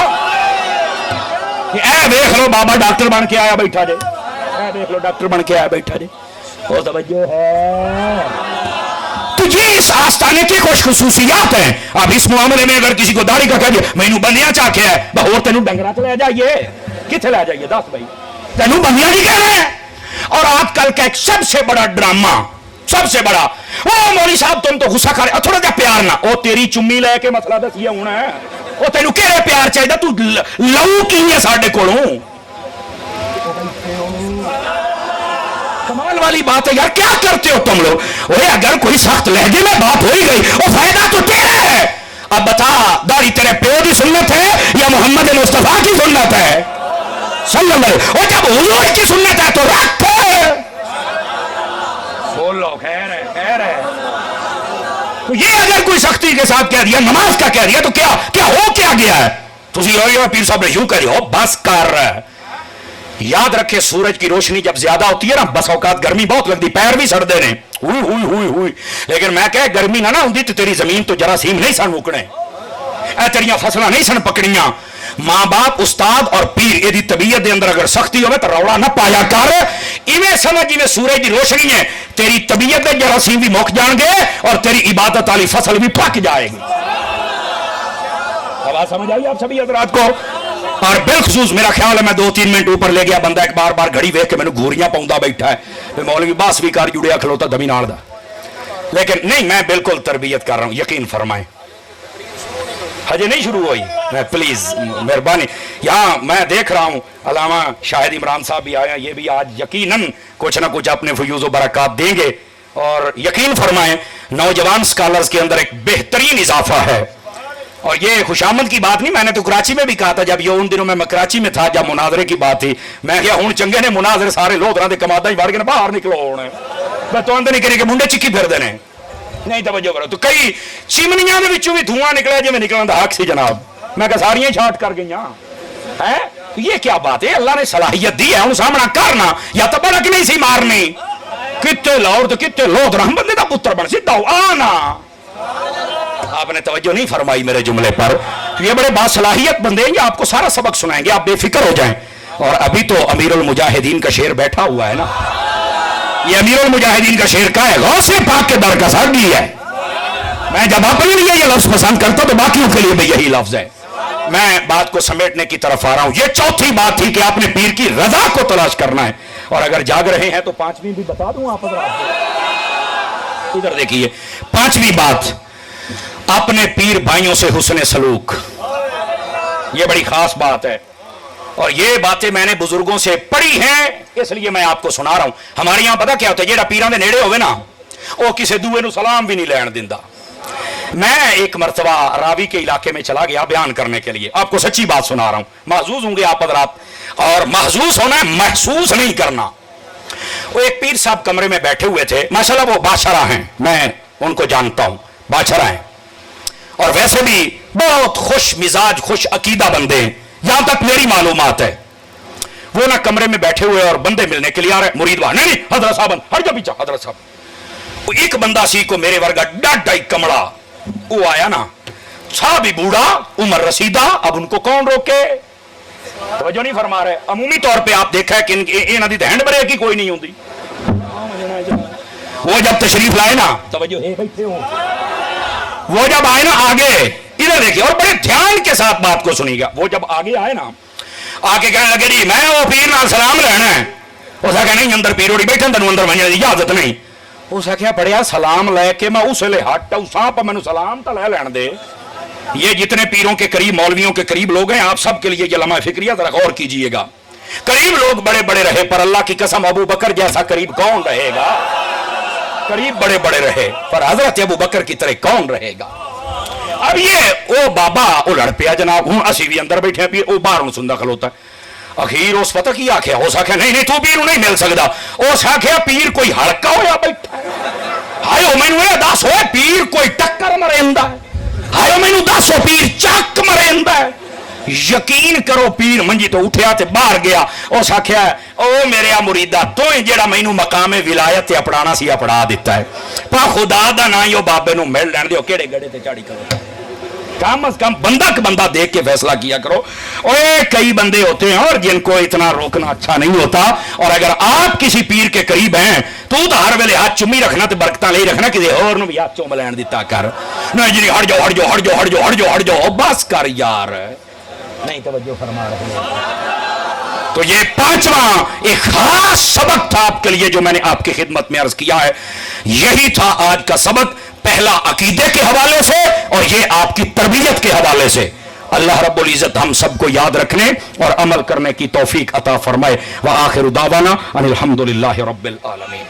اے دیکھ لو بابا ڈاکٹر بن کے آیا بیٹھا جے, اے دیکھ لو ڈاکٹر بن کے آیا بیٹھا جے. وہ توجہ ہے. تو یہ اس آستانے کی کچھ خصوصیات ہیں. اب اس معاملے میں اگر کسی کو داڑھی کا کہہ دے مینوں بندیاں چاہ کے ہے, اور تینوں ڈنگرا تے لے جائیے, کتنے لے جائیے دس بھائی, تینوں بندیاں نہیں کہہ رہے ہیں. اور آج کل کا ایک سب سے بڑا ڈرامہ, سب سے بڑا, او مولوی صاحب تم تو غصہ کر رہے, تھوڑا جا پیار نہ, او تیری چمی لے کے مسئلہ دسیا ہونا ہے. او تینوں کہہ رہے پیار چاہیے, تو لو کی ہے ساڈے کولوں. کمال والی بات ہے یار, کیا کرتے ہو تم لوگ؟ اوے اگر کوئی سخت لہجے میں بات ہو ہی گئی, وہ فائدہ تو تیرا ہے. اب بتا داڑھی تیرے پیو کی سنت ہے یا محمد مصطفیٰ کی سنت ہے؟ صلی اللہ علیہ وسلم. اور جب حضور کی سنت ہے تو رکھ. بولو خیر ہے, خیر ہے. تو یہ اگر کوئی سختی کے ساتھ کہہ دیا, نماز کا کہہ دیا, تو کیا ہو کیا گیا ہے؟ تسی ہوئی پیر صاحب نے یوں کہہ رہی ہو, بس کر. یاد رکھے سورج کی روشنی جب زیادہ ہوتی ہے نا, بس اوقات گرمی بہت لگتی, پیر بھی سڑتے ہیں, ہوئی. لیکن میں کہ گرمی نہ ہوتی تو تیری زمین تو جراثیم نہیں سن مکنے, اے تیریاں فصلیں نہیں سن پکڑیاں. ماں باپ استاد اور پیر یہ طبیعت دے اندر اگر سختی ہوئے تو روڑا نہ پایا کر. ایویں سمجھ جی سورج کی روشنی ہے, تیری طبیعت دے جراثیم بھی مک جان گے اور تیری عبادت والی فصل بھی پک جائے گی. آواز سمجھ آئی آپ سبھی حضرات کو؟ اور بالخصوص میرا خیال ہے میں 2-3 منٹ اوپر لے گیا, بندہ ایک بار گھڑی ویکھ کے میں نے گوریاں پاؤندا بیٹھا ہے, مولوی باس بھی کر جڑیا کھلوتا دمی نال دا. لیکن نہیں, میں بالکل تربیت کر رہا ہوں, یقین فرمائیں. हजे नहीं शुरू हुई, मैं प्लीज मेहरबानी, यहाँ मैं देख रहा हूँ अलामा शाहिद इमरान साहब भी आए हैं, ये भी आज यकीनन कुछ ना कुछ अपने फयूज़ व बरक़ात देंगे। और यकीन फरमाएं नौजवान स्कॉलर्स के अंदर एक बेहतरीन इजाफा है। और ये खुशामद की बात नहीं, मैंने तो कराची में भी कहा था, जब ये उन दिनों में मैं कराची में था जब मुनाजरे की बात थी, मैं क्या हूं चंगे ने मुनाजरे सारे लोधरा दे कमादा ही मार के बाहर निकलो होने, मैं तो अंदर नहीं करी कि मुंडे चिक्की फिर देने नहीं तवज्जो करो। तो कई चिमनियां दे विचों भी धुआं निकला जिवें निकलन दा हक सी जनाब, मैं कहा सारियां छाट कर गई हैं। ये क्या बात है, अल्लाह ने सलाहियत दी है, हूं सामना करना या तो बड़क नहीं सी मारनी, कितने लाहौर तो कितने लोधरा बंदे दा पुत्र बन सीधा आना। आपने तवज्जो नहीं फरमाई मेरे जुमले पर। ये बड़े बासलाहियत बंदे हैं, ये आपको सारा सबक सुनाएंगे, आप बेफिक्र हो जाएं। और अभी तो अमीरुल मुजाहिदीन का शेर बैठा हुआ है ना, ये अमीरुल मुजाहिदीन का शेर का है, गौसे पाक के दर का सागी है। मैं जब अपने लिए ये लफ्ज पसंद करता तो बाकियों के लिए भी यही लफ्ज है। मैं बात को समेटने की तरफ आ रहा हूं। ये चौथी बात थी कि आपने पीर की रजा को तलाश करना है, और अगर जाग रहे हैं तो पांचवी भी बता दूं आप इधर देखिए। पांचवी बात, अपने पीर भाइयों से हुस्ने सलूक, ये बड़ी खास बात है। और ये बातें मैंने बुजुर्गों से पढ़ी हैं, इसलिए मैं आपको सुना रहा हूं। हमारे यहां पता क्या होता है, जेड़ा पीरां दे नेड़े होवे ना वो किसी दूए नु सलाम भी नहीं लैन दिंदा। मैं एक मरतबा रावी के इलाके में चला गया बयान करने के लिए, आपको सच्ची बात सुना रहा हूं, महजूज होंगे आप हज़रात, और महजूस होना है, महसूस नहीं करना। वो एक पीर साहब कमरे में बैठे हुए थे, माशाल्लाह वो बादशाह हैं, मैं उनको जानता हूं, बादशाह हैं, और वैसे भी बहुत खुश मिजाज खुश अकीदा बंदे हैं, यहां तक मेरी मालूमात है। वो ना कमरे में बैठे हुए और बंदे मिलने के लिए आ रहे, मुरीद वहां, नहीं हजरत साहब हट जा पीछा, हजरत साहब। वो एक बंदा सी को मेरे वर्गा डाटा कमड़ा, वो आया ना, छा भी बूढ़ा उमर रसीदा, अब उनको कौन रोके, तवज्जो नहीं फरमा रहे। अमूमी तौर पे आप देखा है कि इन्हां दी हैंड ब्रेक ही कोई नहीं होती। वो जब तशरीफ लाए ना, तवज्जो है बैठे हो, वो जब आए ना आगे, इधर देखिए और बड़े ध्यान के साथ बात को सुनिएगा। वो जब आगे आए ना, आके कहने लगे जी मैं वो पीर नाल सलाम लेना है। उस आख्या नहीं अंदर पीर होड़ी बैठे, तेन अंदर वजने की इजाजत नहीं। उस आख्या पढ़िया सलाम लैके मैं उस वेले हट सांप मैनू सलाम तो लै लैन दे। ये जितने पीरों के करीब मौलवियों के करीब लोग हैं, आप सब के लिए ये लम्हा फिक्रिया जरा गौर कीजिएगा। करीब लोग बड़े बड़े रहे, पर अल्लाह की कसम अबू बकर जैसा करीब कौन रहेगा। करीब बड़े बड़े रहे, पर हजरत अबू बकर की तरह कौन रहेगा। अब ये ओ बाबा ओ लड़ पिया जनाब, हूं असी भी अंदर बैठे पीर, ओ बाहर सुनता खलोता। अखीर उस पता की आख्या, उस आख्या नहीं नहीं तू पीर नहीं मिल सकता। उस आख्या पीर कोई हड़का होया बैठा है, हायो मैनू ये दस हो पीर कोई टक्कर मरेंदा है, हायो मैनू दस हो पीर चक मरेंदा है। यकीन करो पीर मंजी तो उठया ते बाहर गया। उस आख्या ओ मेरे मुरीदा तो जेड़ा मैनू मकामे विलायत अपनाना सी अपना दिता है, पर खुदा दा ना ही बाबे नू मिल लैन दिओ, केड़े गड़े ते चाड़ी करो। कम अज कम बंदा क बंदा देख के फैसला किया करो। ओए कई बंदे होते हैं और जिनको इतना रोकना अच्छा नहीं होता। और अगर आप किसी पीर के करीब हैं तो हर वेले हाथ चुम्मी रखना तो बरकत नहीं रखना, किसी होर नूं भी हाथ चुम लैन दिता कर। नहीं जी हट जाओ हट जाओ हट जाओ हट जाओ हट जाओ हट जाओ, बस कर यार, नहीं तवज्जो फरमा रहे। तो ये पांचवा एक खास सबक था आपके लिए जो मैंने आपकी खिदमत में अर्ज किया है। यही था आज का सबक, पहला अकीदे के हवाले से और ये आपकी तरबियत के हवाले से। अल्लाह रब्बुल इज्जत हम सबको याद रखने और अमल करने की तौफीक अता फरमाए। व आखिर दावाना अनिल हम्दुलिल्लाहि रब्बिल आलमीन।